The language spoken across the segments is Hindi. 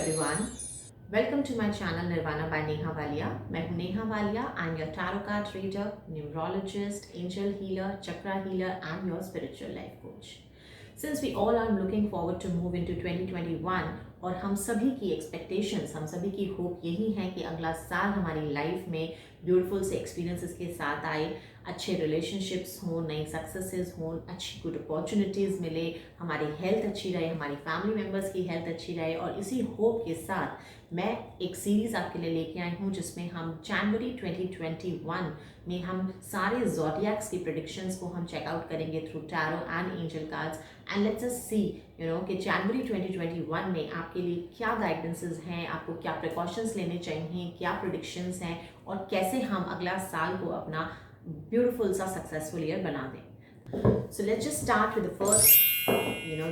everyone. Welcome to my channel Nirvana by Neha Walia. मैं हूँ Neha Walia. I'm your tarot card reader, numerologist, angel healer, chakra healer and your spiritual life coach. Since we all are looking forward to move into 2021 और हम सभी की expectations, हम सभी की hope यही है कि अगला साल हमारी लाइफ में ब्यूटीफुल से एक्सपीरियंसेस के साथ आए, अच्छे रिलेशनशिप्स हों, नई सक्सेसेस हों, अच्छी गुड अपॉर्चुनिटीज़ मिले, हमारी हेल्थ अच्छी रहे, हमारी फैमिली मेम्बर्स की हेल्थ अच्छी रहे। और इसी होप के साथ मैं एक सीरीज़ आपके लिए लेके आई हूँ जिसमें हम जनवरी 2021 में हम सारे ज़ोडिएक्स की प्रेडिक्शंस को हम चेकआउट करेंगे through tarot and angel cards and let's just सी कि जनवरी 2021 में आपके लिए क्या गाइडेंसेस हैं, आपको क्या प्रिकॉशंस लेने चाहिए, क्या प्रेडिक्शंस हैं और कैसे हम अगला साल को अपना ब्यूटीफुल सा सक्सेसफुल ईयर बना दें. So let's just start with the first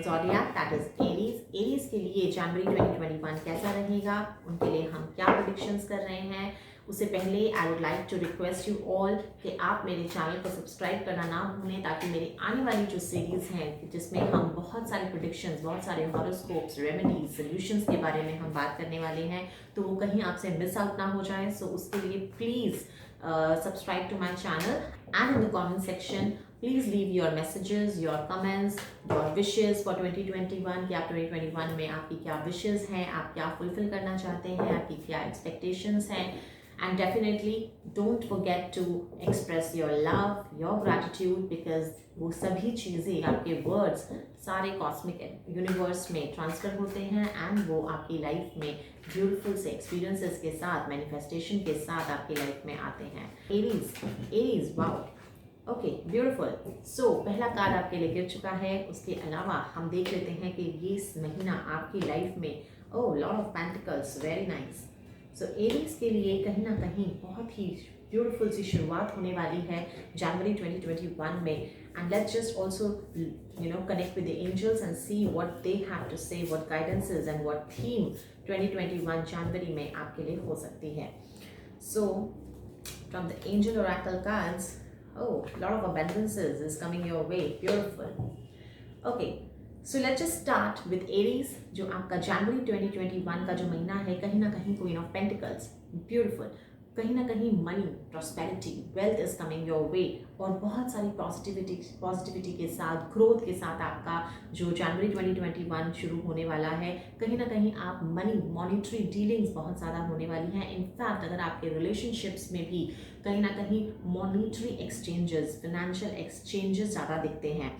zodiac, that is Aries. Aries के लिए जनवरी 2021 कैसा रहेगा, उनके लिए हम क्या प्रेडिक्शंस कर रहे हैं. उससे पहले I would like to request you all कि आप मेरे चैनल को सब्सक्राइब करना ना भूलें ताकि मेरी आने वाली जो सीरीज़ हैं जिसमें हम बहुत सारे प्रेडिक्शंस, बहुत सारे हॉरोस्कोप्स, रेमेडीज, सोल्यूशंस के बारे में हम बात करने वाले हैं तो वो कहीं आपसे मिस आउट ना हो जाए. सो उसके लिए please subscribe to my channel and in the comment section please leave your messages, your comments, your wishes for 2021 कि आप 2021 में आपकी क्या wishes हैं, आप क्या fulfill करना चाहते हैं, आपकी क्या expectations हैं. And definitely don't forget to express your love, your gratitude because वो सभी चीज़ें आपके words सारे cosmic universe में transfer होते हैं and वो आपकी life में beautiful से experiences के साथ, manifestation के साथ आपकी life में आते हैं. Aries, wow. Okay, beautiful. So पहला कार्ड आपके लिए गिर चुका है. उसके अलावा हम देख लेते हैं कि ये इस महीना आपकी लाइफ में Lord of pentacles, very nice. So Aries के लिए कहीं ना कहीं बहुत ही ब्यूटीफुल सी शुरुआत होने वाली है जनवरी 2021 में. And let's just also connect with the angels and see what they have to say, what guidances and what theme 2021 जनवरी में आपके लिए हो सकती है. So from the angel oracle cards, lot of abundances is coming your way. Beautiful. Okay, so let's just start with Aries. जो आपका जनवरी 2021 का जो महीना है, कहीं ना कहीं क्वीन ऑफ पेंटिकल्स, ब्यूटीफुल. कहीं ना कहीं money, prosperity, wealth is coming your वे और बहुत सारी पॉजिटिविटी के साथ, ग्रोथ के साथ आपका जो जनवरी 2021 शुरू होने वाला है, कहीं ना कहीं आप मॉनिटरी डीलिंग्स बहुत ज़्यादा होने वाली हैं. इनफैक्ट अगर आपके रिलेशनशिप्स में भी कहीं ना कहीं मॉनिटरी एक्सचेंजेस, फाइनेंशियल एक्सचेंजेस ज़्यादा दिखते हैं.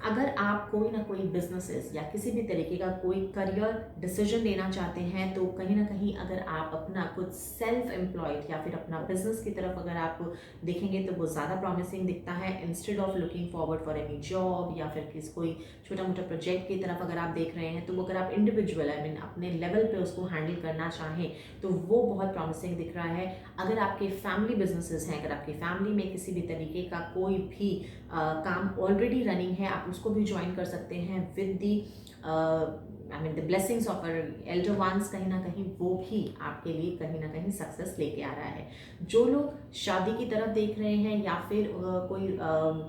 अगर आप कोई ना कोई बिजनेसेस या किसी भी तरीके का कोई करियर डिसीजन लेना चाहते हैं तो कहीं ना कहीं अगर आप अपना कुछ सेल्फ एम्प्लॉयड या फिर अपना बिजनेस की तरफ अगर आप देखेंगे तो वो ज़्यादा प्रॉमिसिंग दिखता है instead of looking forward for any job या फिर कोई छोटा मोटा प्रोजेक्ट की तरफ अगर आप देख रहे हैं तो वो अगर आप इंडिविजुअल अपने लेवल पे उसको हैंडल करना चाहें तो वो बहुत प्रॉमिसिंग दिख रहा है. अगर आपके फैमिली बिजनेसेस हैं, अगर आपकी फैमिली में किसी भी तरीके का कोई भी काम ऑलरेडी रनिंग है, आप उसको भी ज्वाइन कर सकते हैं with the the blessings of elder ones. कहीं ना कहीं वो भी आपके लिए कहीं ना कहीं सक्सेस लेके आ रहा है. जो लोग शादी की तरफ देख रहे हैं या फिर कोई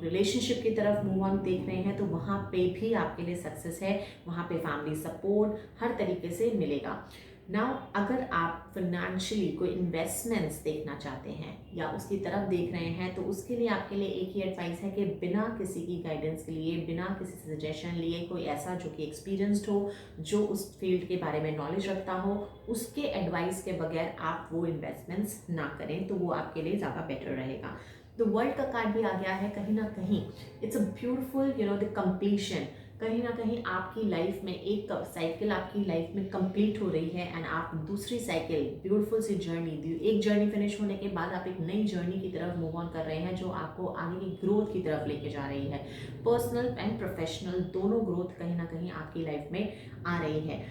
रिलेशनशिप की तरफ मूव ऑन देख रहे हैं तो वहाँ पे भी आपके लिए सक्सेस है. वहाँ पे फैमिली सपोर्ट हर तरीके से मिलेगा. नाउ अगर आप फाइनेंशियली कोई इन्वेस्टमेंट्स देखना चाहते हैं या उसकी तरफ देख रहे हैं तो उसके लिए आपके लिए एक ही एडवाइस है कि बिना किसी की गाइडेंस के लिए, बिना किसी सजेशन लिए, कोई ऐसा जो कि एक्सपीरियंस्ड हो, जो उस फील्ड के बारे में नॉलेज रखता हो, उसके एडवाइस के बगैर आप वो इन्वेस्टमेंट्स ना करें तो वो आपके लिए ज़्यादा बेटर रहेगा. तो वर्ल्ड का कार्ड भी आ गया है. कहीं ना कहीं it's a beautiful the completion. कहीं ना कहीं आपकी लाइफ में एक साइकिल आपकी लाइफ में कंप्लीट हो रही है एंड आप दूसरी साइकिल, ब्यूटीफुल सी जर्नी, एक जर्नी फिनिश होने के बाद आप एक नई जर्नी की तरफ मूव ऑन कर रहे हैं जो आपको आगे की ग्रोथ की तरफ लेके जा रही है. पर्सनल एंड प्रोफेशनल दोनों ग्रोथ कहीं ना कहीं आपकी लाइफ में आ रही है.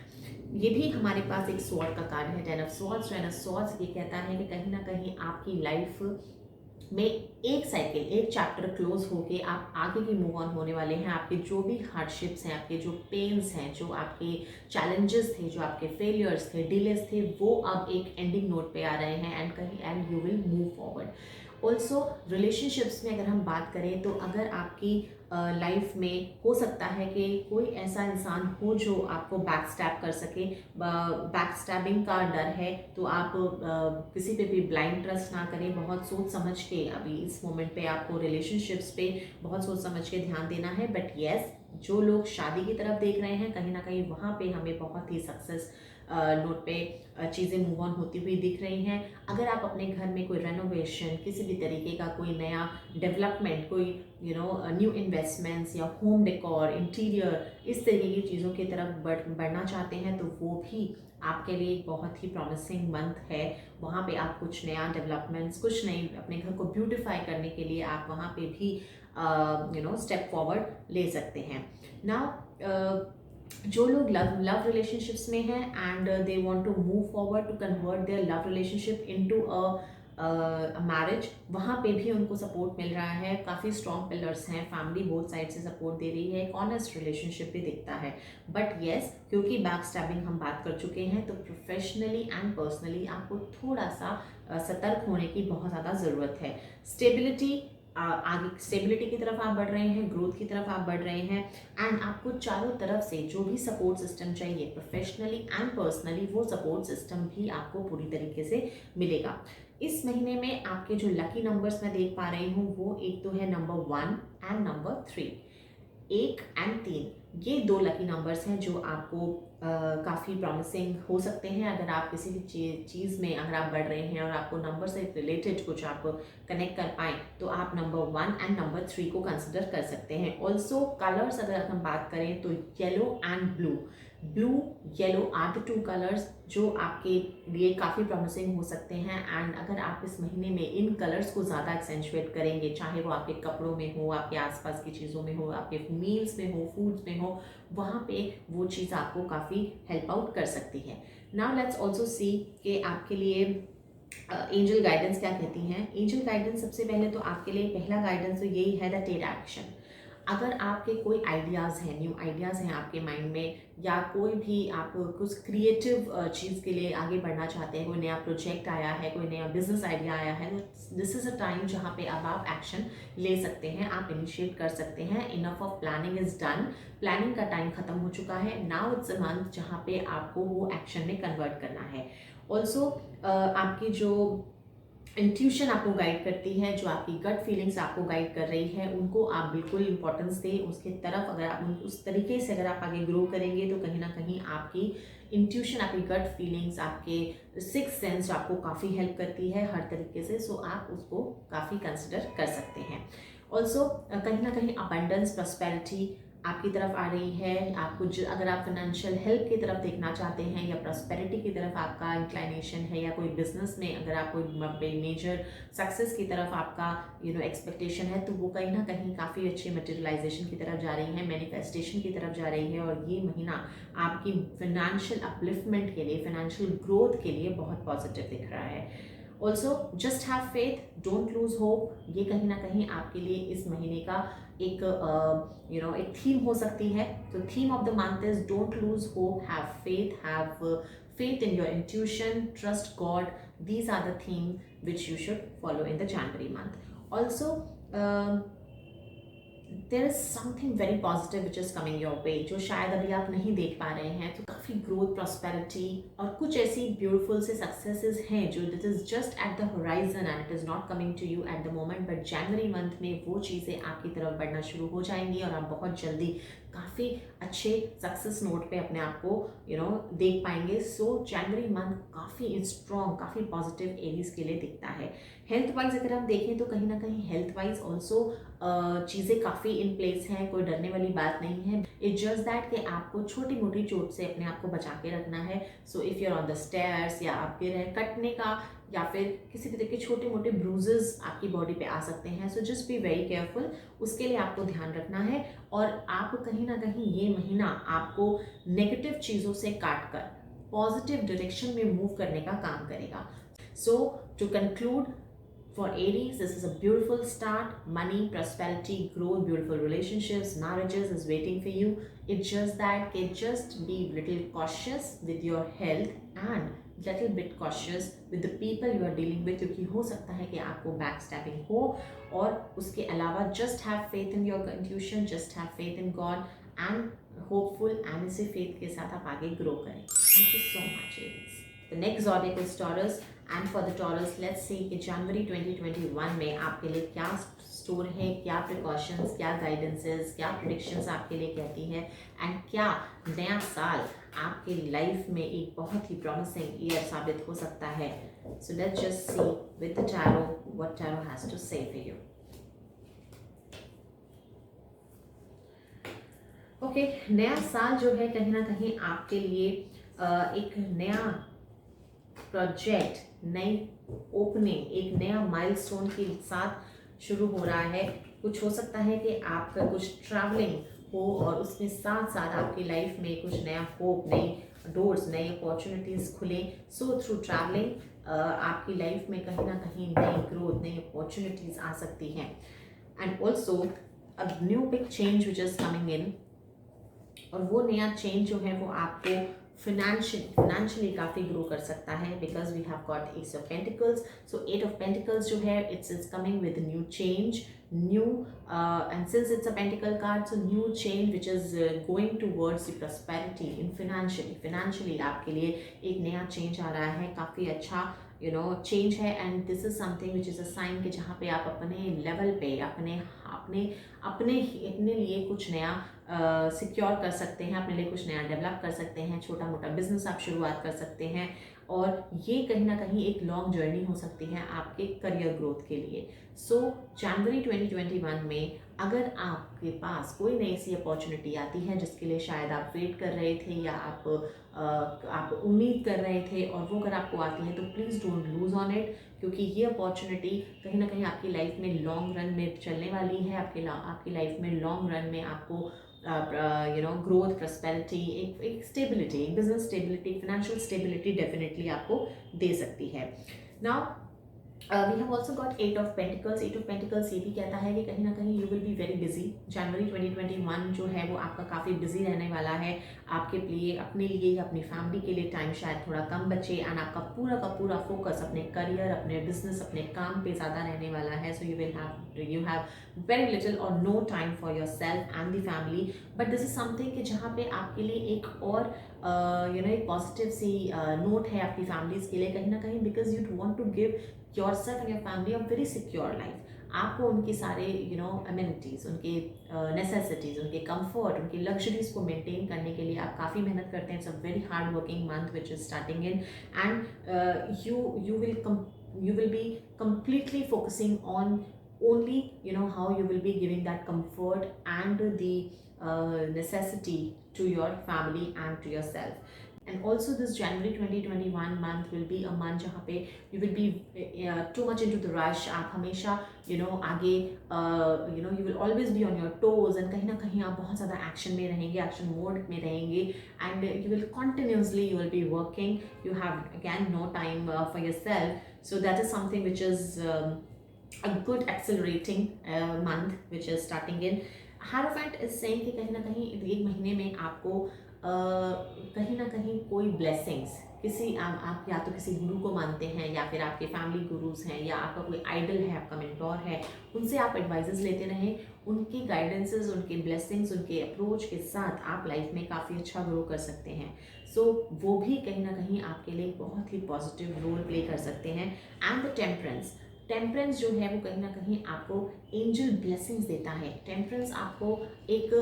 ये भी हमारे पास एक स्वॉर्ड का कार्ड है, 10 ऑफ स्वॉर्ड्स. 10 ऑफ स्वॉर्ड्स ये कहता है कि कहीं ना कहीं आपकी लाइफ में एक साइकिल, एक चैप्टर क्लोज होके आप आगे की मूव ऑन होने वाले हैं. आपके जो भी हार्डशिप्स हैं, आपके जो पेन्स हैं, जो आपके चैलेंजेस थे, जो आपके फेलियर्स थे, डिलेस थे, वो अब एक एंडिंग नोट पे आ रहे हैं and you will move forward. Also relationships में अगर हम बात करें तो अगर आपकी लाइफ में हो सकता है कि कोई ऐसा इंसान हो जो आपको बैक स्टैब कर सके, बैक स्टैबिंग का डर है, तो आप किसी पे भी ब्लाइंड ट्रस्ट ना करें, बहुत सोच समझ के अभी इस मोमेंट पे आपको रिलेशनशिप्स पे बहुत सोच समझ के ध्यान देना है। बट येस, जो लोग शादी की तरफ देख रहे हैं कहीं ना कहीं वहाँ पे हमें बहुत ही सक्सेस नोट पे चीज़ें मूव ऑन होती हुई दिख रही हैं। अगर आप अपने घर में कोई रेनोवेशन, किसी भी तरीके का कोई नया डेवलपमेंट, कोई न्यू इन्वेस्टमेंट्स या होम डेकोर, इंटीरियर, इस तरीके की चीज़ों की तरफ बढ़ना चाहते हैं तो वो भी आपके लिए एक बहुत ही प्रॉमिसिंग मंथ है। वहाँ पे आप कुछ नया डेवलपमेंट्स, कुछ नई अपने घर को ब्यूटिफाई करने के लिए आप वहाँ पे भी स्टेप फॉरवर्ड ले सकते हैं। नाउ जो लोग लव रिलेशनशिप्स में हैं and they want to move forward to convert their love relationship into a marriage, वहाँ पे भी उनको सपोर्ट मिल रहा है। काफ़ी स्ट्रॉन्ग पिलर्स हैं, फैमिली बोथ साइड से सपोर्ट दे रही है, एक ऑनेस्ट रिलेशनशिप भी दिखता है। बट येस, क्योंकि बैक स्टैबिंग हम बात कर चुके हैं तो प्रोफेशनली एंड पर्सनली आपको थोड़ा सा सतर्क होने की बहुत ज़्यादा ज़रूरत है। स्टेबिलिटी, आगे स्टेबिलिटी की तरफ आप बढ़ रहे हैं, ग्रोथ की तरफ आप बढ़ रहे हैं, एंड आपको चारों तरफ से जो भी सपोर्ट सिस्टम चाहिए प्रोफेशनली एंड पर्सनली, वो सपोर्ट सिस्टम भी आपको पूरी तरीके से मिलेगा। इस महीने में आपके जो लकी नंबर्स मैं देख पा रही हूँ वो एक तो है नंबर 1 एंड नंबर 3। 1 एंड 3 ये दो लकी नंबर्स हैं जो आपको काफ़ी प्रॉमिसिंग हो सकते हैं। अगर आप किसी भी चीज़ में अगर आप बढ़ रहे हैं और आपको नंबर से रिलेटेड कुछ आप कनेक्ट कर पाएँ तो आप नंबर 1 एंड नंबर 3 को कंसिडर कर सकते हैं। ऑल्सो कलर्स अगर हम बात करें तो yellow and blue, blue yellow are the 2 colours जो आपके लिए काफ़ी प्रॉमिसिंग हो सकते हैं। एंड अगर आप इस महीने में इन कलर्स को ज़्यादा एक्सेंचुएट करेंगे, चाहे वो आपके कपड़ों में हो, आपके आसपास की चीज़ों में हो, आपके मील्स में हो, फूड्स में हो, वहाँ पे वो चीज़ आपको काफ़ी हेल्प आउट कर सकती है। नाउ लेट्स ऑल्सो सी कि आपके लिए एंजल गाइडेंस क्या कहती हैं। एंजल गाइडेंस सबसे पहले तो आपके लिए पहला गाइडेंस तो यही है द टेक एक्शन। अगर आपके कोई आइडियाज़ हैं, न्यू आइडियाज़ हैं आपके माइंड में, या कोई भी आप कुछ क्रिएटिव चीज़ के लिए आगे बढ़ना चाहते हैं, कोई नया प्रोजेक्ट आया है, कोई नया बिजनेस आइडिया आया है, तो दिस इज़ अ टाइम जहाँ पे अब आप एक्शन ले सकते हैं, आप इनिशिएट कर सकते हैं। Enough of planning is done, planning का टाइम खत्म हो चुका है। नाउ इट्स अ मंथ जहाँ पे आपको वो एक्शन में कन्वर्ट करना है। ऑल्सो आपकी जो इंट्यूशन आपको गाइड करती है, जो आपकी गट फीलिंग्स आपको गाइड कर रही है, उनको आप बिल्कुल इंपॉर्टेंस दें। उसके तरफ अगर आप उस तरीके से अगर आप आगे ग्रो करेंगे तो कहीं ना कहीं आपकी इंट्यूशन, आपकी गट फीलिंग्स, आपके सिक्स सेंस आपको काफ़ी हेल्प करती है हर तरीके से। सो आप उसको काफ़ी कंसिडर कर सकते हैं। ऑल्सो कहीं ना कहीं अबंडेंस, प्रॉस्पेरिटी आपकी तरफ आ रही है। आपको अगर आप फाइनेंशियल हेल्प की तरफ देखना चाहते हैं या प्रॉस्पेरिटी की तरफ आपका इंक्लाइनेशन है, या कोई बिजनेस में अगर आप कोई मेजर सक्सेस की तरफ आपका एक्सपेक्टेशन है, तो वो कहीं ना कहीं काफ़ी अच्छी मटेरियलाइजेशन की तरफ जा रही है, मैनिफेस्टेशन की तरफ जा रही है। और ये महीना आपकी फाइनेंशियल अपलिफ्टमेंट के लिए, फाइनेंशियल ग्रोथ के लिए बहुत पॉजिटिव दिख रहा है। Also just have faith, don't lose hope, ये कहीं ना कहीं आपके लिए इस महीने का एक एक थीम हो सकती है। तो theme of the month is don't lose hope, have faith in your intuition, trust God. These are the themes which you should follow in the January month. Also, there is something very positive which is coming your way, जो शायद अभी आप नहीं देख पा रहे हैं। तो काफ़ी ग्रोथ, प्रॉस्पेरिटी और कुछ ऐसी ब्यूटीफुल से सक्सेसेस हैं जो that is just at the horizon and it is not coming to you at the moment, but January month में वो चीज़ें आपकी तरफ बढ़ना शुरू हो जाएंगी और आप बहुत जल्दी काफ़ी अच्छे सक्सेस नोट पे अपने आप को देख पाएंगे। सो जनवरी मंथ काफ़ी स्ट्रॉन्ग, काफ़ी पॉजिटिव एरीज के लिए दिखता है। हेल्थ वाइज अगर हम देखें तो कहीं ना कहीं हेल्थ वाइज ऑल्सो चीज़ें काफ़ी इन प्लेस हैं, कोई डरने वाली बात नहीं है। इट्स जस्ट दैट कि आपको छोटी मोटी चोट से अपने आप को बचा के रखना है। So if you're on the stairs, या आप गिर रहे कटने का या फिर किसी तरह के छोटे मोटे ब्रूजेस आपकी बॉडी पे आ सकते हैं। सो जस्ट बी वेरी केयरफुल, उसके लिए आपको ध्यान रखना है। और आप कहीं ना कहीं ये महीना आपको नेगेटिव चीज़ों से काट कर पॉजिटिव डायरेक्शन में मूव करने का काम करेगा। So to conclude, for Aries, this is a beautiful start. Money, prosperity, growth, beautiful relationships, marriages is waiting for you. It's just that just be little cautious with your health and little bit cautious with the people you are dealing with, क्योंकि हो सकता है कि आपको बैक स्टैबिंग हो। और उसके अलावा just have faith in your intuition, just have faith in God and hopeful, and इसी फेथ के साथ आप आगे ग्रो करें। Thank you so much Aries. The next zodiac is taurus, and for the taurus let's see कि जनवरी 2021 में आपके लिए क्या स्टोर है, क्या प्रिकॉशंस, क्या गाइडेंसेस, क्या प्रेडिक्शंस आपके लिए कहती है, एंड क्या नया साल आपके लाइफ में एक बहुत ही प्रॉमिसिंग ईयर साबित हो सकता है। So let's just see with the tarot what tarot has to say for you. Okay, नया साल जो है कहीं ना कहीं आपके लिए एक नया प्रोजेक्ट, नई ओपनिंग, एक नया माइलस्टोन के साथ शुरू हो रहा है। कुछ हो सकता है कि आपका कुछ ट्रैवलिंग हो और उसके साथ साथ आपकी लाइफ में कुछ नया होप, नई डोर्स, नई अपॉर्चुनिटीज़ खुले। सो थ्रू ट्रैवलिंग आपकी लाइफ में कहीं ना कहीं नई ग्रोथ, नई अपॉर्चुनिटीज़ आ सकती हैं। And also a new big change which is coming in, और वो नया चेंज जो है वो आपको financially काफ़ी ग्रो कर सकता है, because we have got ace of pentacles. So ace of pentacles जो है it's coming with new change, new and since it's a pentacle card, so new change which is going towards the prosperity in financially आपके लिए एक नया चेंज आ रहा है, काफ़ी अच्छा चेंज है। And this is something which is a sign कि जहाँ पे आप अपने लेवल पे अपने अपने अपने लिए कुछ नया सिक्योर कर सकते हैं, अपने लिए कुछ नया डेवलप कर सकते हैं, छोटा मोटा बिजनेस आप शुरुआत कर सकते हैं। और ये कहीं ना कहीं एक लॉन्ग जर्नी हो सकती है आपके करियर ग्रोथ के लिए। सो जनवरी 2021 में अगर आपके पास कोई नई सी अपॉर्चुनिटी आती है जिसके लिए शायद आप वेट कर रहे थे या आप उम्मीद कर रहे थे, और वो अगर आपको आती है तो please don't lose on it, क्योंकि ये अपॉर्चुनिटी कहीं ना कहीं आपकी लाइफ में लॉन्ग रन में चलने वाली है। आपकी लाइफ में लॉन्ग रन में आपको ग्रोथ, प्रॉस्पेरिटी, एक स्टेबिलिटी, एक business stability, financial stability definitely आपको दे सकती है। Now we have also got eight of pentacles. Eight of pentacles ये भी कहता है कि कहीं ना कहीं you will be very busy. जनवरी 2021 जो है वो आपका काफ़ी बिजी रहने वाला है। आपके लिए, अपने लिए, अपनी फैमिली के लिए टाइम शायद थोड़ा कम बचे, एंड आपका का पूरा फोकस अपने करियर, अपने बिजनेस, अपने काम पे ज़्यादा रहने वाला है। So you have very little और no time for yourself and the family. But this is something कि जहाँ पे आपके लिए एक और एक पॉजिटिव सी नोट है आपकी फैमिलीज़ के लिए कहीं ना कहीं, because you want to give yourself and your family a very secure life. आपको उनके सारे अमेनिटीज़, उनके नेसेसिटीज़, उनके कंफर्ट, उनके लग्जरीज को मेंटेन करने के लिए आप काफ़ी मेहनत करते हैं। It's a very hard working month which is starting in, and you will be completely focusing on only how you will be giving that comfort and the necessity to your family and to yourself. And also this January 2021 month will be a month जहाँ पे you will be too much into the rush. आप हमेशा आगे you will always be on your toes, and कहीं ना कहीं आप बहुत ज़्यादा एक्शन में रहेंगे, एक्शन मोड में रहेंगे, and you will continuously be working. You have again no time for yourself. So that is something which is a good accelerating month which is starting in. Hierophant is saying कि कहीं ना कहीं एक महीने में आपको कहीं ना कहीं कोई ब्लेसिंग्स, आप या तो किसी गुरु को मानते हैं, या फिर आपके फैमिली गुरुज हैं, या आपका कोई आइडल है, आपका मेंटोर है, उनसे आप एडवाइजेस लेते रहें। उनके गाइडेंसेस, उनके ब्लेसिंग्स, उनके अप्रोच के साथ आप लाइफ में काफ़ी अच्छा ग्रो कर सकते हैं। सो वो भी कहीं ना कहीं आपके लिए बहुत ही पॉजिटिव रोल प्ले कर सकते हैं। एंड द टेम्परेंस जो है वो कहीं ना कहीं आपको एंजल ब्लेसिंग्स देता है। टेम्परेंस आपको एक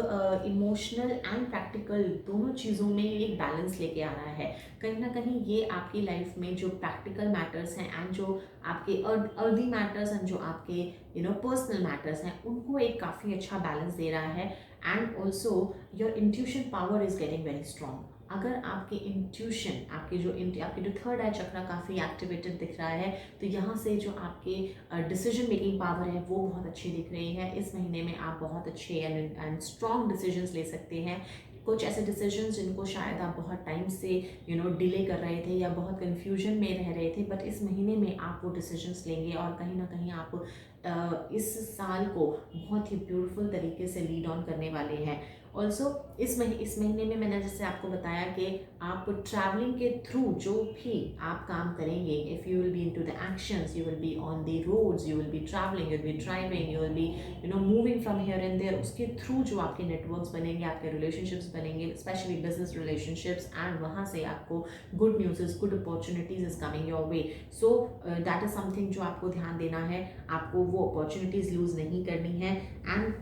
इमोशनल एंड प्रैक्टिकल दोनों चीज़ों में एक बैलेंस लेके आ रहा है। कहीं ना कहीं ये आपकी लाइफ में जो प्रैक्टिकल मैटर्स हैं, एंड जो आपके अर्दी मैटर्स, एंड जो आपके पर्सनल मैटर्स हैं, उनको एक काफ़ी अच्छा बैलेंस दे रहा है। And also your intuition power is getting very strong. अगर आपके इंट्यूशन, आपके जो थर्ड आई चक्रा काफ़ी एक्टिवेटेड दिख रहा है, तो यहाँ से जो आपके डिसीजन मेकिंग पावर है वो बहुत अच्छी दिख रही है। इस महीने में आप बहुत अच्छे एंड स्ट्रॉन्ग डिसीजंस ले सकते हैं। कुछ ऐसे डिसीजंस जिनको शायद आप बहुत टाइम से डिले कर रहे थे या बहुत कन्फ्यूजन में रह रहे थे, बट इस महीने में आप वो डिसीजंस लेंगे और कहीं ना कहीं आप इस साल को बहुत ही ब्यूटीफुल तरीके से लीड ऑन करने वाले हैं। ऑल्सो इस महीने में मैंने जैसे आपको बताया कि आप ट्रैवलिंग के थ्रू जो भी आप काम करेंगे, if you will be into the actions, you will be on the roads, you will be travelling, you will be driving, you will be moving from here and there, उसके थ्रू जो आपके नेटवर्क्स बनेंगे, आपके रिलेशनशिप्स बनेंगे, स्पेशली बिजनेस रिलेशनशिप्स, एंड वहाँ से आपको good news, good opportunities is coming your way. So that is something जो आपको ध्यान देना है, आपको वो अपॉर्चुनिटीज लूज नहीं करनी है। एंड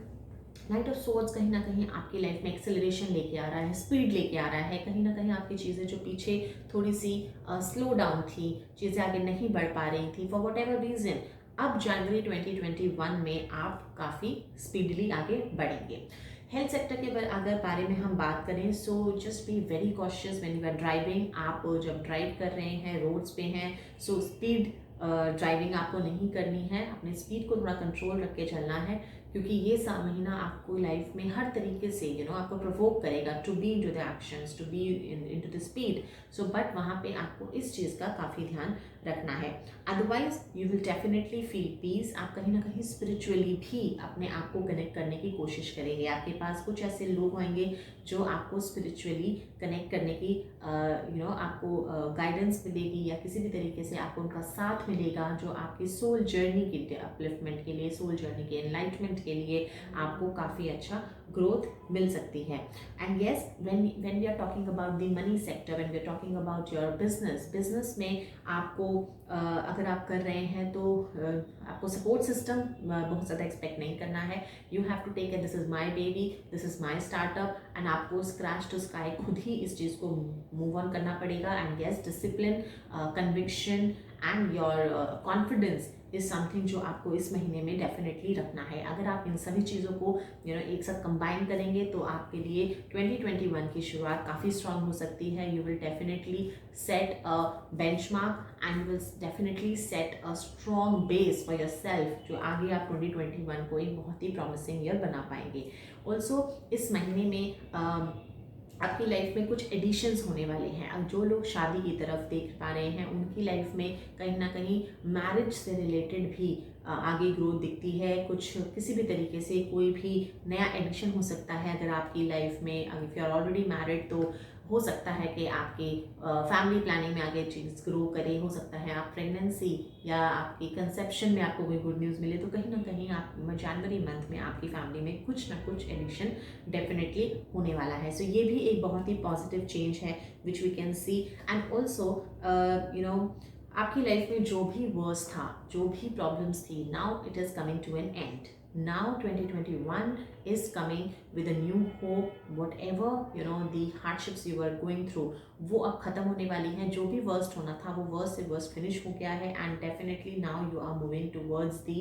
नाइट ऑफ सोर्ड्स कहीं ना कहीं आपकी लाइफ में एक्सेलरेशन लेके आ रहा है, स्पीड लेके आ रहा है। कहीं ना कहीं आपकी चीज़ें जो पीछे थोड़ी सी स्लो डाउन थी, चीज़ें आगे नहीं बढ़ पा रही थी फॉर वट एवर रीज़न, अब जनवरी 2021 में आप काफ़ी स्पीडली आगे बढ़ेंगे। हेल्थ सेक्टर के अगर बारे में हम बात करें, so just be very cautious when you are driving. आप जब ड्राइव कर रहे हैं, रोड्स पे हैं, सो स्पीड ड्राइविंग आपको नहीं करनी है, अपने स्पीड को थोड़ा कंट्रोल रख के चलना है, क्योंकि ये महीना आपको लाइफ में हर तरीके से आपको प्रोवोक करेगा to be into the actions, to be into the speed. So but वहाँ पे आपको इस चीज़ का काफ़ी ध्यान रखना है। Otherwise you will definitely feel peace. आप कहीं ना कहीं स्पिरिचुअली भी अपने आप को कनेक्ट करने की कोशिश करेंगे। आपके पास कुछ ऐसे लोग होंगे जो आपको स्पिरिचुअली कनेक्ट करने की आपको गाइडेंस मिलेगी, या किसी भी तरीके से आपको उनका साथ मिलेगा, जो आपकी सोल जर्नी के अपलिफ्टमेंट के लिए, सोल जर्नी के एनलाइटमेंट के लिए आपको काफ़ी अच्छा ग्रोथ मिल सकती है। And yes, when we are talking about the money sector, when we are talking about your business में आपको अगर आप कर रहे हैं तो आपको सपोर्ट सिस्टम बहुत ज़्यादा एक्सपेक्ट नहीं करना है। You have to take it, this is my baby, this is my startup, and आपको स्क्रैच टू स्काई खुद ही इस चीज़ को मूव ऑन करना पड़ेगा। And yes, discipline, conviction and your confidence is something जो आपको इस महीने में डेफिनेटली रखना है। अगर आप इन सभी चीज़ों को एक साथ कंबाइन करेंगे तो आपके लिए 2021 की शुरुआत काफ़ी स्ट्रांग हो सकती है। You will definitely set a benchmark and you will definitely set a strong base for your self, जो आगे आप 2021 को एक बहुत ही प्रॉमिसिंग ईयर बना पाएंगे। ऑल्सो इस महीने में आपकी लाइफ में कुछ एडिशंस होने वाले हैं। अब जो लोग शादी की तरफ देख पा रहे हैं, उनकी लाइफ में कहीं ना कहीं मैरिज से रिलेटेड भी आगे ग्रोथ दिखती है। कुछ किसी भी तरीके से कोई भी नया एडिशन हो सकता है अगर आपकी लाइफ में। If you are already married तो हो सकता है कि आपकी फैमिली प्लानिंग में आगे चीज़ ग्रो करे। हो सकता है आप प्रेगनेंसी या आपकी कंसेप्शन में आपको कोई गुड न्यूज़ मिले, तो कहीं ना कहीं आप जनवरी मंथ में आपकी फैमिली में कुछ ना कुछ एडिशन डेफिनेटली होने वाला है। सो ये भी एक बहुत ही पॉजिटिव चेंज है which we can see. And also आपकी लाइफ में जो भी वर्स था, जो भी प्रॉब्लम्स थी, now it is coming to an end. Now 2021 is coming with a new hope. Whatever the hardships you were going through, वो अब खत्म होने वाली हैं। जो भी वर्स्ट होना था वो वर्स्ट से वर्स्ट फिनिश हो गया है। And definitely now you are moving towards the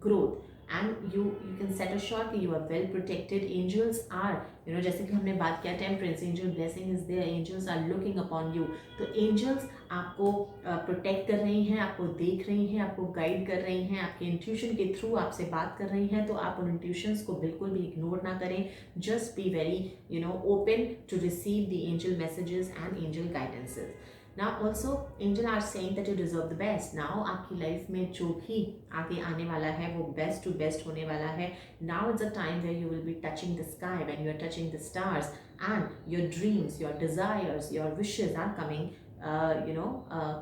growth, and you can set assured कि you are well protected. Angels are जैसे कि हमने बात किया temperance, angel blessing is there, angels are looking upon you. तो एंजल्स आपको प्रोटेक्ट कर रही हैं, आपको देख रही हैं, आपको गाइड कर रही हैं, आपके इंट्यूशन के थ्रू आपसे बात कर रही हैं। तो आप उन इंट्यूशंस को बिल्कुल भी इग्नोर ना करें। Just be very open to receive the angel messages and angel guidances. Now also angel are saying that you deserve the best. Now आपकी लाइफ में जो भी आगे आने वाला है वो बेस्ट टू बेस्ट होने वाला है। Now it's a time where you will be touching the sky, when you are touching the stars, and your dreams, your desires, your wishes are coming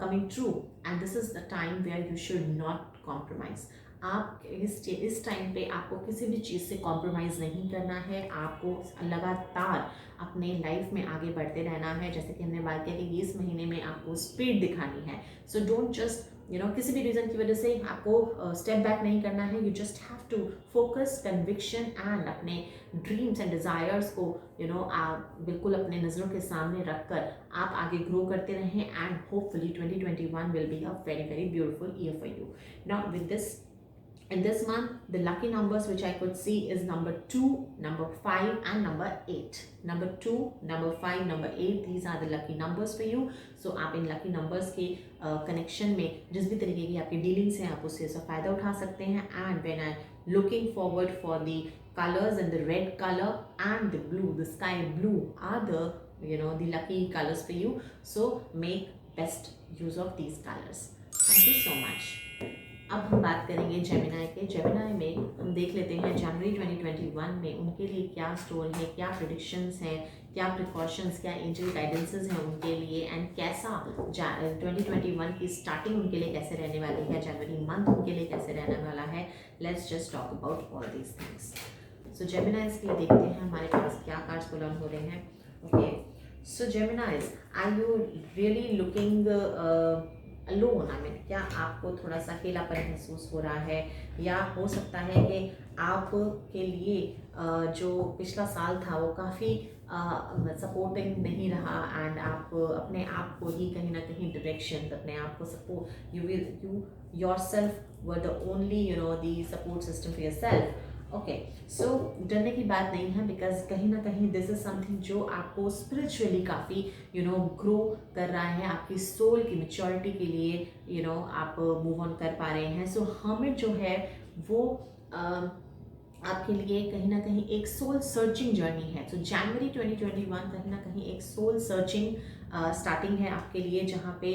coming true. And this is the time where you should not compromise. आप इस टाइम पे आपको किसी भी चीज़ से कॉम्प्रोमाइज़ नहीं करना है। आपको लगातार अपने लाइफ में आगे बढ़ते रहना है। जैसे कि हमने बात किया कि इस महीने में आपको स्पीड दिखानी है। सो डोंट जस्ट किसी भी रीज़न की वजह से आपको स्टेप बैक नहीं करना है। You just have to focus, conviction and अपने ड्रीम्स एंड डिज़ायर्स को आप बिल्कुल अपने नज़रों के सामने रखकर आप आगे ग्रो करते रहें। And hopefully 2021 will be a very very beautiful year for you. Now with this, in this month, the lucky numbers which I could see is number 2, number 5 and number 8. Number 2, number 5, number 8, these are the lucky numbers for you. So आप इन lucky numbers के connection में जिस भी तरीके की आपकी dealings हैं आप उससे फ़ायदा उठा सकते हैं। And when I'm looking forward for the colors, and the red color and the blue, the sky blue are the the lucky colors for you. So make best use of these colors. Thank you so much. अब हम बात करेंगे जेमिनाई के। जेमिनाई में हम देख लेते हैं जनवरी 2021 में उनके लिए क्या स्टोर है, क्या प्रिडिक्शंस हैं, क्या प्रिकॉशंस, क्या एंजल गाइडेंसेस हैं उनके लिए, एंड कैसा 2021 की स्टार्टिंग उनके लिए कैसे रहने वाली है, जनवरी मंथ उनके लिए कैसे रहने वाला है। Let's just talk about all these things. सो जेमिनाइज के लिए देखते हैं हमारे पास क्या कार्ड्स पुल ऑन हो रहे हैं। Okay, so Geminis, are you really looking alone? I mean, क्या आपको थोड़ा सा अकेलापन महसूस हो रहा है, या हो सकता है कि आपके लिए जो पिछला साल था वो काफ़ी सपोर्टिंग नहीं रहा, एंड आप अपने आप को ही कहीं ना कहीं डायरेक्शन, अपने आप को support, you yourself were the only the support system for yourself. Okay, so डरने की बात नहीं है, बिकॉज कहीं ना कहीं दिस इज समथिंग जो आपको स्पिरिचुअली काफ़ी ग्रो कर रहा है, आपकी सोल की मेच्योरिटी के लिए आप मूव ऑन कर पा रहे हैं। सो हर्मिट जो है वो आपके लिए कहीं ना कहीं एक सोल सर्चिंग जर्नी है। तो जनवरी 2021 कहीं ना कहीं एक सोल सर्चिंग स्टार्टिंग है आपके लिए, जहाँ पे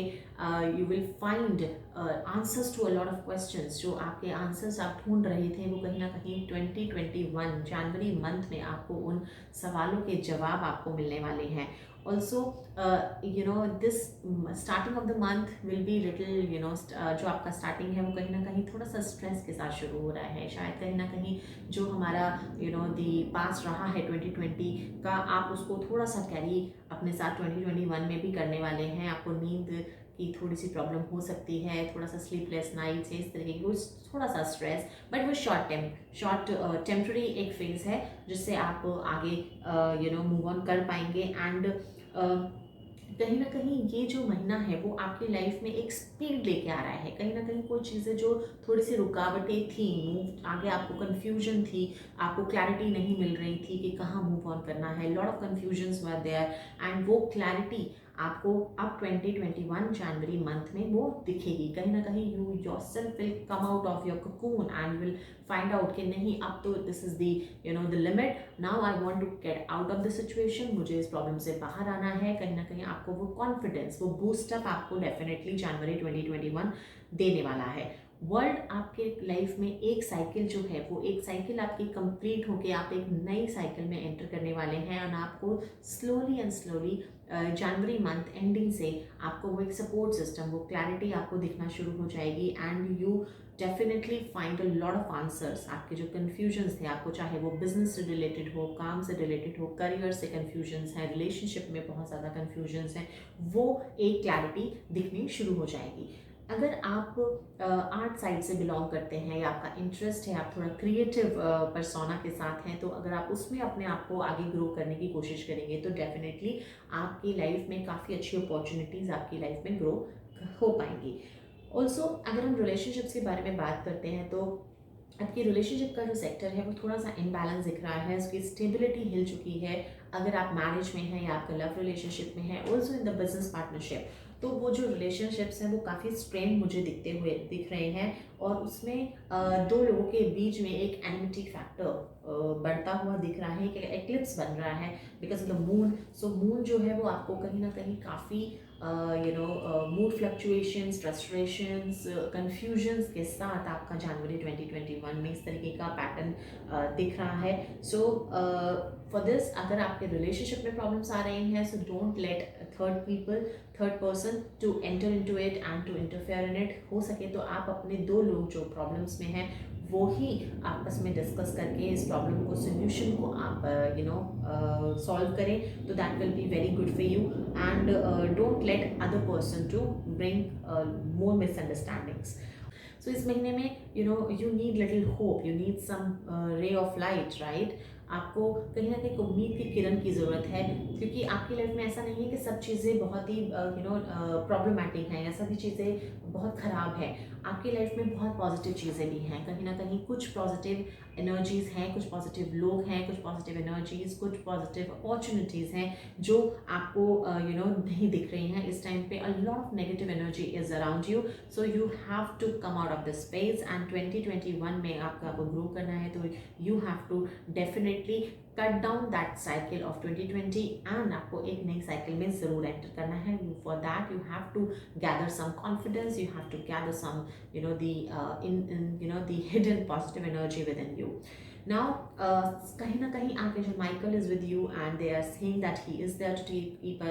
you will find answers to a lot of questions. जो आपके आंसर्स आप ढूंढ रहे थे वो कहीं ना कहीं 2021 जनवरी मंथ में आपको उन सवालों के जवाब आपको मिलने वाले हैं। Also this starting of the month will be little जो आपका स्टार्टिंग है वो कहीं ना कहीं थोड़ा सा स्ट्रेस के साथ शुरू हो रहा है। शायद कहीं ना कहीं जो हमारा दी पास रहा है 2020 का, आप उसको थोड़ा सा कैरी अपने साथ 2021 में भी करने वाले हैं। आपको नींद की थोड़ी सी प्रॉब्लम हो सकती है, थोड़ा सा स्लीपलेस नाइट्स है, इस तरीके की थोड़ा सा स्ट्रेस, बट वो शॉर्ट टेम्प्रेरी एक फेज है जिससे आप आगे मूव ऑन कर पाएंगे। एंड कहीं ना कहीं ये जो महीना है वो आपकी लाइफ में एक स्पीड लेके आ रहा है। कहीं ना कहीं कोई चीज़ें जो थोड़ी सी रुकावटें थी, मूव आगे आपको कन्फ्यूजन थी, आपको क्लैरिटी नहीं मिल रही थी कि कहाँ मूव ऑन करना है, lot of confusions were there, and वो क्लैरिटी आपको अब 2021 जनवरी मंथ में वो दिखेगी। कहीं ना कहीं you yourself will come out of your cocoon and will find out कि नहीं, अब तो this is the limit, now I want to get out of the situation, मुझे इस प्रॉब्लम से बाहर आना है। कहीं ना कहीं आपको वो कॉन्फिडेंस, वो बूस्टअप आपको डेफिनेटली जनवरी 2021 देने वाला है। वर्ल्ड आपके लाइफ में एक साइकिल जो है वो एक साइकिल आपकी कंप्लीट होके आप एक नई साइकिल में एंटर करने वाले हैं, और आपको slowly and slowly January month ending से आपको वो एक सपोर्ट सिस्टम, वो क्लैरिटी आपको दिखना शुरू हो जाएगी, and you definitely find a lot of answers. आपके जो कन्फ्यूजन्स थे, आपको चाहे वो बिजनेस से रिलेटेड हो, काम से रिलेटेड हो, करियर से कन्फ्यूजन्स हैं, रिलेशनशिप में बहुत ज़्यादा कन्फ्यूजन्स हैं, वो एक क्लैरिटी दिखनी शुरू हो जाएगी। अगर आप आर्ट साइड से बिलोंग करते हैं या आपका इंटरेस्ट है, आप थोड़ा क्रिएटिव पर्सोना के साथ हैं, तो अगर आप उसमें अपने आप को आगे ग्रो करने की कोशिश करेंगे तो डेफिनेटली आपकी लाइफ में काफ़ी अच्छी अपॉर्चुनिटीज़ आपकी लाइफ में ग्रो हो पाएंगी। ऑल्सो अगर हम रिलेशनशिप्स के बारे में बात करते हैं तो आपकी रिलेशनशिप का जो सेक्टर है वो थोड़ा सा इनबैलेंस दिख रहा है, उसकी स्टेबिलिटी हिल चुकी है। अगर आप मैरिज में हैं या आपका लव रिलेशनशिप में है, also in the business partnership, तो वो जो रिलेशनशिप्स हैं वो काफ़ी स्ट्रेन मुझे दिख रहे हैं, और उसमें दो लोगों के बीच में एक एनिमिटी फैक्टर बढ़ता हुआ दिख रहा है, कि एक्लिप्स बन रहा है because of the moon. So moon जो है वो आपको कहीं ना कहीं काफ़ी मूड फ्लक्चुएशंस, फ्रस्ट्रेशंस, कन्फ्यूजन्स के साथ आपका जनवरी 2021 में इस तरीके का पैटर्न दिख रहा है। सो फॉर दिस, अगर आपके रिलेशनशिप में प्रॉब्लम्स आ रही हैं, so don't let third person to enter into it and to interfere in it. हो सके तो आप अपने दो लोग जो प्रॉब्लम्स में हैं वो ही आपस में डिस्कस करके इस प्रॉब्लम को, सोल्यूशन को आप सॉल्व करें, तो that will be very good for you, and don't let other person to bring more misunderstandings. So इस महीने में you need little hope, you need some ray of light, right. आपको कहीं ना कहीं उम्मीद की किरण की ज़रूरत है, क्योंकि आपकी लाइफ में ऐसा नहीं है कि सब चीज़ें बहुत ही प्रॉब्लमैटिक हैं या सभी चीज़ें बहुत ख़राब है। आपकी लाइफ में बहुत पॉजिटिव चीज़ें भी हैं, कहीं ना कहीं कुछ पॉजिटिव एनर्जीज़ हैं, कुछ पॉजिटिव लोग हैं, कुछ पॉजिटिव एनर्जीज़, कुछ पॉजिटिव अपॉर्चुनिटीज़ हैं जो आपको नहीं दिख रही हैं इस टाइम पे। A lot of negative energy is around you, so you have to come out of this space, and 2021 में आपको ग्रो करना है तो you have to definitely cut down that cycle of 2020 and आपको एक नई साइकिल में ज़रूर एंटर करना है. For that you have to gather some confidence, you have to gather some the hidden positive energy within you. Now kahin na kahin Archangel Michael is with you and they are saying that he is there to keep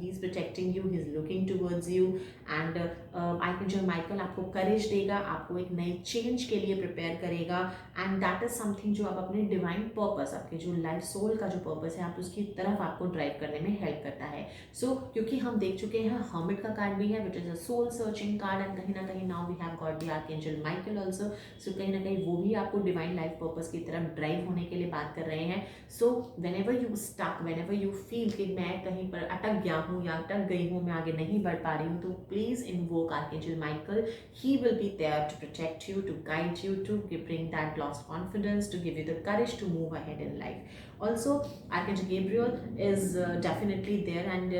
he's protecting you, he's looking towards you and Archangel Michael आपको courage देगा, आपको एक नई change के लिए prepare करेगा and that is something जो आप अपने divine purpose, आपके जो life soul का जो purpose है आप उसकी तरफ आपको drive करने में help करता है. So क्योंकि हम देख चुके हैं hermit का card भी है which is a soul searching card and कहीं ना कहीं now we have got the Archangel Michael also. So कहीं ना कहीं वो भी आपको divine life purpose की तरफ ड्राइव होने के लिए बात कर रहे हैं. सो whenever you stuck, whenever you feel कि मैं कहीं पर अटक गया हूँ या अटक गई हूँ, मैं आगे नहीं बढ़ पा रही हूँ, तो please invoke Archangel Michael. He will be there to protect you, to guide you, to bring that lost confidence, to give you the courage to move ahead in life. Also Archangel Gabriel is definitely there and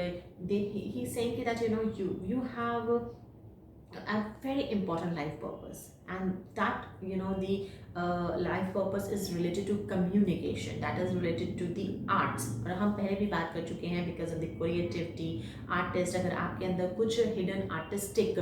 he's saying that you have a very important life purpose and that the life purpose is related to communication, that is related to the arts. और हम पहले भी बात कर चुके हैं because of the creativity, artist, अगर आपके अंदर कुछ hidden artistic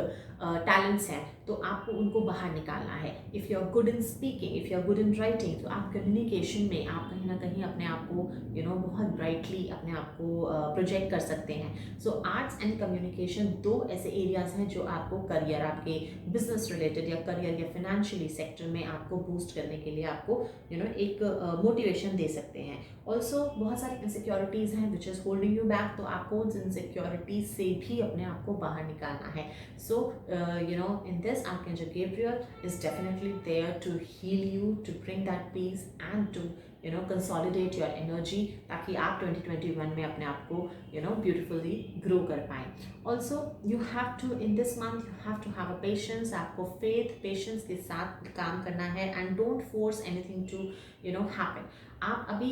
talents हैं तो आपको उनको बाहर निकालना है. If you are good in speaking, if you are good in writing, तो आप communication में आप कहीं ना कहीं अपने आप को बहुत brightly अपने आप को प्रोजेक्ट कर सकते हैं. So arts and communication दो ऐसे एरियाज हैं जो आपको करियर, आपके बिजनेस रिलेटेड या करियर या फाइनेंशियली सेक्टर में आपको बूस्ट करने के लिए आपको एक मोटिवेशन दे सकते हैं. ऑल्सो बहुत सारी इनसिक्योरिटीज हैं which is holding you back, तो आपको उन इनसिक्योरिटीज से भी अपने आप को बाहर निकालना है. सो in this Archangel Gabriel is definitely there to heal you, to bring that peace and to consolidate your energy ताकि आप 2021 में अपने आप को beautifully grow कर पाएं. Also you have to in this month you have to have a patience, आपको patience के साथ काम करना है and don't force anything to happen. आप अभी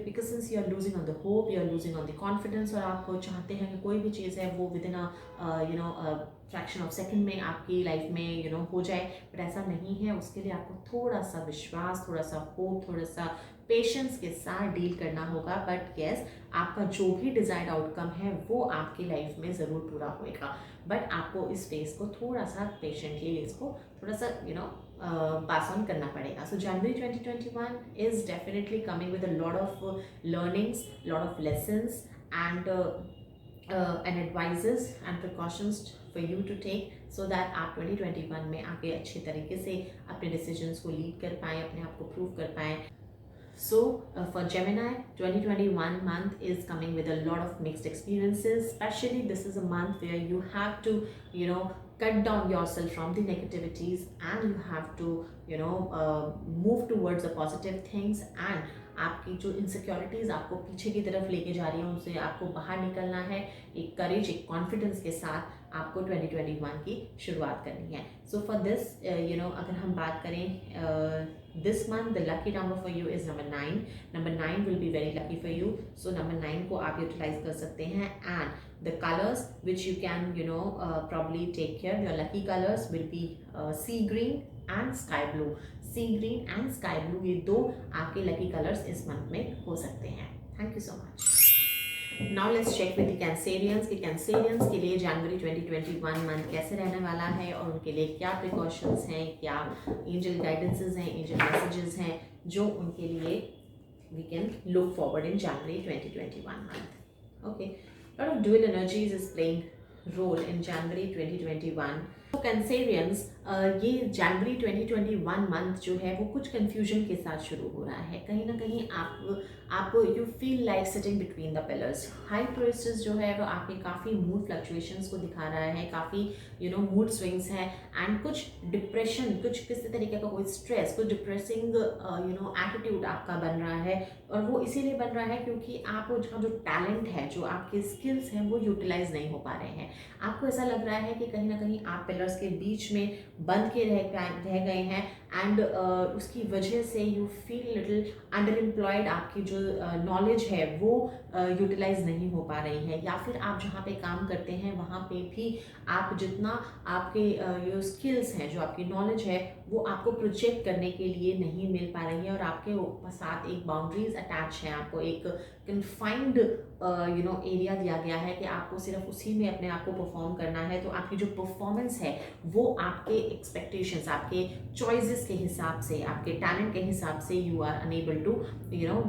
because since you are losing on the hope, you are losing on the confidence और आप चाहते हैं कि कोई भी चीज़ है वो within a fraction of second में आपकी लाइफ में हो जाए, बट ऐसा नहीं है. उसके लिए आपको थोड़ा सा विश्वास, थोड़ा सा होप, थोड़ा सा पेशेंस के साथ डील करना होगा. बट यस, आपका जो भी डिजायर्ड आउटकम है वो आपकी लाइफ में ज़रूर पूरा होएगा, बट आपको इस फेस को थोड़ा सा पेशेंटली इसको थोड़ा सा पास ऑन करना पड़ेगा. सो January 2021 is definitely coming with a lot of learnings, lot of lessons and advices and precautions for you to take so that आप 2021 में आगे अच्छे तरीके से अपने decisions को lead कर पाएँ, अपने आप को prove कर पाएँ. So for Gemini, 2021 month is coming with a lot of mixed experiences. Especially this is a month where you have to cut down yourself from the negativities and you have to move towards the positive things and आपकी जो इनसिक्योरिटीज़ आपको पीछे की तरफ लेके जा रही हैं उनसे आपको बाहर निकलना है. एक करेज, एक कॉन्फिडेंस के साथ आपको 2021 की शुरुआत करनी है. सो फॉर दिस अगर हम बात करें this month the lucky number for you is number 9. Number 9 will be very lucky for you. So number 9 को आप यूटिलाइज कर सकते हैं and the colors which you can probably take care, your lucky colors will be sea green and sky blue. Sea green and sky blue ये दो आपके lucky colors इस month में हो सकते हैं. Thank you so much. Now let's check with the Cancerians कि Cancerians के लिए January 2021 मंथ कैसे रहने वाला है और उनके लिए क्या precautions हैं, क्या angel guidances हैं, angel messages हैं जो उनके लिए we can look forward in January 2021 month. Okay, a lot of dual energies is playing role in January 2021. तो Cancerians ये January 2021 मंथ जो है वो कुछ confusion के साथ शुरू हो रहा है. कहीं ना कहीं आप you feel like sitting between the pillars. High priestess जो है वो आपके काफ़ी मूड फ्लक्चुएशंस को दिखा रहा है, काफ़ी मूड स्विंग्स हैं एंड कुछ डिप्रेशन, कुछ किसी तरीके का कोई स्ट्रेस, कुछ डिप्रेसिंग एटीट्यूड आपका बन रहा है. और वो इसीलिए बन रहा है क्योंकि आपको जो टैलेंट है, जो आपके स्किल्स हैं वो यूटिलाइज नहीं हो पा रहे हैं. आपको ऐसा लग रहा है कि कहीं ना कहीं आप पे पिलर्स के बीच में बंद के रह गए हैं एंड उसकी वजह से you feel little under employed, आपकी जो नॉलेज है वो यूटिलाइज नहीं हो पा रही है, या फिर आप जहाँ पे काम करते हैं वहाँ पे भी आप जितना आपके जो स्किल्स हैं, जो आपकी नॉलेज है वो आपको प्रोजेक्ट करने के लिए नहीं मिल पा रही है, और आपके साथ एक बाउंड्रीज अटैच है, आपको एक कन्फाइंड एरिया दिया गया है कि आपको सिर्फ उसी में अपने आप को परफॉर्म करना है। तो आपकी जो परफॉर्मेंस है वो आपके एक्सपेक्टेशंस, आपके चॉइसेस के हिसाब से, आपके टैलेंट के हिसाब से you are unable to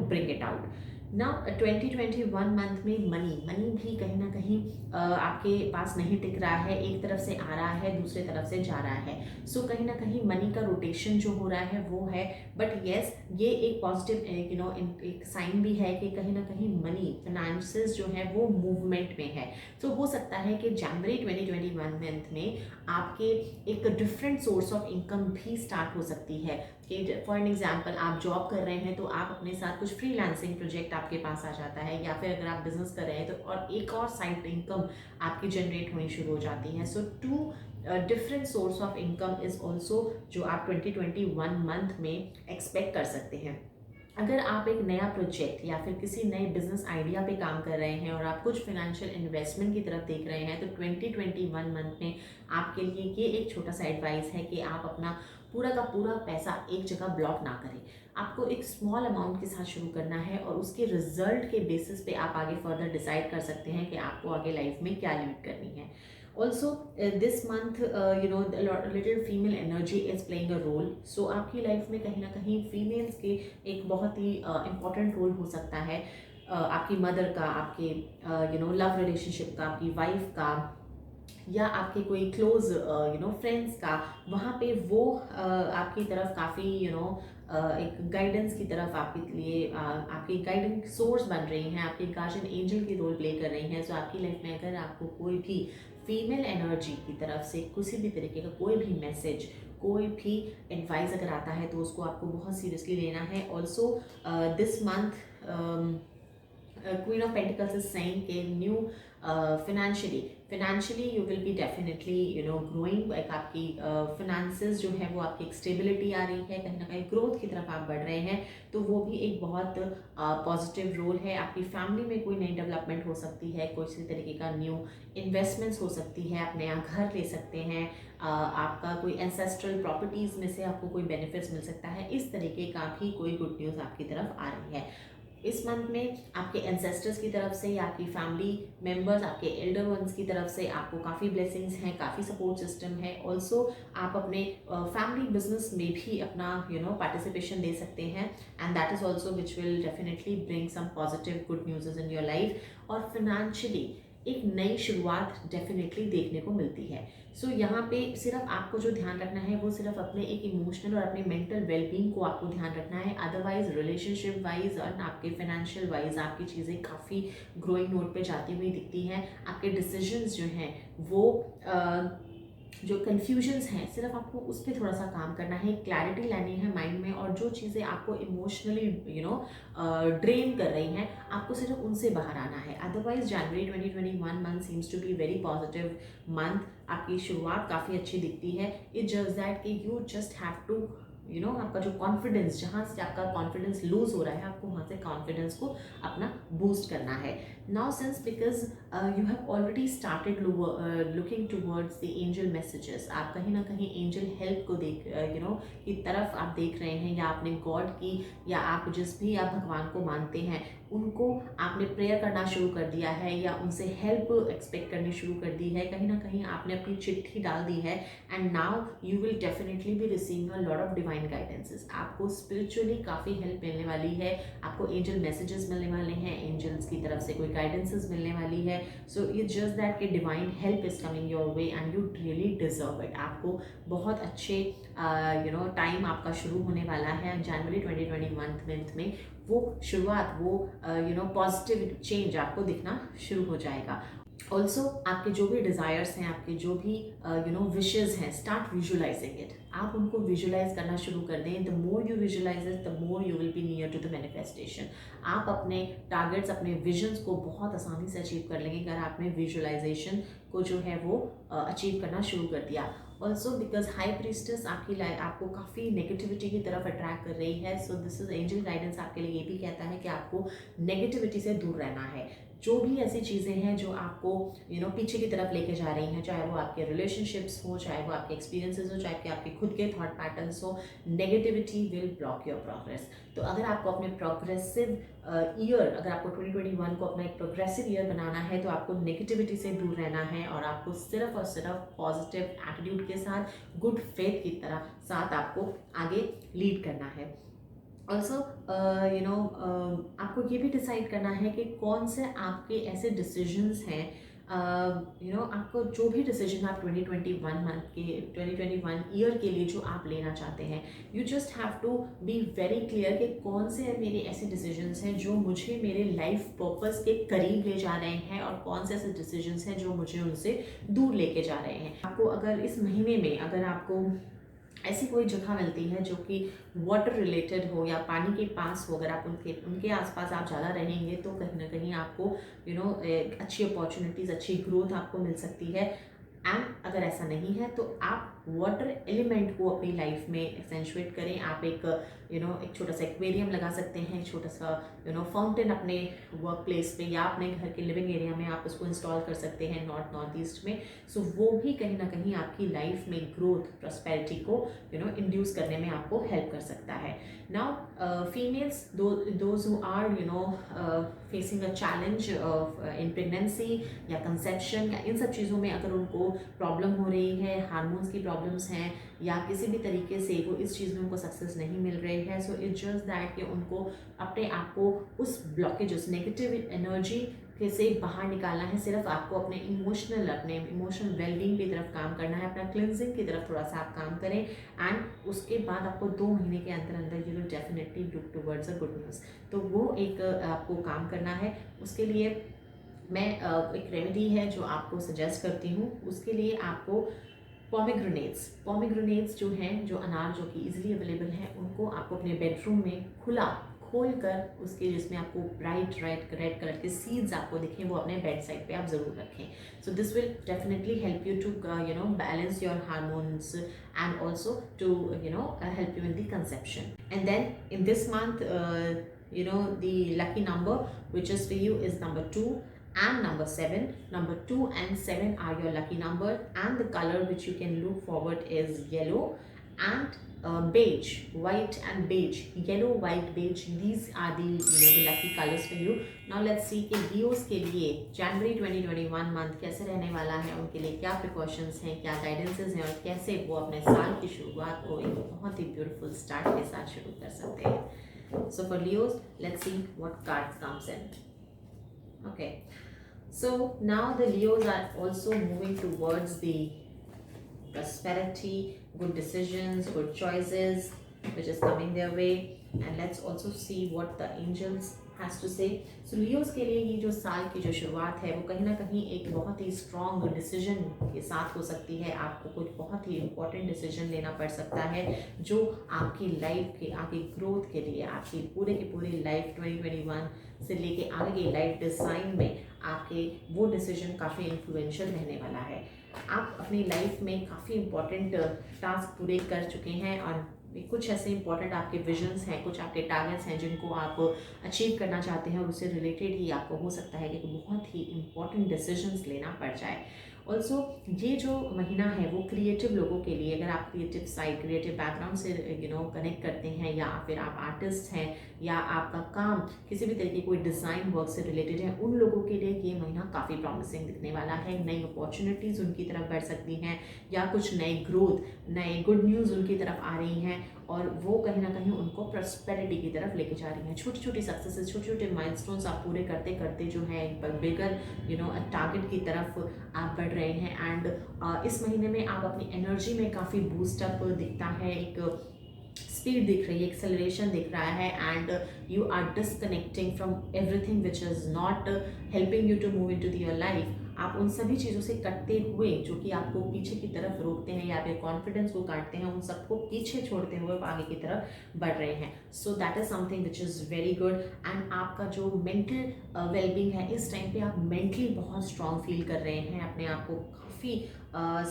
bring it out. Now 2021 month में मनी भी कहीं ना कहीं आपके पास नहीं टिक रहा है, एक तरफ से आ रहा है दूसरे तरफ से जा रहा है। सो कहीं ना कहीं मनी का रोटेशन जो हो रहा है वो है, बट येस ये एक पॉजिटिव एक साइन भी है कि कहीं ना कहीं मनी फाइनेंसेस जो है वो मूवमेंट में है। तो हो सकता है कि जनवरी 2021 मंथ में आपके एक डिफरेंट सोर्स ऑफ इनकम भी स्टार्ट हो सकती है। कि फॉर एन एग्जाम्पल आप जॉब कर रहे हैं तो आप अपने साथ कुछ फ्रीलांसिंग प्रोजेक्ट आपके पास आ जाता है, या फिर अगर आप बिजनेस कर रहे हैं तो और एक और साइड इनकम आपकी जनरेट होनी शुरू हो जाती है। So two different source of income is also जो आप 2021 मंथ में एक्सपेक्ट कर सकते हैं। अगर आप एक नया प्रोजेक्ट या फिर किसी नए बिजनेस आइडिया पे काम कर रहे हैं और आप कुछ फाइनेंशियल इन्वेस्टमेंट की तरफ देख रहे हैं तो 2021 मंथ में आपके लिए ये एक छोटा सा एडवाइस है कि आप अपना पूरा का पूरा पैसा एक जगह ब्लॉक ना करें। आपको एक स्मॉल अमाउंट के साथ शुरू करना है और उसके रिजल्ट के बेसिस पे आप आगे फर्दर डिसाइड कर सकते हैं कि आपको आगे लाइफ में क्या लिमिट करनी है। Also, this month, little female energy is playing a role. So आपकी लाइफ में कहीं ना कहीं फीमेल्स के एक बहुत ही इम्पॉर्टेंट रोल हो सकता है, आपकी मदर का, आपके लव रिलेशनशिप का, आपकी वाइफ का, या आपके कोई क्लोज फ्रेंड्स का। वहाँ पे वो आपकी तरफ काफ़ी एक गाइडेंस की तरफ आपके लिए आपकी गाइडेंस सोर्स बन रही हैं, आपकी गार्जियन एंजल की रोल प्ले कर रही हैं। सो आपकी लाइफ में अगर आपको कोई भी फीमेल एनर्जी की तरफ से किसी भी तरीके का कोई भी मैसेज, कोई भी एडवाइस अगर आता है तो उसको आपको बहुत सीरियसली लेना है। Also this month Queen of Pentacles is saying कि new financially you will be definitely growing, like आपकी finances जो है वो आपकी एक स्टेबिलिटी आ रही है, कहीं ना कहीं ग्रोथ की तरफ आप बढ़ रहे हैं, तो वो भी एक बहुत पॉजिटिव रोल है। आपकी फैमिली में कोई नई डेवलपमेंट हो सकती है, कोई सी तरीके का न्यू इन्वेस्टमेंट्स हो सकती है, आप नया घर ले सकते हैं, आपका कोई एंसेस्ट्रल प्रॉपर्टीज़ में से आपको कोई बेनिफिट्स मिल सकता है। इस तरीके का भी कोई गुड न्यूज़ आपकी तरफ आ रही है। इस मंथ में आपके एंसेस्टर्स की तरफ से या आपकी फैमिली मेंबर्स, आपके एल्डर वंस की तरफ से आपको काफ़ी ब्लेसिंग्स हैं, काफ़ी सपोर्ट सिस्टम है। ऑल्सो आप अपने फैमिली बिजनेस में भी अपना पार्टिसिपेशन दे सकते हैं, and that is also which will definitely bring some positive good news in your life. और फिनेंशियली एक नई शुरुआत डेफिनेटली देखने को मिलती है। सो यहाँ पे सिर्फ आपको जो ध्यान रखना है वो सिर्फ अपने एक इमोशनल और अपने मेंटल वेलबींग को आपको ध्यान रखना है। अदरवाइज रिलेशनशिप वाइज और आपके फाइनेंशियल वाइज आपकी चीज़ें काफ़ी ग्रोइंग नोट पे जाती हुई दिखती हैं। आपके डिसीजंस जो हैं वो जो कन्फ्यूजन्स हैं सिर्फ आपको उस पर थोड़ा सा काम करना है, क्लैरिटी लानी है माइंड में, और जो चीज़ें आपको इमोशनली ड्रेन कर रही हैं आपको सिर्फ उनसे बाहर आना है। Otherwise January 2021 month seems to be very positive month. आपकी शुरुआत काफ़ी अच्छी दिखती है। इट जस्ट दैट कि यू जस्ट हैव टू आपका जो कॉन्फिडेंस, जहाँ से आपका कॉन्फिडेंस लूज हो रहा है आपको वहाँ से कॉन्फिडेंस को अपना बूस्ट करना है। Now since because you have already started looking towards the angel messages, आप कहीं ना कहीं एंजल हेल्प को देख की तरफ आप देख रहे हैं, या आपने गॉड की, या आप जिस भी आप भगवान को मानते हैं उनको आपने प्रेयर करना शुरू कर दिया है, या उनसे हेल्प एक्सपेक्ट करनी शुरू कर दी है, कहीं ना कहीं आपने अपनी चिट्ठी डाल दी है। And now you will definitely be receiving a lot of divine guidances. आपको स्पिरिचुअली काफ़ी हेल्प मिलने वाली है, आपको एंजल मैसेजेस मिलने वाले हैं, एंजल्स की तरफ से कोई गाइडेंसेस मिलने वाली है। सो इट्स जस्ट दैट कि divine help is coming your way and you really deserve it. आपको बहुत अच्छे टाइम आपका शुरू होने वाला है जनवरी 2021 मंथ में। वो शुरुआत, वो पॉजिटिव चेंज आपको दिखना शुरू हो जाएगा। ऑल्सो आपके जो भी डिज़ायर्स हैं, आपके जो भी विशेज़ हैं, स्टार्ट विजुअलाइजिंग इट। आप उनको विजुअलाइज करना शुरू कर दें। The more you visualise it, the more you will be near to the manifestation. आप अपने टारगेट्स, अपने विजन्स को बहुत आसानी से अचीव कर लेंगे अगर आपने विजुअलाइजेशन को जो है वो अचीव करना शुरू कर दिया। ऑल्सो बिकॉज हाई प्रीस्टेस आपकी लाइफ आपको काफ़ी नेगेटिविटी की तरफ अट्रैक्ट कर रही है, so this is angel guidance आपके लिए ये भी कहता है कि आपको नेगेटिविटी से दूर रहना है। जो भी ऐसी चीज़ें हैं जो आपको पीछे की तरफ लेके जा रही हैं, चाहे वो आपके रिलेशनशिप्स हो, चाहे वो आपके एक्सपीरियंसेस हो, चाहे कि आपके खुद के थॉट पैटर्न्स हो, negativity will block your progress. तो अगर आपको अपने प्रोग्रेसिव ईयर, अगर आपको 2021 को अपना एक प्रोग्रेसिव ईयर बनाना है, तो आपको नेगेटिविटी से दूर रहना है और आपको सिर्फ और सिर्फ पॉजिटिव एटीट्यूड के साथ, गुड फेथ की तरह साथ आपको आगे लीड करना है। ऑल्सो आपको ये भी डिसाइड करना है कि कौन से आपके ऐसे डिसीजंस हैं, आपको जो भी डिसीजन आप 2021 मंथ के 2021 ईयर के लिए जो आप लेना चाहते हैं, you just have to be very clear कि कौन से मेरे ऐसे डिसीजंस हैं जो मुझे मेरे लाइफ पर्पस के करीब ले जा रहे हैं और कौन से ऐसे डिसीजंस हैं जो मुझे उनसे दूर लेके जा रहे हैं। आपको अगर इस महीने में अगर आपको ऐसी कोई जगह मिलती है जो कि वाटर रिलेटेड हो या पानी के पास हो, अगर आप उनके आसपास आप ज़्यादा रहेंगे तो कहीं ना कहीं आपको अच्छी अपॉर्चुनिटीज़, अच्छी ग्रोथ आपको मिल सकती है। एंड अगर ऐसा नहीं है तो आप वाटर एलिमेंट को अपनी लाइफ में एक्सेंचुएट करें। आप एक एक छोटा सा एक्वेरियम लगा सकते हैं, एक छोटा सा फाउंटेन अपने वर्क प्लेस पे या अपने घर के लिविंग एरिया में आप उसको इंस्टॉल कर सकते हैं नॉर्थ ईस्ट में। सो वो भी कहीं ना कहीं आपकी लाइफ में ग्रोथ, प्रॉस्पेरिटी को इंड्यूस करने में आपको हेल्प कर सकता है। Now females, those who are facing a challenge in pregnancy या कंसेप्शन या इन सब चीज़ों में अगर उनको प्रॉब्लम हो रही है, हार्मोन्स की प्रॉब्लम्स हैं या किसी भी तरीके से वो इस चीज़ में उनको सक्सेस नहीं मिल रही है, सो इट्स जस्ट दैट कि उनको अपने आप को उस ब्लॉकेज, उस नेगेटिव एनर्जी से बाहर निकालना है। सिर्फ आपको अपने इमोशनल वेलबींग की तरफ काम करना है, अपना क्लिनजिंग की तरफ थोड़ा सा आप काम करें एंड उसके बाद आपको 2 महीने के अंदर you will definitely look towards a good news. तो वो एक आपको काम करना है। उसके लिए मैं एक रेमेडी है जो आपको सजेस्ट करती हूँ। उसके लिए आपको पॉमीग्रेनेट्स जो हैं, जो अनार जो कि इजीली अवेलेबल हैं, उनको आपको अपने बेडरूम में खोल कर उसके जिसमें आपको ब्राइट रेड कलर के सीड्स आपको दिखें, वो अपने बेड साइड पे आप ज़रूर रखें। So this will definitely help you to balance your hormones and also to help you in the conception. And then in this month the lucky number which is for you is number 2 and number 7. Number 2 and 7 are your lucky number, and the color which you can look forward is yellow and beige, white and beige, yellow, white, beige. These are the the lucky colors for you. Now let's see कि लियोस के लिए जनवरी 2021 मंथ कैसे रहने वाला है, उनके लिए क्या प्रिकॉशंस हैं, क्या गाइडेंसेस हैं और कैसे वो अपने साल की शुरुआत को एक बहुत ही ब्यूटीफुल स्टार्ट के साथ शुरू कर सकते हैं। So for Leos, let's see what cards comes in. Okay, so now the Leos are also moving towards the prosperity, good decisions, good choices which is coming their way. And let's also see what the angels has to say. So Leos के लिए ये जो साल की जो शुरुआत है वो कहीं ना कहीं एक बहुत ही स्ट्रॉन्ग डिसीजन के साथ हो सकती है। आपको कुछ बहुत ही इम्पोर्टेंट डिसीजन लेना पड़ सकता है जो आपकी लाइफ के आगे ग्रोथ के लिए, आपकी पूरे की पूरी लाइफ 2021 से लेके आगे की लाइफ डिज़ाइन में आपके वो डिसीजन काफ़ी इन्फ्लुएंशियल रहने वाला है। आप अपनी लाइफ में काफ़ी इम्पोर्टेंट टास्क पूरे कर चुके हैं और कुछ ऐसे इंपॉर्टेंट आपके विजन्स हैं, कुछ आपके टारगेट्स हैं जिनको आप अचीव करना चाहते हैं और उससे रिलेटेड ही आपको हो सकता है कि बहुत ही इंपॉर्टेंट डिसीजंस लेना पड़ जाए। ऑल्सो ये जो महीना है वो क्रिएटिव लोगों के लिए, अगर आप क्रिएटिव साइड, क्रिएटिव बैकग्राउंड से कनेक्ट करते हैं या फिर आप आर्टिस्ट हैं या आपका काम किसी भी तरीके कोई डिज़ाइन वर्क से रिलेटेड है, उन लोगों के लिए ये महीना काफ़ी प्रॉमिसिंग दिखने वाला है। नई अपॉर्चुनिटीज़ उनकी तरफ बढ़ सकती हैं या कुछ नई ग्रोथ, नए गुड न्यूज़ उनकी तरफ आ रही हैं और वो कहीं ना कहीं उनको प्रॉस्पेरिटी की तरफ लेके जा रही हैं। छोटी छोटी सक्सेसेस, छोटे छोटे माइलस्टोन्स आप पूरे करते करते जो है एक बिगर टारगेट की तरफ आप बढ़ रहे हैं। एंड इस महीने में आप अपनी एनर्जी में काफ़ी बूस्टअप दिखता है, एक स्पीड दिख रही है, एक्सेलरेशन दिख रहा है and you are disconnecting from everything which is not helping you to move in to your life. आप उन सभी चीज़ों से कटते हुए जो कि आपको पीछे की तरफ रोकते हैं या आपके कॉन्फिडेंस को काटते हैं, उन सबको पीछे छोड़ते हुए आप आगे की तरफ बढ़ रहे हैं. So that is something which is very good. And आपका जो मेंटल वेलबींग है, इस टाइम पे आप मेंटली बहुत स्ट्रांग फील कर रहे हैं, अपने आप को काफ़ी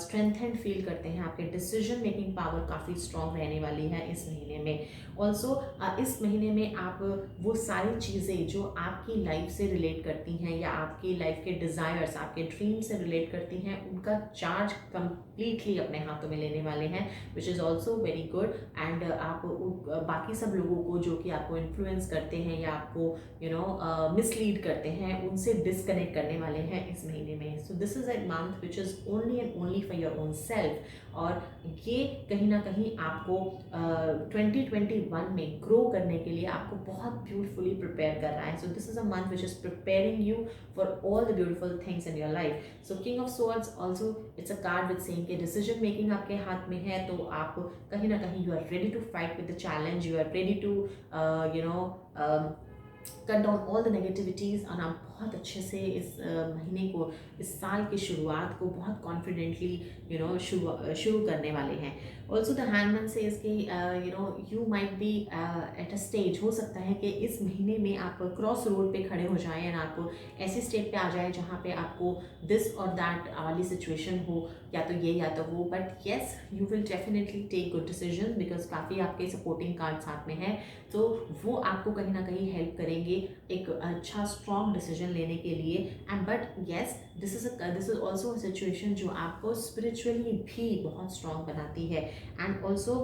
स्ट्रेंथेंड फील करते हैं, आपके डिसीजन मेकिंग पावर काफ़ी स्ट्रांग रहने वाली है इस महीने में. ऑल्सो इस महीने में आप वो सारी चीज़ें जो आपकी लाइफ से रिलेट करती हैं या आपकी लाइफ के डिज़ायर्स, आपके ड्रीम से रिलेट करती हैं, उनका चार्ज कंप्लीटली अपने हाथों में लेने वाले हैं, which is also very good. And आप बाकी सब लोगों को जो कि आपको इन्फ्लुएंस करते हैं या आपको मिसलीड करते हैं, उनसे डिस्कनेक्ट करने वाले हैं इस महीने में. सो this is a month which is only and only for your own self. और ये कहीं ना कहीं आपको 2021 में ग्रो करने के लिए आपको बहुत ब्यूटीफुली प्रिपेयर कर रहा है. So this is a month which is preparing you for all the beautiful things in your life. So King of Swords also it's a card with saying कि डिसीजन मेकिंग आपके हाथ में है, तो आप कहीं ना कहीं you are ready to fight with the challenge, you are ready to cut down all the negativities. और आप बहुत अच्छे से इस महीने को, इस साल की शुरुआत को बहुत कॉन्फिडेंटली शुरू करने वाले हैं. ऑल्सो द हैंगमैन सेज कि you might be at a stage, हो सकता है कि इस महीने में आप क्रॉस रोड पे खड़े हो जाएं एंड आप ऐसे स्टेज पे आ जाए जहाँ पे आपको दिस और दैट वाली सिचुएशन हो, या तो ये या तो वो. But yes, you will definitely take good decision because काफ़ी आपके सपोर्टिंग कार्ड साथ में है, तो वो आपको कहीं ना कहीं हेल्प करेंगे एक अच्छा स्ट्रॉन्ग डिसीजन लेने के लिए. And but yes, this is also a situation जो आपको स्पिरिचुअली भी बहुत स्ट्रॉन्ग बनाती है. एंड ऑल्सो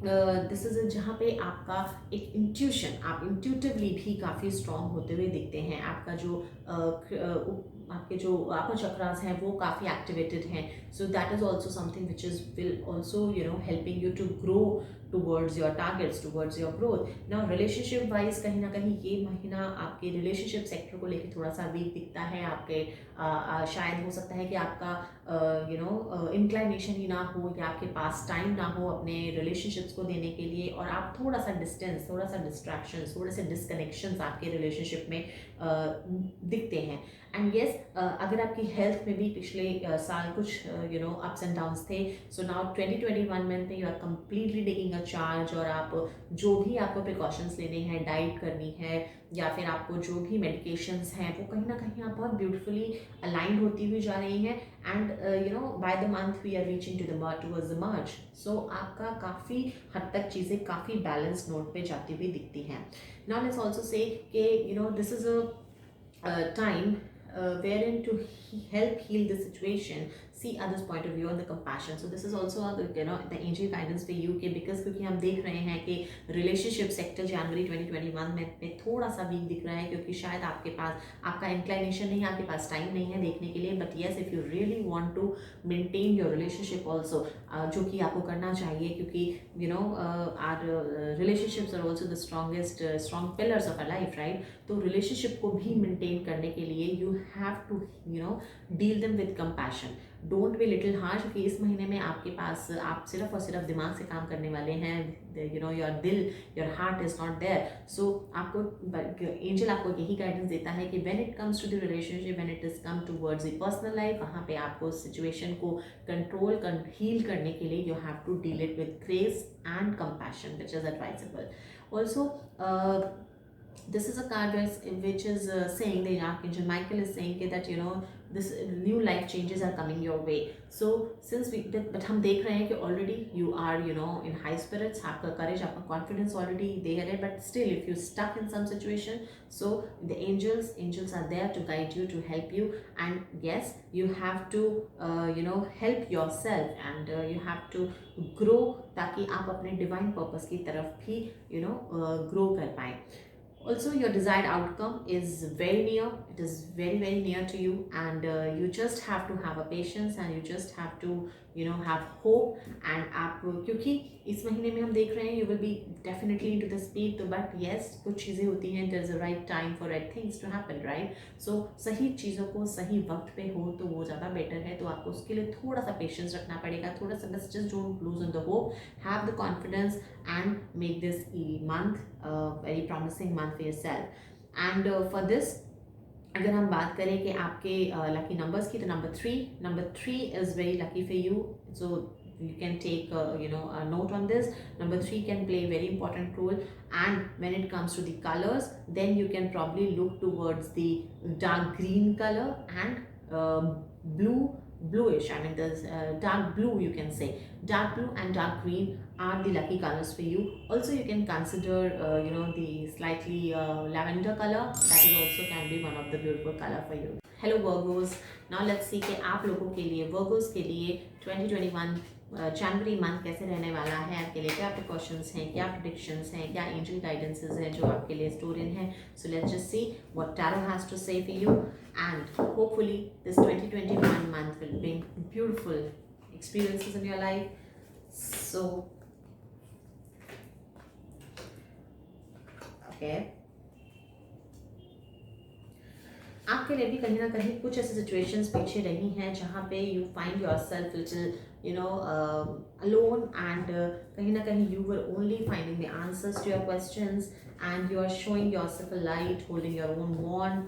दिस इज जहाँ पे आपका एक इंट्यूशन, आप इंट्यूटिवली भी काफ़ी स्ट्रॉन्ग होते हुए दिखते हैं. आपका जो आपके जो अपर चक्रास हैं वो काफ़ी एक्टिवेटेड हैं. So that is also something which is will also helping you to grow towards your targets, towards your growth. Now relationship wise कहीं ना कहीं ये महीना आपके रिलेशनशिप सेक्टर को लेकर थोड़ा सा वीक दिखता है. आपके शायद हो सकता है कि आपका इंक्लाइनेशन ही ना हो या आपके पास टाइम ना हो अपने रिलेशनशिप्स को देने के लिए, और आप थोड़ा सा डिस्टेंस, थोड़ा सा डिस्ट्रैक्शंस, थोड़े से डिस्कनेक्शंस आपके रिलेशनशिप में दिखते हैं. एंड येस, अगर आपकी हेल्थ में भी पिछले साल कुछ अप्स एंड डाउन्स थे, सो नाउ 2021 में you are completely taking a charge. और आप जो भी आपको प्रिकॉशंस लेने हैं, डाइट करनी है या फिर आपको जो भी मेडिकेशंस हैं, वो कहीं ना कहीं आप बहुत ब्यूटीफुली अलाइंड होती हुई जा रही हैं. And by the month we are reaching towards the March. So आपका काफ़ी हद तक चीज़ें काफ़ी बैलेंस नोट पे जाती हुई दिखती हैं. नाउ लेट्स ऑल्सो से कि this is a time wherein to help heal the situation, see others point of view and the compassion. So this is also the angel guidance for you, because क्योंकि हम देख रहे हैं कि रिलेशनशिप सेक्टर जनवरी 2021 में थोड़ा सा वीक दिख रहा है, क्योंकि शायद आपके पास आपका इंक्लाइनेशन नहीं है, आपके पास टाइम नहीं है देखने के लिए. But yes, if you really want to maintain your relationship also, जो कि आपको करना चाहिए, क्योंकि our relationships are also the strong pillars of a life, right. तो रिलेशनशिप को भी मेंटेन करने के लिए you have to deal them with compassion. Don't be little harsh, क्योंकि इस महीने में आपके पास आप सिर्फ और सिर्फ दिमाग से काम करने वाले हैं. Your dil, your heart is not there. So आपको एंजल आपको यही गाइडेंस देता है कि when it comes to the relationship, when it is come towards the personal life, वहाँ पे आपको सिचुएशन को हील करने के लिए you have to deal it with grace and compassion, which is advisable. Also this is a card which is saying, the Archangel Michael is saying that this new life changes are coming your way. So since but हम देख रहे हैं कि already you are in high spirits, आपका courage, आपका confidence already there है. But still if you stuck in some situation, so the angels are there to guide you, to help you. And yes, you have to help yourself, and you have to grow, ताकि आप अपने divine purpose की तरफ भी grow कर पाएं. Also, your desired outcome is very near. It is very, very near to you, and you just have to have a patience, and you just have to have hope. And आप क्योंकि इस महीने में हम देख रहे हैं you will be definitely into the speed, तो but yes, कुछ चीज़ें होती हैं, there is a right time for right things to happen, right. So सही चीज़ों को सही वक्त पे हो तो वो ज़्यादा बेटर है. तो आपको उसके लिए थोड़ा सा पेशेंस रखना पड़ेगा, थोड़ा सा बस just don't lose on the hope, have the confidence, and make this month a very promising month for yourself. And for this, अगर हम बात करें कि आपके लकी नंबर्स की, तो number three is very lucky for you, so you can take a note on this. Number 3 can play a very important role, and when it comes to the colors, then you can probably look towards the dark green color and blue, bluish, I mean there's dark blue, you can say dark blue and dark green are the lucky colors for you. Also you can consider the slightly lavender color, that is also can be one of the beautiful color for you. Hello Virgos, now let's see कि आप लोगों के लिए, Virgos के लिए 2021 जनवरी मंथ कैसे रहने वाला है, आपके लिए क्या प्रिकॉशंस हैं, क्या प्रेडिक्शंस हैं, क्या एंजल गाइडेंसेस हैं जो आपके लिए स्टोर इन है. So let's just see what tarot has to say for you, and hopefully this 2021 month will bring beautiful experiences in your life. So okay, आपके लिए भी कहीं ना कहीं कुछ ऐसी सिचुएशंस पीछे रही हैं जहाँ पे you find your self little alone, and कहीं ना कहीं you were only finding the answers to your questions, and you are showing yourself a light, holding your own wand,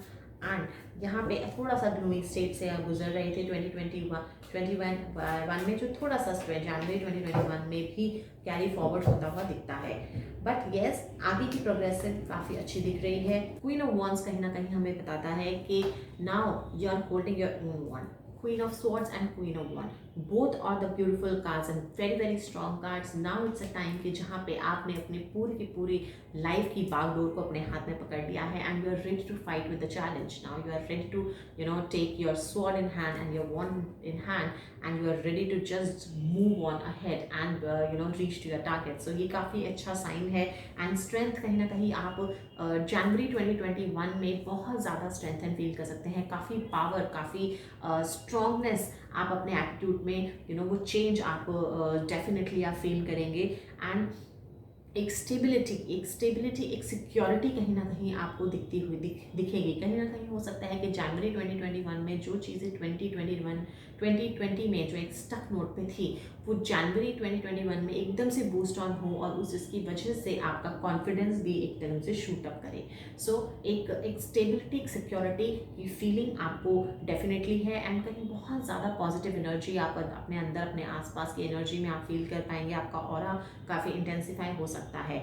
and यहाँ पे थोड़ा सा ग्लूमी स्टेट से आप गुजर रहे थे 2021 में, जो थोड़ा सा जनवरी 2021 में भी कैरी फॉरवर्ड होता हुआ दिखता है. बट येस, आगे की प्रोग्रेसिव काफ़ी अच्छी दिख रही है. क्वीन ऑफ वॉन्ड्स कहीं ना कहीं हमें बताता है कि now you are holding your own wand. Queen of Swords and Queen of Wands, both are the beautiful cards and very very strong cards. Now it's a time कि जहाँ पे आपने अपनी पूरी की पूरी लाइफ की बागडोर को अपने हाथ में पकड़ लिया है, and you are ready to fight with the challenge. Now you are ready to take your sword in hand and your wand in hand, and you are ready to just move on ahead and reach to your target. So ये काफ़ी अच्छा साइन है. and strength कहीं ना कहीं आप जनवरी 2021 में बहुत ज़्यादा स्ट्रेंथन फील कर सकते हैं. काफ़ी पावर, काफ़ी स्ट्रॉन्गनेस आप अपने एटीट्यूड में वो चेंज आप डेफिनेटली आप फील करेंगे. एंड एक स्टेबिलिटी, एक सिक्योरिटी कहीं ना कहीं आपको दिखती हुई दिखेगी. कहीं ना कहीं हो सकता है कि जनवरी 2021 में जो चीज़ें 2020 में जो एक स्टक नोट पे थी, वो जनवरी 2021 में एकदम से बूस्ट ऑन हो और उसकी वजह से आपका कॉन्फिडेंस भी एक तरह से शूट अप करे. सो एक स्टेबिलिटी, एक सिक्योरिटी की फीलिंग आपको डेफिनेटली है. एंड कहीं बहुत ज़्यादा पॉजिटिव एनर्जी आप अपने अंदर, अपने आसपास की एनर्जी में आप फील कर पाएंगे. आपका ऑरा काफ़ी इंटेंसिफाई हो सकता है.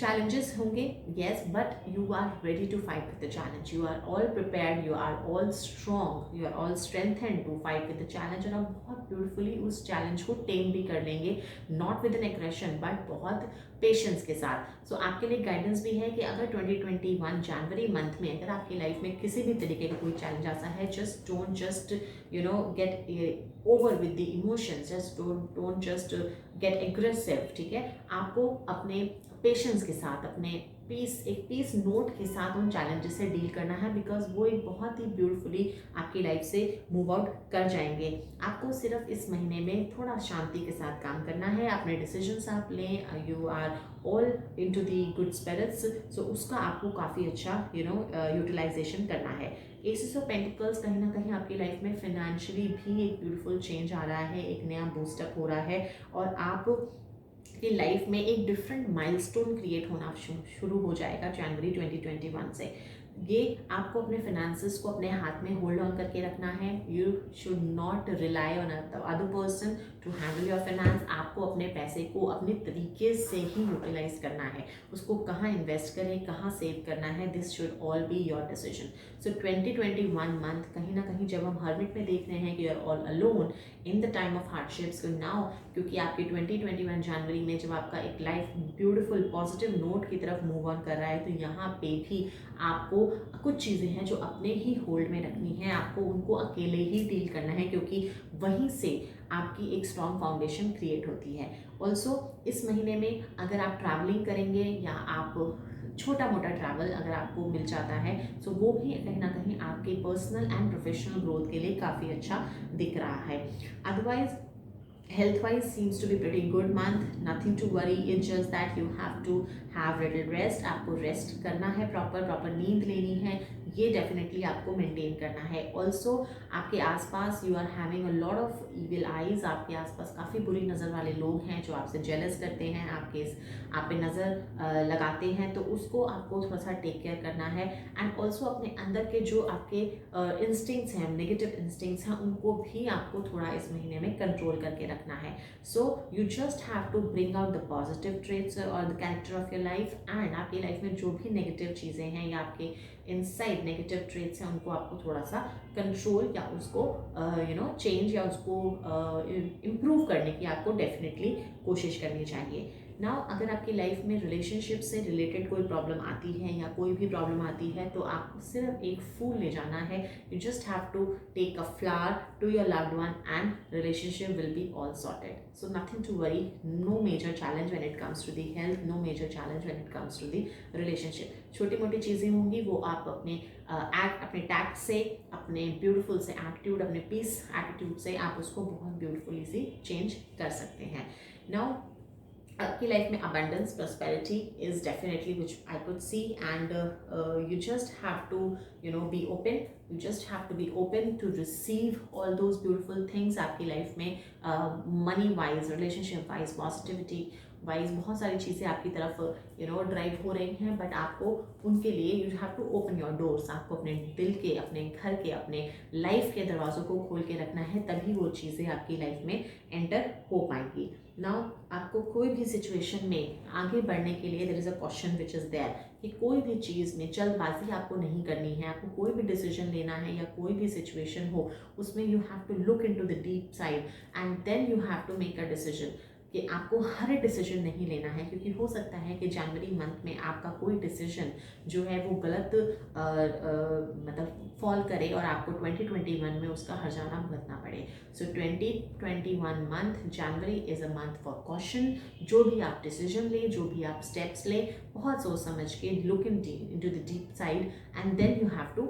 challenges होंगे, yes, but you are ready to fight with the challenge. You are all prepared, you are all strong, you are all strengthened to fight with the challenge. और आप बहुत ब्यूटीफुली उस चैलेंज को टेम भी कर लेंगे, not with an aggression but बहुत पेशेंस के साथ. सो आपके लिए गाइडेंस भी है कि अगर 2021 जनवरी मंथ में अगर आपकी लाइफ में किसी भी तरीके का कोई चैलेंज आता है, just don't get over with the emotions, just don't just get aggressive. ठीक है, आपको अपने पेशेंस के साथ, अपने पीस नोट के साथ उन चैलेंजेस से डील करना है, बिकॉज वो एक बहुत ही ब्यूटीफुली आपकी लाइफ से मूव आउट कर जाएंगे. आपको सिर्फ इस महीने में थोड़ा शांति के साथ काम करना है. अपने डिसीजंस आप लें, you are all into the good spirits, so उसका आपको काफ़ी अच्छा यूटिलाइजेशन करना है. एसेस ऑफ पेंटिकल्स कहीं ना कहीं आपकी लाइफ में फाइनेंशियली भी एक ब्यूटीफुल चेंज आ रहा है, एक नया बूस्टअप हो रहा है, और आप की लाइफ में एक डिफरेंट माइलस्टोन क्रिएट होना शुरू हो जाएगा जनवरी 2021 से. ये आपको अपने फाइनेंसेस को अपने हाथ में होल्ड ऑन करके रखना है. You should not rely on other person to handle your finance. आपको अपने पैसे को अपने तरीके से ही यूटिलाइज करना है. उसको कहाँ इन्वेस्ट करें, कहाँ सेव करना है, this should all be your decision. So 2021 month कहीं ना कहीं जब हम हर्मिट में देख रहे हैं कि you are all alone in the time of hardships, now क्योंकि आपके 2021 जनवरी में जब आपका एक लाइफ ब्यूटीफुल पॉजिटिव नोट की तरफ मूव ऑन कर रहा है, तो यहाँ पे भी आपको कुछ चीज़ें हैं जो अपने ही होल्ड में रखनी है. आपको उनको अकेले ही डील करना है, क्योंकि वहीं से आपकी एक स्ट्रॉन्ग फाउंडेशन क्रिएट होती है. ऑल्सो इस महीने में अगर आप ट्रैवलिंग करेंगे या आप छोटा मोटा ट्रैवल अगर आपको मिल जाता है, तो वो भी कहीं ना कहीं आपके पर्सनल एंड प्रोफेशनल ग्रोथ के लिए काफ़ी अच्छा दिख रहा है. Otherwise Health wise seems to be pretty good month, nothing to worry. It's just that you have to have little rest. आपको रेस्ट करना है, प्रॉपर नींद लेनी है, ये डेफिनेटली आपको मेंटेन करना है. ऑल्सो आपके आसपास you are having a lot of evil eyes. आपके आसपास काफ़ी बुरी नज़र वाले लोग हैं जो आपसे जेलस करते हैं, आप पे नज़र लगाते हैं, तो उसको आपको थोड़ा सा टेक केयर करना है. एंड ऑल्सो अपने अंदर के जो आपके इंस्टिंक्ट्स हैं, नेगेटिव इंस्टिंक्ट्स हैं, उनको भी आपको थोड़ा इस महीने में कंट्रोल करके रखना है. So you just have to bring out the positive traits और the character of your life. And आपकी लाइफ में जो भी नेगेटिव चीज़ें हैं या आपके इनसाइड नेगेटिव ट्रेट्स हैं, उनको आपको थोड़ा सा कंट्रोल या उसको चेंज या उसको इम्प्रूव करने की आपको डेफिनेटली कोशिश करनी चाहिए. नाउ अगर आपकी लाइफ में रिलेशनशिप से रिलेटेड कोई प्रॉब्लम आती है या कोई भी प्रॉब्लम आती है, तो आपको सिर्फ एक फूल ले जाना है. You just have to take a flower to your loved one and relationship will be all sorted. So nothing to worry, no major challenge when it comes to the health, no major challenge when it comes to the relationship. छोटी मोटी चीज़ें होंगी, वो आप अपने टैक्ट से, अपने ब्यूटीफुल से एटीट्यूड, अपने पीस एटीट्यूड से आप उसको बहुत ब्यूटीफुली सी चेंज कर सकते हैं. नाउ आपकी लाइफ में abundance, prosperity is definitely which I could see, and you just have to be open. You just have to be open to receive all those beautiful things आपकी लाइफ में. money wise, relationship wise, positivity wise बहुत सारी चीज़ें आपकी तरफ ड्राइव हो रही हैं, बट आपको उनके लिए you have to open your doors. आपको अपने दिल के, अपने घर के, अपने लाइफ के दरवाज़ों को खोल के रखना है, तभी वो चीज़ें आपकी लाइफ में एंटर हो पाएंगी. नाउ आपको कोई भी सिचुएशन में आगे बढ़ने के लिए there is a question which is there, कि कोई भी चीज़ में जल्दबाजी आपको नहीं करनी है. आपको कोई भी डिसीजन लेना है या कोई भी सिचुएशन हो, उसमें you have to look into the deep side and then you have to make a decision. कि आपको हर एक डिसीजन नहीं लेना है, क्योंकि हो सकता है कि जनवरी मंथ में आपका कोई डिसीजन जो है वो गलत मतलब फॉल करे और आपको 2021 में उसका हर्जाना भुगतना पड़े. सो 2021 month, January is a month for caution. जो भी आप डिसीजन ले, जो भी आप स्टेप्स ले, बहुत सोच समझ के look into the deep side and then you have to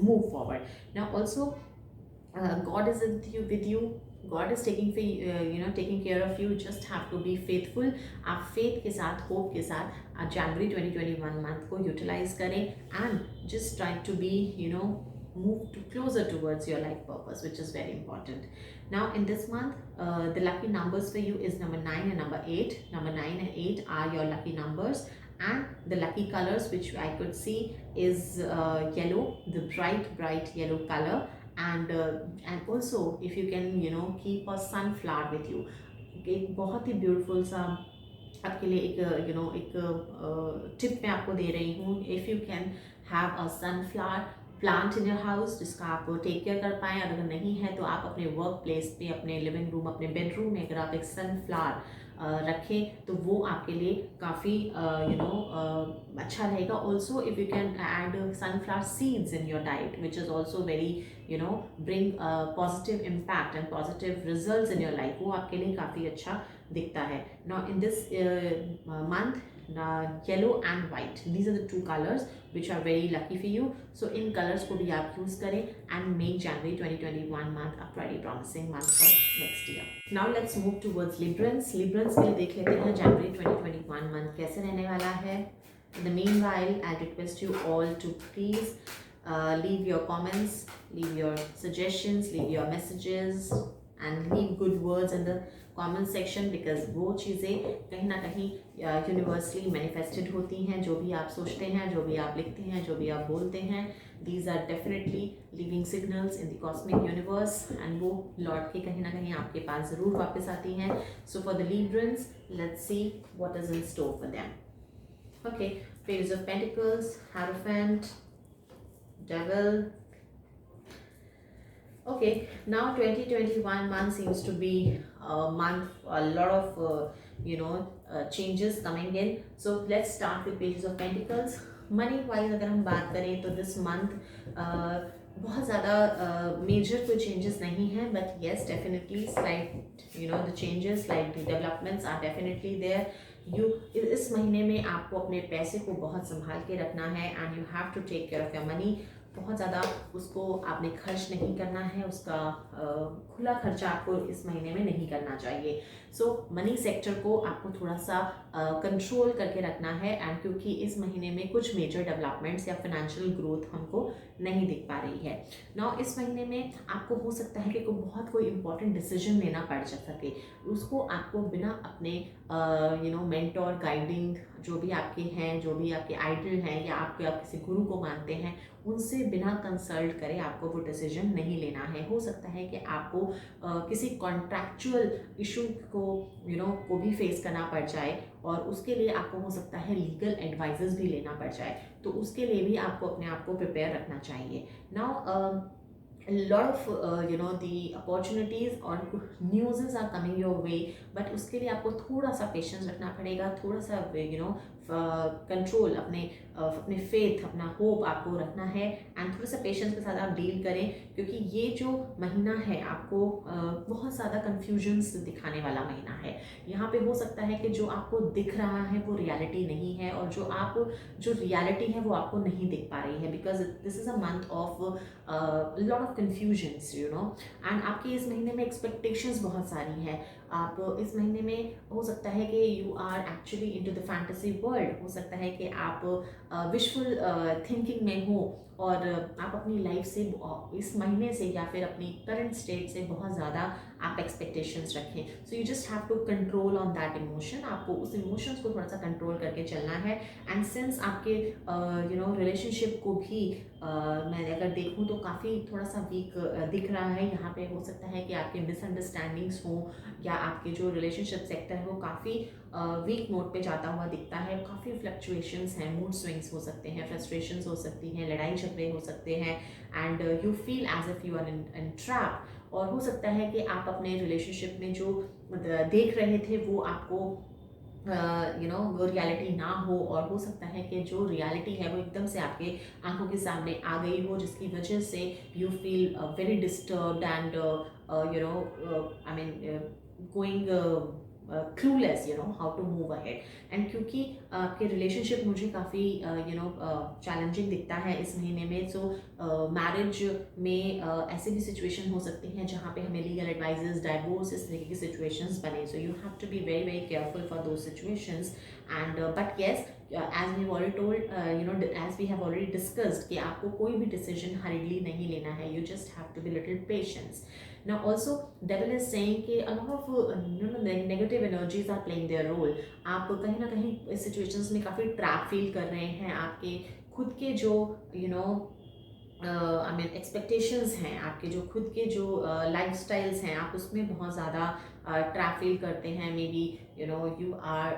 move forward. Now also God is with you. God is taking care of you. Just have to be faithful. आप faith के साथ, hope के साथ जनवरी 2021 मंथ को यूटिलाइज करें and just try to be move closer towards your life purpose, which is very important. Now in this month, the lucky numbers for you is number 9 and number 8. Number 9 and 8 are your lucky numbers, and the lucky colors which I could see is yellow, the bright yellow color. And also if you can keep a sunflower with you. एक बहुत ही ब्यूटीफुल सा आपके लिए एक टिप मैं आपको दे रही हूँ. If you can have a sunflower plant in your house जिसका आप टेक केयर कर पाएँ, अगर नहीं है तो आप अपने वर्क प्लेस पे, अपने लिविंग रूम, अपने बेडरूम में अगर आप एक सनफ्लावर रखें तो वो आपके लिए काफ़ी अच्छा रहेगा. Also if you can add sunflower seeds in your diet which is also very bring positive impact and positive results in your life, वो आपके लिए काफ़ी अच्छा दिखता है. Now in this month, yellow and white, these are the two colors which are very lucky for you. So in colors को भी आप use करें and make January 2021 month a pretty promising month for next year. Now let's move towards Librans. Librans के लिए देख लेते हैं January 2021 month कैसे रहने वाला है. In the meanwhile, I request you all to please leave your comments, leave your suggestions, leave your messages and leave good words in the comment section, because वो चीज़ें कहीं ना कहीं universally manifested होती हैं. जो भी आप सोचते हैं, जो भी आप लिखते हैं, जो भी आप बोलते हैं, these are definitely living signals in the cosmic universe and वो लौट के कहीं ना कहीं आपके पास ज़रूर वापस आती हैं. So for the Librans, let's see what is in store for them. Okay, Page of Pentacles, Hierophant, Devil. Okay, now 2021 month seems to be a month, a lot of changes coming in. So let's start with Pages of Pentacles. Money wise अगर हम बात करें तो this month बहुत ज़्यादा मेजर कोई चेंजेस नहीं हैं, but yes, definitely slight the changes, like the developments are definitely there. इस महीने में आपको अपने पैसे को बहुत संभाल के रखना है and you have to take care of your money. बहुत ज़्यादा उसको आपने खर्च नहीं करना है, उसका खुला खर्चा आपको इस महीने में नहीं करना चाहिए। सो मनी सेक्टर को आपको थोड़ा सा कंट्रोल करके रखना है, एंड क्योंकि इस महीने में कुछ मेजर डेवलपमेंट्स या फाइनेंशियल ग्रोथ हमको नहीं दिख पा रही है। नाउ इस महीने में आपको हो सकता है कि कोई इंपॉर्टेंट डिसीजन लेना पड़ जा सके, उसको आपको बिना अपने मेंटोर गाइडिंग जो भी आपके हैं, जो भी आपके आइडल हैं, या आप किसी गुरु को मानते हैं, उनसे बिना कंसल्ट करे आपको वो डिसीजन नहीं लेना है। हो सकता है कि आपको किसी कॉन्ट्रैक्चुअल इशू को को भी फेस करना पड़ जाए, और उसके लिए आपको हो सकता है लीगल एडवाइजेस भी लेना पड़ जाए, तो उसके लिए भी आपको अपने आप को प्रिपेयर रखना चाहिए। Now a lot of the opportunities और news are coming your way, but उसके लिए आपको थोड़ा सा पेशेंस रखना पड़ेगा, थोड़ा सा कंट्रोल अपने फेथ, अपना होप आपको रखना है, एंड थोड़ा सा पेशेंस के साथ आप डील करें, क्योंकि ये जो महीना है आपको बहुत ज़्यादा कन्फ्यूजन्स दिखाने वाला महीना है। यहाँ पे हो सकता है कि जो आपको दिख रहा है वो रियलिटी नहीं है, और जो रियलिटी है वो आपको नहीं दिख पा रही है, because this is a month of lot of confusions and आपकी इस महीने में एक्सपेक्टेशंस बहुत सारी हैं। आप इस महीने में हो सकता है कि you are actually into the fantasy world, हो सकता है कि आप विशफुल थिंकिंग में हो, और आप अपनी लाइफ से इस महीने से या फिर अपनी करंट स्टेट से बहुत ज़्यादा आप एक्सपेक्टेशंस रखें। So you just have to control on that emotion, आपको उस इमोशंस को थोड़ा सा कंट्रोल करके चलना है। एंड सिंस आपके रिलेशनशिप को भी मैं अगर देखूँ तो काफ़ी थोड़ा सा वीक दिख रहा है, यहाँ पे हो सकता है कि आपके मिसअंडरस्टैंडिंग्स हों, या आपके जो रिलेशनशिप सेक्टर है वो काफ़ी वीक नोट पे जाता हुआ दिखता है, काफ़ी फ्लक्चुएशंस हैं, मूड स्विंग्स हो सकते हैं, फ्रस्ट्रेशंस हो सकती हैं, लड़ाई झगड़े हो सकते हैं, and you feel as if you are in trap. और हो सकता है कि आप अपने रिलेशनशिप में जो देख रहे थे वो आपको वो रियलिटी ना हो, और हो सकता है कि जो रियलिटी है वो एकदम से आपके आंखों के सामने आ गई हो, जिसकी वजह से you feel very disturbed and I mean going clueless how to move ahead। And क्योंकि आपके रिलेशनशिप मुझे काफ़ी चैलेंजिंग दिखता है इस महीने में, सो मैरिज में ऐसे भी सिचुएशन हो सकती हैं जहाँ पे हमें लीगल एडवाइजेस, डाइवोर्स, इस तरीके की सिचुएशंस बने। So you have to be very very careful for those situations, and but yes, as we have already told, as we have already discussed, कि आपको कोई भी डिसीजन हरीडली नहीं लेना है, you just have to be little patient। Now also devil is saying कि a lot of negative energies are playing their role। आप कहीं ना कहीं इस सिचुएशंस में काफ़ी ट्रैप फील कर रहे हैं, आपके खुद के जो आई मीन एक्सपेक्टेशंस हैं, आपके जो खुद के जो लाइफ स्टाइल्स हैं, आप उसमें बहुत ज़्यादा ट्रैप फील करते हैं। May be you are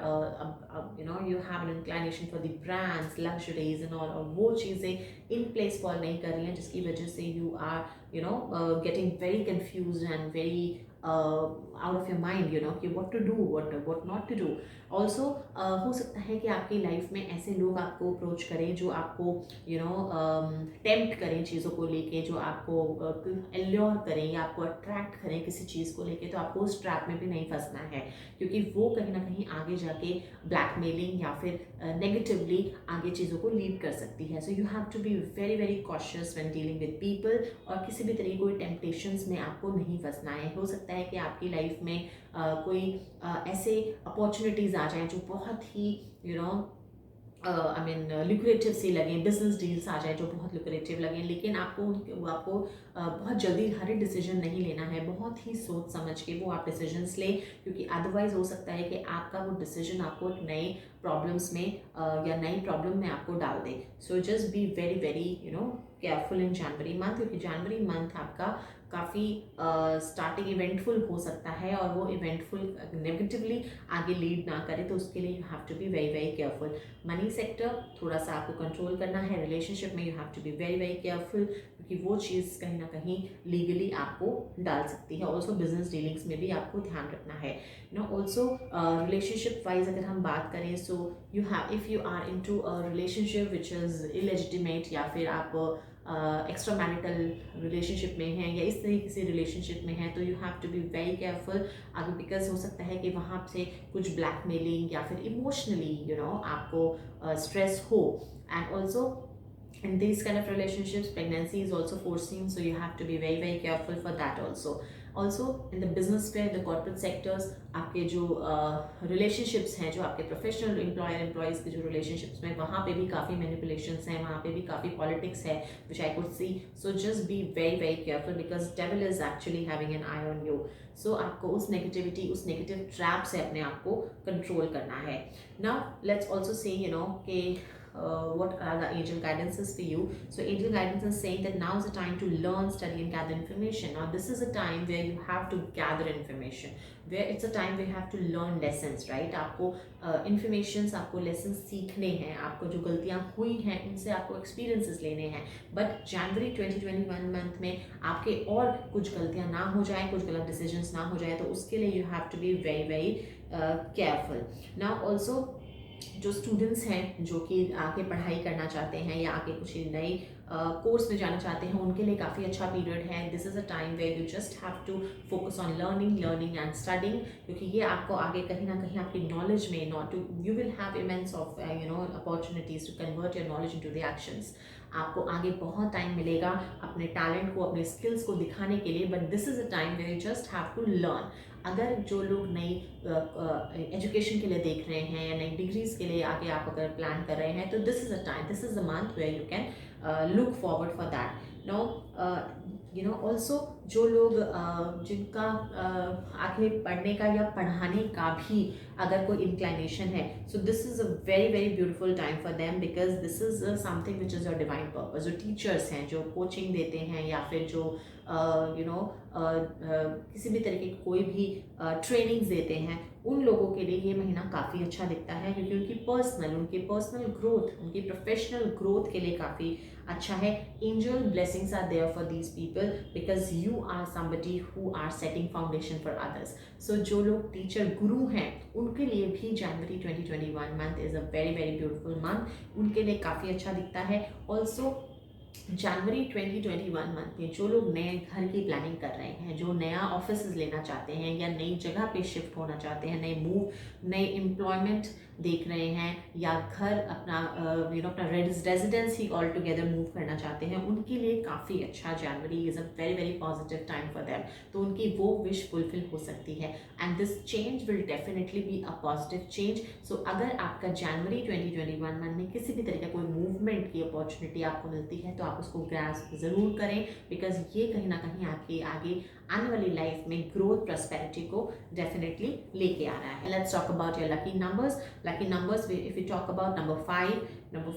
you have an inclination for the brands, luxuries and all, और वो चीज़ें इन प्लेस फॉल नहीं कर रही हैं, जिसकी वजह से you are getting very confused and very out of your mind, कि what to do, what not to do। also हो सकता है कि आपकी लाइफ में ऐसे लोग आपको अप्रोच करें जो आपको टेम्प्ट करें चीज़ों को लेके, जो आपको एल्योर करें या आपको अट्रैक्ट करें किसी चीज़ को लेके, तो आपको उस ट्रैप में भी नहीं फंसना है, क्योंकि वो कहीं ना कहीं आगे जाके ब्लैकमेलिंग या फिर नेगेटिवली आगे चीज़ों को लीड कर सकती है। So you have to be very very cautious when dealing with people, और किसी भी तरीके कोई टेम्पटेशंस में आपको नहीं फंसना है। हो सकता है कि आपकी लाइफ में कोई ऐसे अपॉर्चुनिटीज़ आ जाएं जो बहुत ही आई मीन लुक्रेटिव सी लगें, बिजनेस डील्स आ जाए जो बहुत लुक्रेटिव लगें, लेकिन आपको बहुत जल्दी हर एक डिसीजन नहीं लेना है, बहुत ही सोच समझ के वो आप डिसीजंस लें, क्योंकि अदरवाइज हो सकता है कि आपका वो डिसीजन आपको एक नए प्रॉब्लम्स में या नई प्रॉब्लम में आपको डाल दे। So just be very very careful in January month, क्योंकि जनवरी मंथ आपका काफ़ी स्टार्टिंग इवेंटफुल हो सकता है, और वो इवेंटफुल नेगेटिवली आगे लीड ना करे, तो उसके लिए you have to be very very careful. Money sector थोड़ा सा आपको कंट्रोल करना है, रिलेशनशिप में you have to be very very careful, क्योंकि वो चीज़ कहीं ना कहीं लीगली आपको डाल सकती है। ऑल्सो बिजनेस डीलिंग्स में भी आपको ध्यान रखना है। ऑल्सो रिलेशनशिप वाइज अगर हम बात करें, so you have if you are into a relationship which is illegitimate, या फिर आप एक्स्ट्रा मैरिटल रिलेशनशिप में हैं या इस तरीके से रिलेशनशिप में हैं, तो you have to be very careful आगे, बिकॉज हो सकता है कि वहाँ से कुछ ब्लैकमेलिंग या फिर इमोशनली आपको स्ट्रेस हो। And also in these kind of relationships, pregnancy is also foreseen, so you have to be very very careful for that also in the business sphere, the corporate sectors, आपके जो relationships हैं, जो आपके professional employer employees के जो relationships में, वहाँ पे भी काफ़ी manipulations हैं, वहाँ पे भी काफ़ी politics है, which I could see. So just be very very careful because devil is actually having an eye on you. So आपको उस negativity, उस negative trap से अपने आप को control करना है. Now let's also say कि what are the angel guidances for you. So angel guidance is saying that now is the time to learn, study and gather information. Now this is a time where you have to gather information, where it's a time where you have to learn lessons, right? आपको informations, आपको lessons सीखने हैं, आपको जो गलतियाँ हुई हैं उनसे आपको experiences लेने हैं. But January 2021 मंथ में आपके और कुछ गलतियाँ ना हो जाए, कुछ गलत decisions ना हो जाए, तो उसके लिए you have to be very very careful. Now also जो स्टूडेंट्स हैं जो कि आगे पढ़ाई करना चाहते हैं या आगे कुछ नए कोर्स में जाना चाहते हैं, उनके लिए काफ़ी अच्छा पीरियड है. This is a time where you just have to focus on learning and studying, क्योंकि ये आपको आगे कहीं ना कहीं आपकी नॉलेज में not to you will have immense of opportunities to convert your knowledge into the actions. आपको आगे बहुत टाइम मिलेगा अपने टैलेंट को, अपने स्किल्स को दिखाने के लिए, but this is a time where you just have to learn. अगर जो लोग नई एजुकेशन के लिए देख रहे हैं या नई डिग्रीज के लिए आगे आप अगर प्लान कर रहे हैं, तो this is a time, this is a month where you can look forward for that. No also जो लोग जिनका आगे पढ़ने का या पढ़ाने का भी अगर कोई इंक्लाइनेशन है, so this is a very very beautiful time for them because this is something which is your divine purpose. जो टीचर्स हैं, जो कोचिंग देते हैं या फिर जो किसी भी तरीके की कोई भी ट्रेनिंग्स देते हैं, उन लोगों के लिए ये महीना काफ़ी अच्छा दिखता है, क्योंकि उनकी पर्सनल ग्रोथ, उनकी प्रोफेशनल ग्रोथ के लिए काफ़ी अच्छा है. Angel blessings are there for these people because you are somebody who are setting foundation for others. So जो लोग टीचर गुरु हैं, उनके लिए भी January 2021 month is a very very beautiful month. उनके लिए काफ़ी अच्छा दिखता है. ऑल्सो जनवरी 2021 मंथ में जो लोग नए घर की प्लानिंग कर रहे हैं, जो नया ऑफिस लेना चाहते हैं या नई जगह पे शिफ्ट होना चाहते हैं, नए एम्प्लॉयमेंट देख रहे हैं या घर अपना अपना रेजिडेंस ही ऑल टुगेदर मूव करना चाहते हैं, उनके लिए काफ़ी अच्छा January is a very very positive time for them. तो उनकी वो विश फुलफिल हो सकती है and this change will definitely be a positive change. So अगर आपका जनवरी 2021 मंथ में किसी भी तरह का कोई मूवमेंट की अपॉर्चुनिटी आपको मिलती है, तो आप उसको ग्रास्प ज़रूर करें, बिकॉज ये कहीं ना कहीं आपकी आगे आने वाली लाइफ में ग्रोथ प्रॉस्पेरिटी को डेफिनेटली लेके आ रहा है. Let's talk about your lucky numbers. Lucky numbers, if we talk about number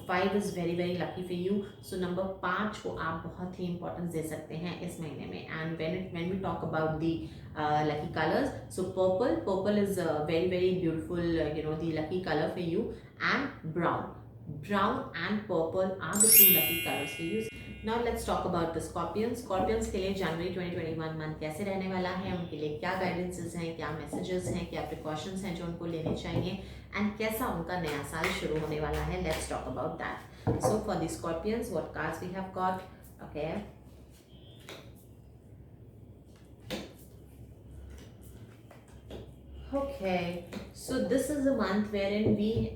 5 is very very lucky for you. So number 5 को आप बहुत ही importance दे सकते हैं इस महीने में. And when we talk about the lucky colors, so purple is very very beautiful, the lucky color for you, and brown and purple are the two lucky colors for you. Now let's talk about the Scorpions के लिए जनवरी 2021 मंथ कैसे रहने वाला है, उनके लिए क्या गाइडेंसेस हैं, क्या मैसेजेस हैं, क्या प्रिकॉशंस हैं जो उनको लेने चाहिए, एंड कैसा उनका नया साल शुरू होने वाला है. Let's talk about that. So for the Scorpions, what cards we have got. Okay, Okay, so this is a month wherein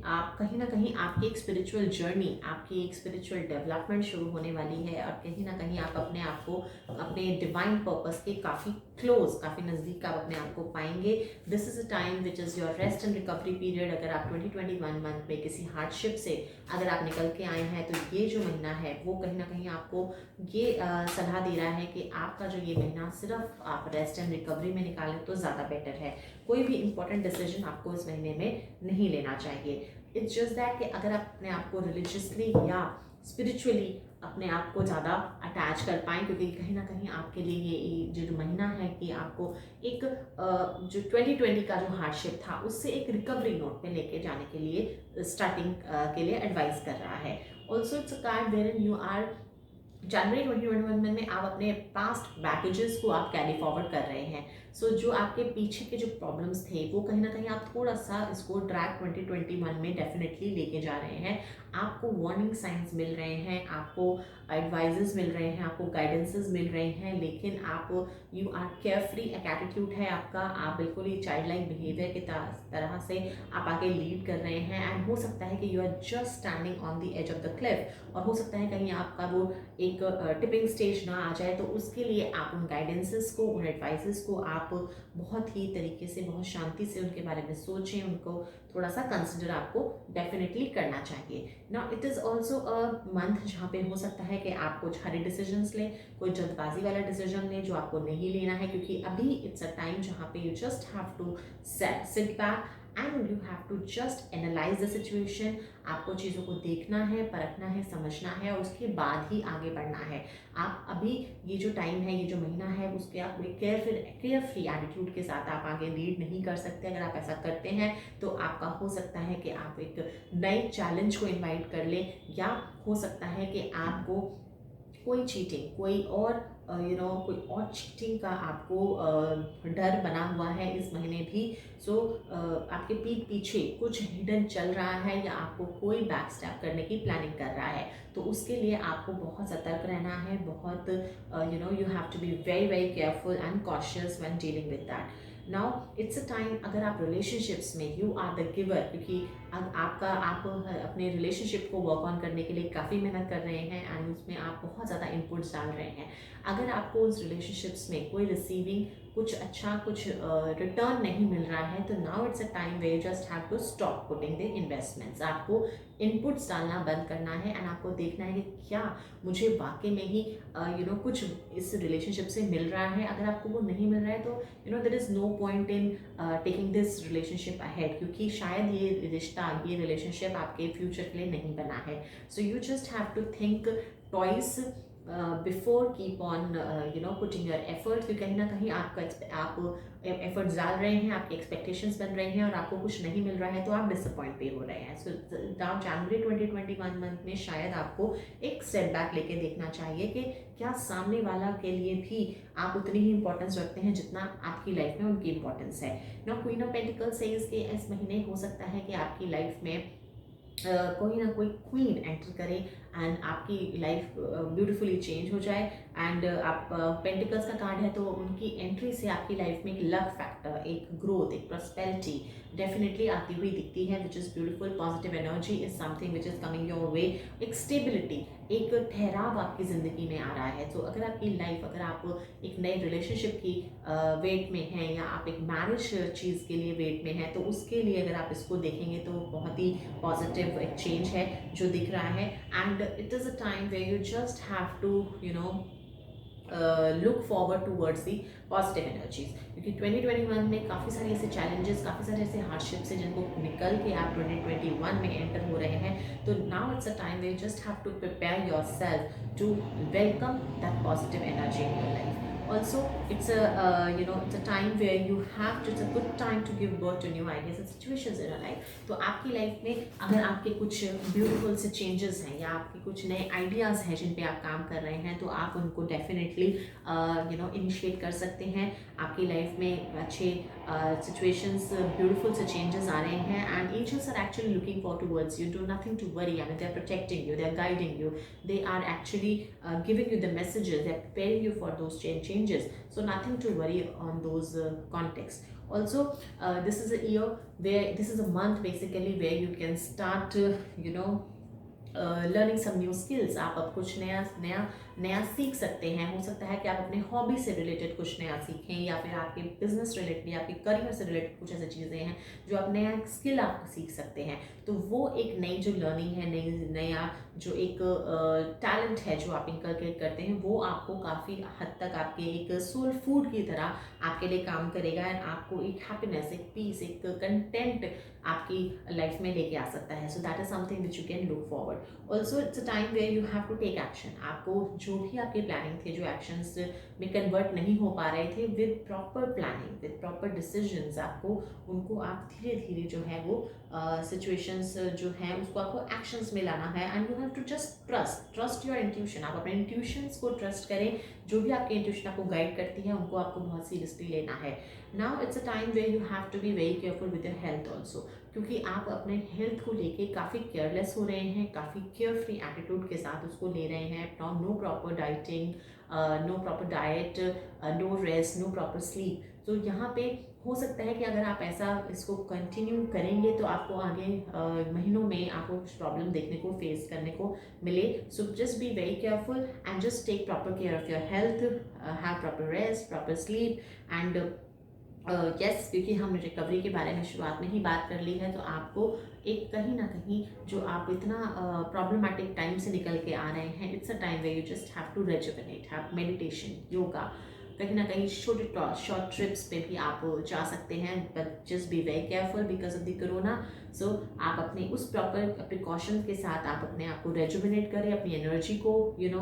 आप कहीं ना कहीं आपकी एक स्पिरिचुअल जर्नी, आपकी एक स्पिरिचुअल डेवलपमेंट शुरू होने वाली है और कहीं ना कहीं आप अपने आप को अपने डिवाइन पर्पस के काफ़ी काफ़ी नज़दीक आप अपने आप को पाएंगे. This is a time which is your rest and recovery period. अगर आप 2021 मंथ में किसी हार्डशिप से अगर आप निकल के आए हैं, तो ये जो महीना है वो कहीं ना कहीं आपको ये सलाह दे रहा है कि आपका जो ये महीना सिर्फ आप रेस्ट एंड रिकवरी में निकालें तो ज़्यादा बेटर है. कोई भी इंपॉर्टेंट डिसीजन आपको इस महीने में नहीं लेना चाहिए. इट्स जस्ट दैट कि अगर आप अपने आप को रिलीजियसली या स्पिरिचुअली अपने आप को ज़्यादा अटैच कर पाएँ, क्योंकि कहीं ना कहीं आपके लिए ये जो महीना है कि आपको एक जो 2020 का जो हार्डशिप था उससे एक रिकवरी नोट पे लेके जाने के लिए स्टार्टिंग के लिए एडवाइस कर रहा है. Also it's a card where you are January 2021 में आप अपने पास्ट बैगेजेस को आप कैरी फॉरवर्ड कर रहे हैं. सो जो आपके पीछे के जो प्रॉब्लम्स थे वो कहीं ना कहीं आप थोड़ा सा इसको ड्रैग 2021 में डेफिनेटली लेके जा रहे हैं. आपको वार्निंग साइंस मिल रहे हैं, आपको एडवाइजेस मिल रहे हैं, आपको गाइडेंसेस मिल रहे हैं, लेकिन आप यू आर केयर फ्री एक एटीट्यूड है आपका, आप बिल्कुल ही चाइल्ड लाइक बिहेवियर की तरह से आप आगे लीड कर रहे हैं। एंड हो सकता है कि you are just standing on the edge of the cliff, और हो सकता है कहीं आपका वो एक टिपिंग स्टेज ना आ जाए, तो उसके लिए आप उन गाइडेंसेस को, उन एडवाइसेस को आप बहुत ही तरीके से, बहुत शांति से उनके बारे में सोचें, उनको थोड़ा सा कंसिडर आपको डेफिनेटली करना चाहिए। Now it is also a month जहाँ पे हो सकता है कि आप कुछ हरी डिसीजंस लें, कोई जल्दबाजी वाला डिसीजन लें जो आपको नहीं लेना है, क्योंकि अभी इट्स अ टाइम जहाँ पे you just have to sit back and you have to just analyse the situation. आपको चीज़ों को देखना है, परखना है, समझना है, और उसके बाद ही आगे बढ़ना है। आप अभी ये जो टाइम है, ये जो महीना है, उसके आप एक केयर फ्री एटीट्यूड के साथ आप आगे लीड नहीं कर सकते। अगर आप ऐसा करते हैं तो आपका हो सकता है कि आप एक नए चैलेंज को इनवाइट कर लें, या हो सकता है कि आपको कोई चीटिंग, कोई और कोई और चीटिंग का आपको डर बना हुआ है इस महीने भी। सो आपके पीठ पीछे कुछ हिडन चल रहा है, या आपको कोई बैक स्टैप करने की प्लानिंग कर रहा है, तो उसके लिए आपको बहुत सतर्क रहना है, बहुत you have to be very very careful and cautious when dealing with that. Now it's a time, अगर आप रिलेशनशिप्स में यू आर द गिवर, क्योंकि आप अपने रिलेशनशिप को वर्क ऑन करने के लिए काफ़ी मेहनत कर रहे हैं एंड उसमें आप बहुत ज़्यादा इनपुट्स डाल रहे हैं। अगर आपको उस रिलेशनशिप्स में कोई रिसीविंग, कुछ अच्छा, कुछ रिटर्न नहीं मिल रहा है, तो now it's a time way you just have to stop putting the investments. आपको इनपुट्स डालना बंद करना है एंड आपको देखना है कि क्या मुझे वाकई में ही कुछ इस रिलेशनशिप से मिल रहा है। अगर आपको वो नहीं मिल रहा है तो there is no point in taking this relationship ahead, क्योंकि शायद ये रिश्ता, ये रिलेशनशिप आपके फ्यूचर के लिए नहीं बना है। So you just have to think twice before keep on putting your efforts. क्योंकि कहीं ना कहीं आप एफर्ट्स डाल रहे हैं, आपके एक्सपेक्टेशंस बन रहे हैं, और आपको कुछ नहीं मिल रहा है तो आप डिसअपॉइंट भी हो रहे हैं। सो नाउ जनवरी 2021 मंथ में शायद आपको एक स्टेप बैक लेके देखना चाहिए कि क्या सामने वाला के लिए भी आप उतनी ही इंपॉर्टेंस रखते हैं जितना आपकी लाइफ में उनकी इंपॉर्टेंस है। Now queen of pentacles says कि इस महीने हो सकता है कि आपकी लाइफ में कोई ना कोई क्वीन एंटर करे एंड आपकी लाइफ ब्यूटीफुली चेंज हो जाए। एंड आप पेंटिकल्स का कार्ड है, तो उनकी एंट्री से आपकी लाइफ में एक लक फैक्टर, एक ग्रोथ, एक प्रॉस्पेरिटी डेफिनेटली आती हुई दिखती है, which is beautiful. Positive energy is something which is coming your वे। एक स्टेबिलिटी, एक ठहराव आपकी ज़िंदगी में आ रहा है। तो अगर आपकी लाइफ, अगर आप एक नए रिलेशनशिप की वेट में हैं, या आप एक मैरिज चीज़ के लिए वेट में हैं, तो उसके लिए अगर आप इसको देखेंगे तो बहुत ही पॉजिटिव एक चेंज है जो दिख रहा है। And it is a time where you just have to look forward towards the positive energies, क्योंकि 2021 में काफ़ी सारे ऐसे चैलेंजेस, काफ़ी सारे ऐसे हार्डशिप्स हैं जिनको निकल के आप 2021 में एंटर हो रहे हैं। तो now it's a time way just have to prepare yourself to welcome that positive energy in your life. Also, it's a time where you have to, it's a good time to give birth to new ideas and situations in your life. तो आपकी लाइफ में अगर आपके कुछ ब्यूटीफुल से चेंजेस हैं, या आपके कुछ नए आइडियाज़ हैं जिन पे आप काम कर रहे हैं, तो आप उनको डेफिनेटली इनिशिएट कर सकते हैं। आपकी लाइफ में अच्छे सिचुएशंस, ब्यूटीफुल से चेंजेस आ रहे हैं, and angels are actually looking for towards you. Do nothing to worry, I mean they are protecting you, they are guiding you, they are actually giving you the messages, they're preparing you for those changes. So nothing to worry on those contexts. Also, this is a year where, this is a month basically where you can start learning some new skills. आप अब कुछ नया नया नया सीख सकते हैं. हो सकता है कि आप अपने हॉबी से रिलेटेड कुछ नया सीखें, या फिर आपके बिजनेस रिलेटेड या आपके करियर से रिलेटेड कुछ ऐसी चीज़ें हैं जो आप नया स्किल आप सीख सकते हैं. तो वो एक नई जो लर्निंग है, नया जो एक टैलेंट है जो आप इनकलकेट करते हैं, वो आपको काफ़ी हद तक आपके एक सोल फूड की तरह आपके लिए काम करेगा, एंड आपको एक हैप्पीनेस, एक पीस, एक कंटेंट आपकी लाइफ में लेके आ सकता है. So that is something which you can look forward. Also it's a time where you have to take action. आपको जो भी आपके प्लानिंग थे, जो एक्शंस में कन्वर्ट नहीं हो पा रहे थे, with proper planning, with proper decisions, आपको उनको आप धीरे धीरे जो है वो सिचुएशंस जो हैं उसको आपको एक्शंस में लाना है, and you have to just trust your intuition. आप अपने इंट्यूशंस को ट्रस्ट करें, जो भी आपके इंट्यूशन आपको गाइड करती है उनको आपको बहुत सीरियसली लेना है। Now it's a time where you have to be very careful with your health also, क्योंकि आप अपने हेल्थ को लेके काफ़ी केयरलेस हो रहे हैं, काफ़ी केयर फ्री एटीट्यूड के साथ उसको ले रहे हैं। No proper dieting, no proper diet, no rest, no proper sleep. तो यहाँ पे हो सकता है कि अगर आप ऐसा इसको कंटिन्यू करेंगे तो आपको आगे महीनों में आपको कुछ प्रॉब्लम देखने को फेस करने को मिले। So just be very careful and just take proper care of your health, have proper rest, proper sleep and yes, क्योंकि हमने रिकवरी के बारे में शुरुआत में ही बात कर ली है, तो आपको एक कहीं ना कहीं जो आप इतना प्रॉब्लमेटिक टाइम से निकल के आ रहे हैं, it's a time way you just have to rejuvenate, have meditation, yoga, कहीं ना कहीं शॉर्ट ट्रिप्स पे भी आप जा सकते हैं, but just be very careful because of the corona. So आप अपने उस प्रॉपर प्रिकॉशन के साथ आप अपने आप को रेजुविनेट करें, अपनी एनर्जी को इन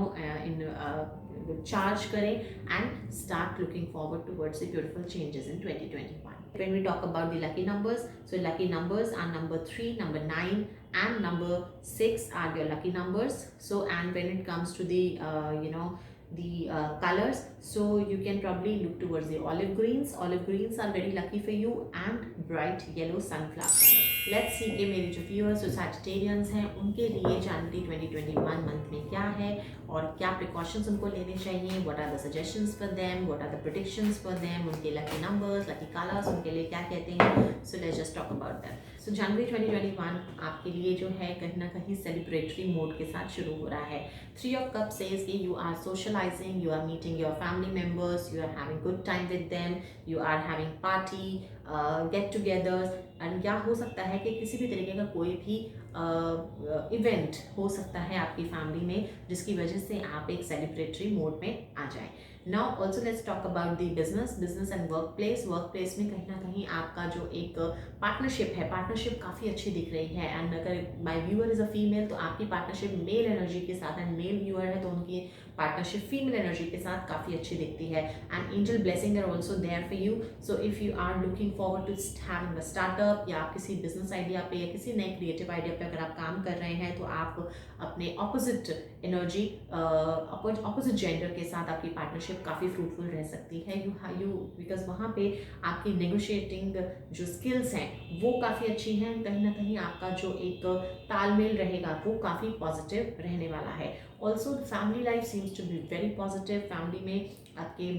चार्ज करें and start looking forward towards the beautiful changes in 2021. When we talk about the lucky numbers, so lucky numbers are number 3, number 9 and number 6 are your lucky numbers. So and when it comes to the colors, so you can probably look towards the olive greens. Olive greens are very lucky for you, and bright yellow sunflower color. Let's see कि मेरे जो व्यूअर्स जो सैजिटेरियंस हैं उनके लिए जनवरी 2021 मंथ में क्या है और क्या प्रिकॉशंस उनको लेने चाहिए, what are the suggestions for them, what are the predictions for them, उनके लकी नंबर्स, लकी कलर्स उनके लिए क्या कहते हैं। So let's just talk about that. So January 2021 आपके लिए जो है कहीं ना कहीं सेलिब्रेटरी मोड के साथ शुरू हो रहा है। 3 of Cups says कि you are socializing, you are meeting your family members, you are having good time with them, you are having party, get togethers, and क्या हो सकता है कि किसी भी तरीके का कोई भी इवेंट हो सकता है आपकी फैमिली में जिसकी वजह से आप एक सेलिब्रेटरी मोड में आ जाएं। Now also let's talk about the business and work place में कहीं ना कहीं आपका जो एक पार्टनरशिप है, पार्टनरशिप काफ़ी अच्छी दिख रही है। एंड अगर my viewer is a female तो आपकी पार्टनरशिप मेल एनर्जी के साथ, एंड मेल व्यूअर है तो उनकी पार्टनरशिप फीमेल एनर्जी के साथ काफ़ी अच्छी दिखती है। And angel blessing are also there for you. So if you are looking forward to having a startup, या आप किसी बिजनेस आइडिया पे या किसी नए क्रिएटिव आइडिया पे अगर आप काम कर रहे हैं, तो आप अपने ऑपोजिट एनर्जी, ऑपोजिट जेंडर के साथ आपकी पार्टनरशिप काफ़ी फ्रूटफुल रह सकती है। यू बिकॉज वहाँ पे आपकी नेगोशिएटिंग जो स्किल्स हैं वो काफ़ी अच्छी हैं। कहीं ना कहीं आपका जो एक तालमेल रहेगा वो काफ़ी पॉजिटिव रहने वाला है। Also family life seems to be very positive. Family में आपके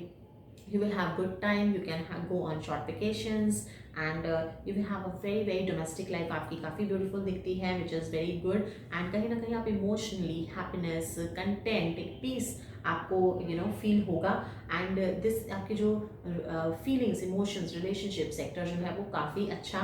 you will have good time, you can go on short vacations, and you will have a very domestic life आपकी काफ़ी ब्यूटीफुल दिखती है, which is very good। and कहीं ना कहीं आप इमोशनली हैप्पीनेस, कंटेंट, एक पीस आपको फील होगा। एंड दिस आपके जो फीलिंग्स, इमोशंस, रिलेशनशिप सेक्टर जो है वो काफ़ी अच्छा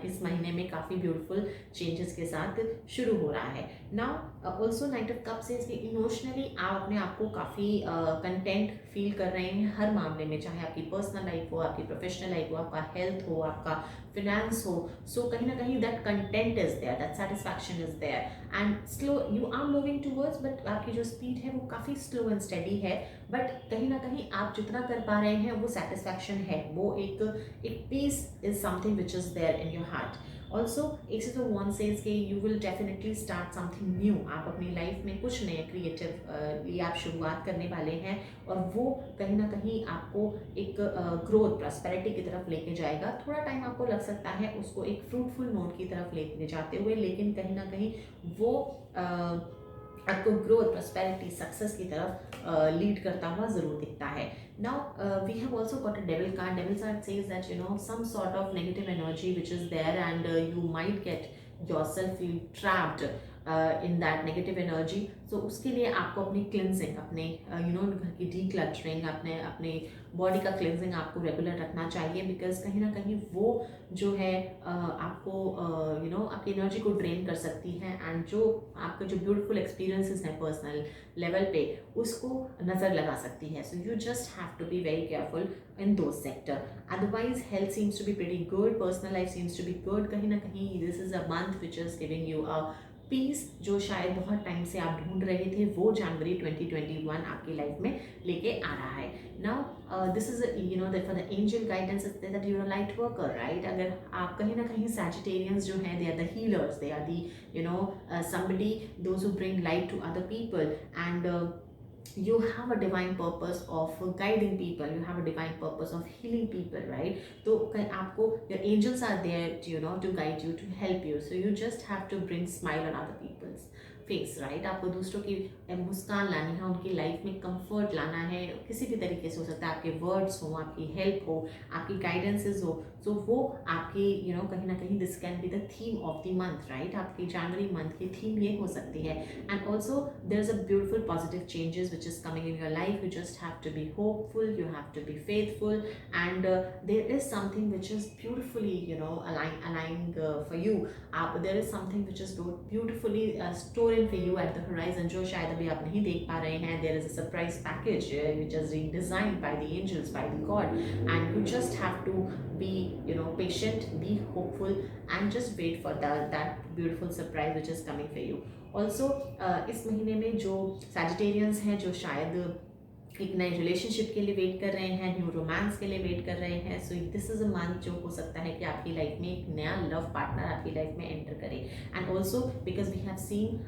इस महीने में काफ़ी ब्यूटीफुल चेंजेस के साथ शुरू हो रहा है। Now also night of cups से इसके इमोशनली आप अपने आप को काफ़ी कंटेंट फील कर रहे हैं हर मामले में, चाहे आपकी पर्सनल लाइफ हो, आपकी प्रोफेशनल लाइफ हो, आपका हेल्थ हो, आपका फिनेंस हो। सो कहीं ना कहीं that content is there, that satisfaction is there. And slow you are moving towards, but आपकी जो स्पीड है वो काफ़ी स्लो एंड स्टेडी है, बट कहीं ना कहीं आप जितना कर पा रहे हैं वो सेटिस्फैक्शन है, वो एक peace is something which is there in your heart. Also Aces of Wands says कि you will definitely start something new. आप अपनी लाइफ में कुछ नए क्रिएटिव लिए आप शुरुआत करने वाले हैं, और वो कहीं ना कहीं आपको एक ग्रोथ, प्रॉस्पेरिटी की तरफ लेके जाएगा। थोड़ा टाइम आपको लग सकता है उसको एक फ्रूटफुल नोट की तरफ लेके जाते हुए, लेकिन कहीं ना कहीं वो आपको ग्रोथ, प्रॉस्पेरिटी, सक्सेस की तरफ लीड करता हुआ ज़रूर दिखता है। Now we have also got a devil card. Devil card says that some sort of negative energy which is there, and you might get yourself feel trapped in that negative energy. So उसके लिए आपको अपनी क्लिनजिंग, अपने घर की डीक्लटरिंग, अपने बॉडी का क्लिनजिंग आपको रेगुलर रखना चाहिए, बिकॉज कहीं ना कहीं वो जो है आपको आपकी एनर्जी को ड्रेन कर सकती है, एंड जो आपके जो ब्यूटीफुल एक्सपीरियंसेस हैं पर्सनल लेवल पे उसको नज़र लगा सकती है। So you just have to be very careful in those sector. Otherwise health seems to be pretty good, personal life seems to be good. कहीं ना कहीं this is a month which is giving you a peace जो शायद बहुत टाइम से आप ढूंढ रहे थे, वो जनवरी 2021 आपकी लाइफ में लेके आ रहा है। Now this is for the angel guidance that you are light worker, right. अगर आप कहीं ना कहीं सैजिटेरियंस जो हैं, they are the healers, they are the somebody, those who bring light to other people, and you have a divine purpose of guiding people, you have a divine purpose of healing people, right? तो आपको your angels are there to, to guide you, to help you, so you just have to bring smile on other people's face, right. आपको दूसरों की मुस्कान लानी है, उनकी लाइफ में कंफर्ट लाना है, किसी भी तरीके से हो सकता है, आपके वर्ड्स हो, आपकी हेल्प हो, आपकी गाइडेंसेस हो, तो वो आपकी कहीं ना कहीं this can be the theme of the month, right. आपकी जनवरी मंथ की थीम ये हो सकती है। And also there is a beautiful positive changes which is coming in your life. You just have to be hopeful, you have to be faithful, and there is something which is beautifully aligning for you. There is something which is beautifully stored for you at the horizon, जो शायद अभी आप नहीं देख पा रहे हैं। There is a surprise package which is being designed by the angels, by the God, and you just have to be patient, be hopeful, and just wait for that beautiful surprise which is coming for you. Also इस महीने में जो Sagittarians हैं, जो शायद एक नए रिलेशनशिप के लिए वेट कर रहे हैं, न्यू रोमांस के लिए वेट कर रहे हैं, so this is a month जो हो सकता है कि आपकी लाइफ में एक नया लव पार्टनर आपकी लाइफ में एंटर करे। And also because we have seen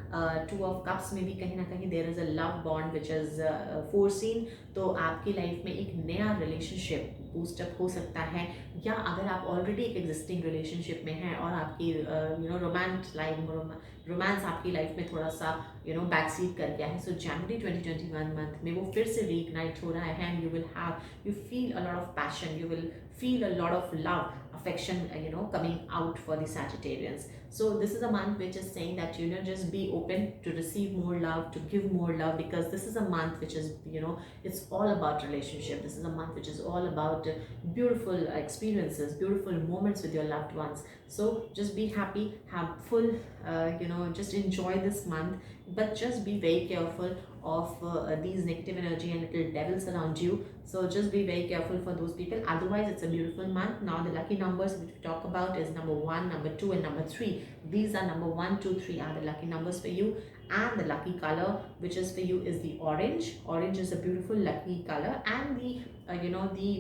2 of cups में भी कहीं ना कहीं there is a love bond which is foreseen, तो आपकी लाइफ में एक नया रिलेशनशिप बूस्टअप हो सकता है। या अगर आप ऑलरेडी एक एग्जिस्टिंग रिलेशनशिप में हैं और आपकी रोमांस आपकी लाइफ में थोड़ा सा बैक सीट कर गया है, सो जनवरी 2021 मंथ में वो फिर से रीइग्नाइट हो रहा है, and you feel a lot of passion, you will feel a lot of love, affection, coming out for the Sagittarians. So this is a month which is saying that just be open to receive more love, to give more love, because this is a month which is it's all about relationship. This is a month which is all about beautiful experiences, beautiful moments with your loved ones. So just be happy, have full just enjoy this month, but just be very careful of these negative energy and little devils around you. So just be very careful for those people. Otherwise, it's a beautiful month. Now the lucky numbers which we talk about is number 1, number 2, and number 3. These are number 1, 2, 3 are the lucky numbers for you. And the lucky color which is for you is the orange. Orange is a beautiful lucky color, and the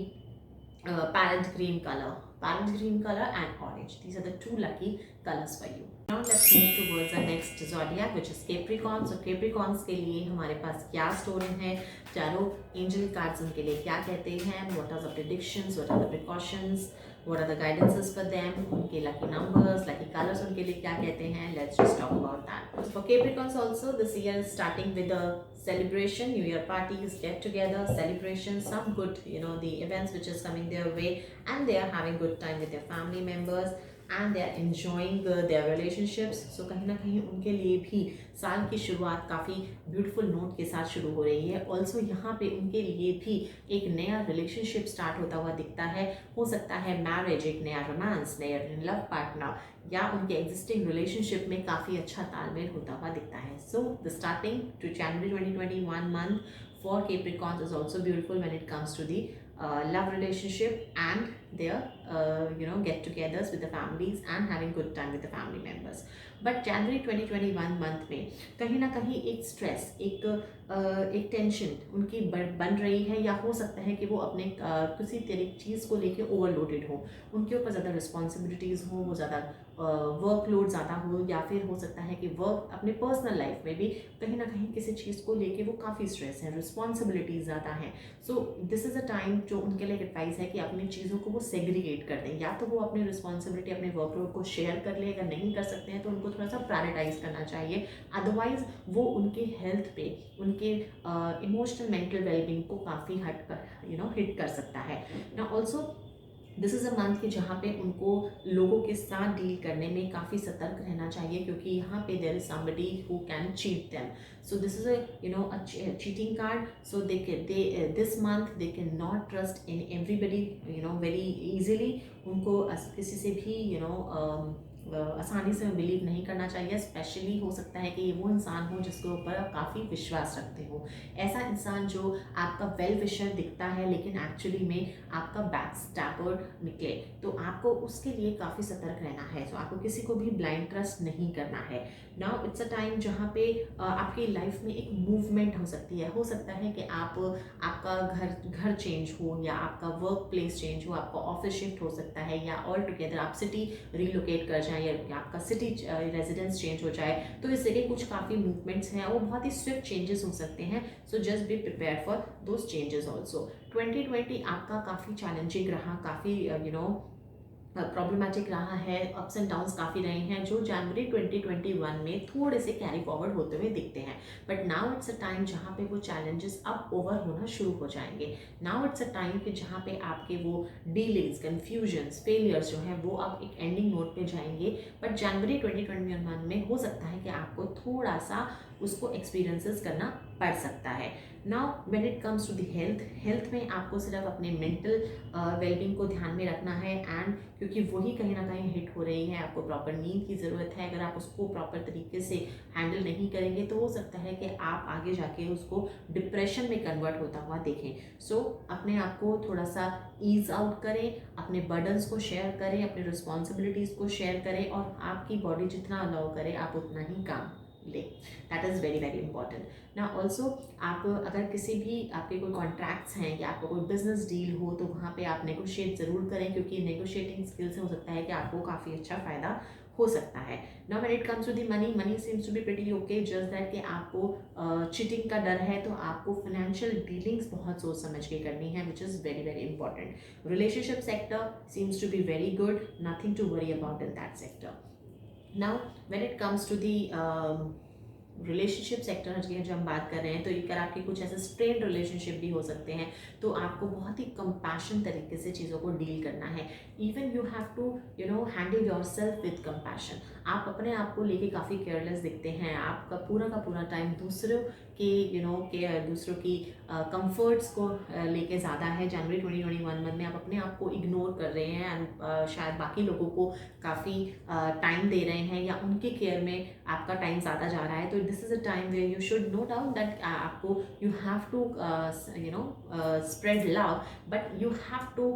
parrot green color. Parrot green color and orange, these are the 2 lucky colors for you. Now let's move towards the next zodiac which is Capricorn. So Capricorns के लिए हमारे पास क्या स्टोरी है, चारों एंजल कार्ड्स उनके लिए क्या कहते हैं, what are the predictions, what are the precautions, what are the guidances for them, उनके lucky numbers, lucky colors उनके लिए क्या कहते हैं, let's just talk about that. For Capricorns also, this year is starting with a celebration, New Year parties, get together, celebrations, some good the events which is coming their way, and they are having good time with their family members, and they are enjoying their relationships. So कहीं ना कहीं उनके लिए भी साल की शुरुआत काफ़ी ब्यूटीफुल नोट के साथ शुरू हो रही है। ऑल्सो यहाँ पे उनके लिए भी एक नया रिलेशनशिप स्टार्ट होता हुआ दिखता है। हो सकता है मैरिज, एक नया रोमांस, नया लव पार्टनर, या उनके एग्जिस्टिंग रिलेशनशिप में काफ़ी अच्छा तालमेल होता हुआ दिखता है। So the starting to January 2021 month for Capricorns is also beautiful when it comes to the love relationship and their get-togethers with the families and having good time with the family members. But January 2021 month में कहीं ना कहीं एक स्ट्रेस, एक टेंशन उनकी बन रही है, या हो सकता है कि वो अपने किसी चीज़ को लेके ओवरलोडेड हो, उनके ऊपर ज़्यादा रिस्पॉन्सिबिलिटीज़ हो, वो ज़्यादा वर्कलोड ज़्यादा हो, या फिर हो सकता है कि वर्क अपने पर्सनल लाइफ में भी कहीं ना कहीं किसी चीज़ को लेके वो काफ़ी स्ट्रेस है, रिस्पॉन्सिबिलिटीज़ ज़्यादा हैं। So this is a time जो उनके लिए एडवाइस है कि अपनी चीज़ों को वो सेग्रीगेट कर दें, या तो वो अपनी रिस्पॉन्सिबिलिटी, अपने वर्कलोड को शेयर कर ले, अगर नहीं कर सकते हैं तो उनको थोड़ा सा प्रायोरिटाइज करना चाहिए। अदरवाइज वो उनके हेल्थ पे, उनके इमोशनल मेंटल वेलबींग को काफ़ी हिट कर सकता है ना। Also this is a month कि जहाँ पे उनको लोगों के साथ डील करने में काफ़ी सतर्क रहना चाहिए, क्योंकि यहाँ पे there is somebody who can cheat them. So this is a cheating card. So they this month they can not trust in everybody very easily. उनको किसी से भी आसानी से बिलीव नहीं करना चाहिए। स्पेशली हो सकता है कि ये वो इंसान हो जिसके ऊपर आप काफ़ी विश्वास रखते हो, ऐसा इंसान जो आपका वेल विशर दिखता है लेकिन एक्चुअली में आपका बैक स्टैपर निकले, तो आपको उसके लिए काफ़ी सतर्क रहना है। तो आपको किसी को भी ब्लाइंड ट्रस्ट नहीं करना है। नाउ इट्स अ टाइम जहाँ पे आपकी लाइफ में एक मूवमेंट हो सकती है। हो सकता है कि आपका घर चेंज हो, या आपका वर्क प्लेस चेंज हो, आपका ऑफिस शिफ्ट हो सकता है, या ऑल टुगेदर आप सिटी रिलोकेट कर जाएं, या आपका सिटी रेजिडेंस चेंज हो जाए। तो इस जगह कुछ काफ़ी मूवमेंट्स हैं, वो बहुत ही स्विफ्ट चेंजेस हो सकते हैं। सो just be prepare for those changes also. 2020 आपका काफ़ी चैलेंजिंग रहा, काफ़ी प्रॉब्लमेटिक रहा है, अप्स एंड डाउन्स काफ़ी रहे हैं, जो जनवरी 2021 में थोड़े से कैरी फॉरवर्ड होते हुए दिखते हैं। But now it's a time जहाँ पे वो चैलेंजेस अब ओवर होना शुरू हो जाएंगे। नाउ इट्स अ टाइम कि जहाँ पे आपके वो डीलिंग्स, कन्फ्यूजन्स, फेलियर्स जो हैं वो अब एक एंडिंग नोट पे जाएंगे। बट जनवरी 2021 में हो सकता है कि आपको थोड़ा सा उसको एक्सपीरियंसेस करना पड़ सकता है। Now when it comes to the health में आपको सिर्फ अपने मेंटल वेलबींग को ध्यान में रखना है, एंड क्योंकि वही कहीं ना कहीं हिट हो रही है, आपको प्रॉपर नींद की ज़रूरत है। अगर आप उसको प्रॉपर तरीके से हैंडल नहीं करेंगे तो हो सकता है कि आप आगे जाके उसको डिप्रेशन में कन्वर्ट होता हुआ देखें। सो अपने आप को थोड़ा सा ईज आउट करें, अपने बर्डन्स को शेयर करें, अपने रिस्पॉन्सिबिलिटीज़ को शेयर करें, और आपकी बॉडी जितना अलाउ करे आप उतना ही काम ले। That is very very important. ना ऑल्सो आप अगर किसी भी आपके कोई कॉन्ट्रैक्ट्स हैं या आपका कोई बिजनेस डील हो, तो वहाँ पे आप नेगोशिएट ज़रूर करें, क्योंकि नेगोशिएटिंग स्किल से हो सकता है कि आपको काफ़ी अच्छा फ़ायदा हो सकता है। Now when it comes to the money seems to be pretty okay, just that कि आपको चीटिंग का डर है, तो आपको फाइनेंशियल डीलिंग्स बहुत सोच समझ के करनी है, which is very very important. Relationship sector seems to be very good, nothing to worry about in that sector. Now when it comes to the relationship sector की जब हम बात कर रहे हैं, तो अगर आपके कुछ ऐसे स्ट्रेन रिलेशनशिप भी हो सकते हैं, तो आपको बहुत ही कंपैशन तरीके से चीज़ों को डील करना है। Even you have to handle yourself with compassion. आप अपने आप को लेके काफ़ी केयरलेस दिखते हैं, आपका पूरा का पूरा टाइम दूसरों के केयर, दूसरों की कंफर्ट्स को लेके ज़्यादा है। जनवरी 2021 में आप अपने आप को इग्नोर कर रहे हैं, एंड शायद बाकी लोगों को काफ़ी टाइम दे रहे हैं, या उनके केयर में आपका टाइम ज़्यादा जा रहा है। तो this is a time where you should no doubt that आपको you have to spread love, but you have to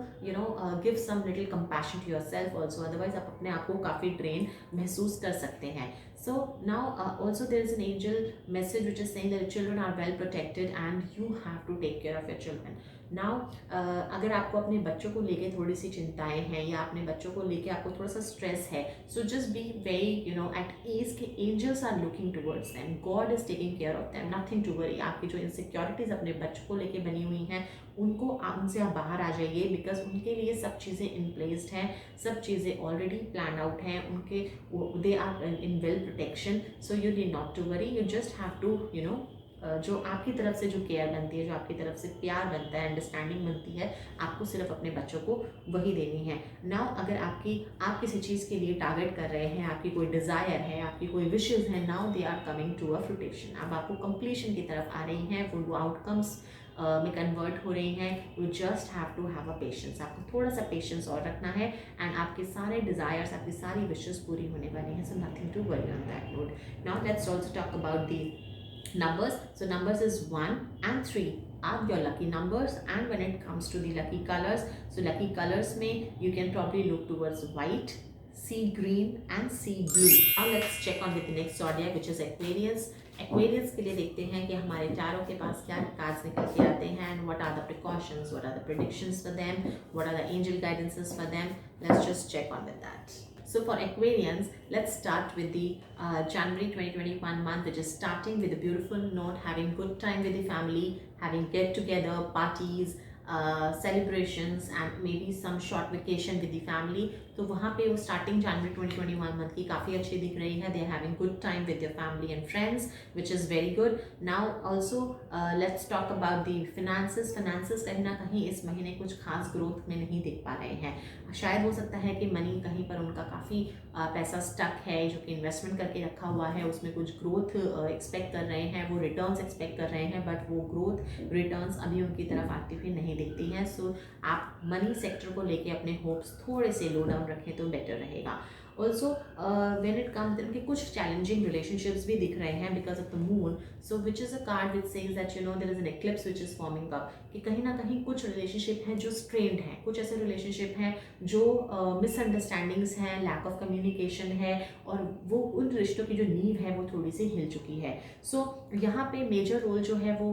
give some little compassion to yourself also, otherwise आप अपने आप को काफ़ी ड्रेन महसूस कर सकते हैं। So now also there is an angel message which is saying that children are well protected and you have to take care of your children. Now अगर आपको अपने बच्चों को लेके थोड़ी सी चिंताएं हैं, या अपने बच्चों को लेके आपको थोड़ा सा स्ट्रेस है, so just be very at ease कि angels are looking towards them, God is taking care of them, nothing to worry। आपकी जो insecurities अपने बच्चों को लेके बनी हुई हैं, उनसे आप बाहर आ जाइए, बिकॉज उनके लिए सब चीज़ें इन प्लेस्ड हैं, सब चीज़ें ऑलरेडी प्लान आउट हैं, उनके they are in well protection. So you need not to worry, you just have to जो आपकी तरफ से जो केयर बनती है, जो आपकी तरफ से प्यार बनता है, अंडरस्टैंडिंग बनती है, आपको सिर्फ अपने बच्चों को वही देनी है। नाउ अगर आप किसी चीज़ के लिए टारगेट कर रहे हैं, आपकी कोई डिज़ायर है, आपकी कोई विशेज़ हैं, now they are coming to a fruition. अब आपको कंप्लीशन की तरफ आ रही हैं, वो आउटकम्स में कन्वर्ट हो रही हैं। You just have to have a patience, आपको थोड़ा सा पेशेंस और रखना है, एंड आपके सारे डिज़ायर्स, आपकी सारी विशेस पूरी होने वाली हैं। So nothing to worry on that note. Now let's also talk about the numbers. So numbers is 1 and 3 are your lucky numbers, and when it comes to the lucky colors, so lucky colors mein you can probably look towards white, sea green and sea blue. Now let's check on with the next zodiac, which is Aquarius. Aquarius के लिए देखते हैं कि हमारे चारों के पास क्या कार्ड्स निकल के आते हैं, and what are the precautions, what are the predictions for them, what are the angel guidances for them. Let's just check on with that. So for Aquarians, let's start with the January 2021 month, which is starting with a beautiful note, having good time with the family, having get-together, parties, celebrations, and maybe some short vacation with the family. तो वहाँ पे वो स्टार्टिंग जनवरी 2021 मंथ की काफ़ी अच्छी दिख रही है। They are having good time with your family and friends, which is very good. Now also let's talk about the finances. Finances कहीं ना कहीं इस महीने कुछ खास ग्रोथ में नहीं दिख पा रहे हैं। शायद हो सकता है कि मनी कहीं पर उनका काफ़ी पैसा स्टक है, जो कि इन्वेस्टमेंट करके रखा हुआ है, उसमें कुछ ग्रोथ एक्सपेक्ट कर रहे हैं, वो रिटर्न्स एक्सपेक्ट कर रहे हैं, बट वो ग्रोथ रिटर्न्स अभी उनकी तरफ आती हुई नहीं दिखती हैं। सो आप मनी सेक्टर को लेके अपने होप्स थोड़े से लो डाउन रखें तो बेटर रहेगा। ऑल्सो व्हेन इट कम्स, उनके कुछ चैलेंजिंग रिलेशनशिप्स भी दिख रहे हैं because of the moon, so which is a card which says that you know there is an eclipse which is forming up, कि कहीं ना कहीं कुछ रिलेशनशिप हैं जो स्ट्रेन्ड हैं, कुछ ऐसे रिलेशनशिप हैं जो मिसअंडरस्टैंडिंग्स हैं, लैक ऑफ कम्युनिकेशन है, और वो उन रिश्तों की जो नींव है वो थोड़ी सी हिल चुकी है। सो यहाँ पे मेजर रोल जो है वो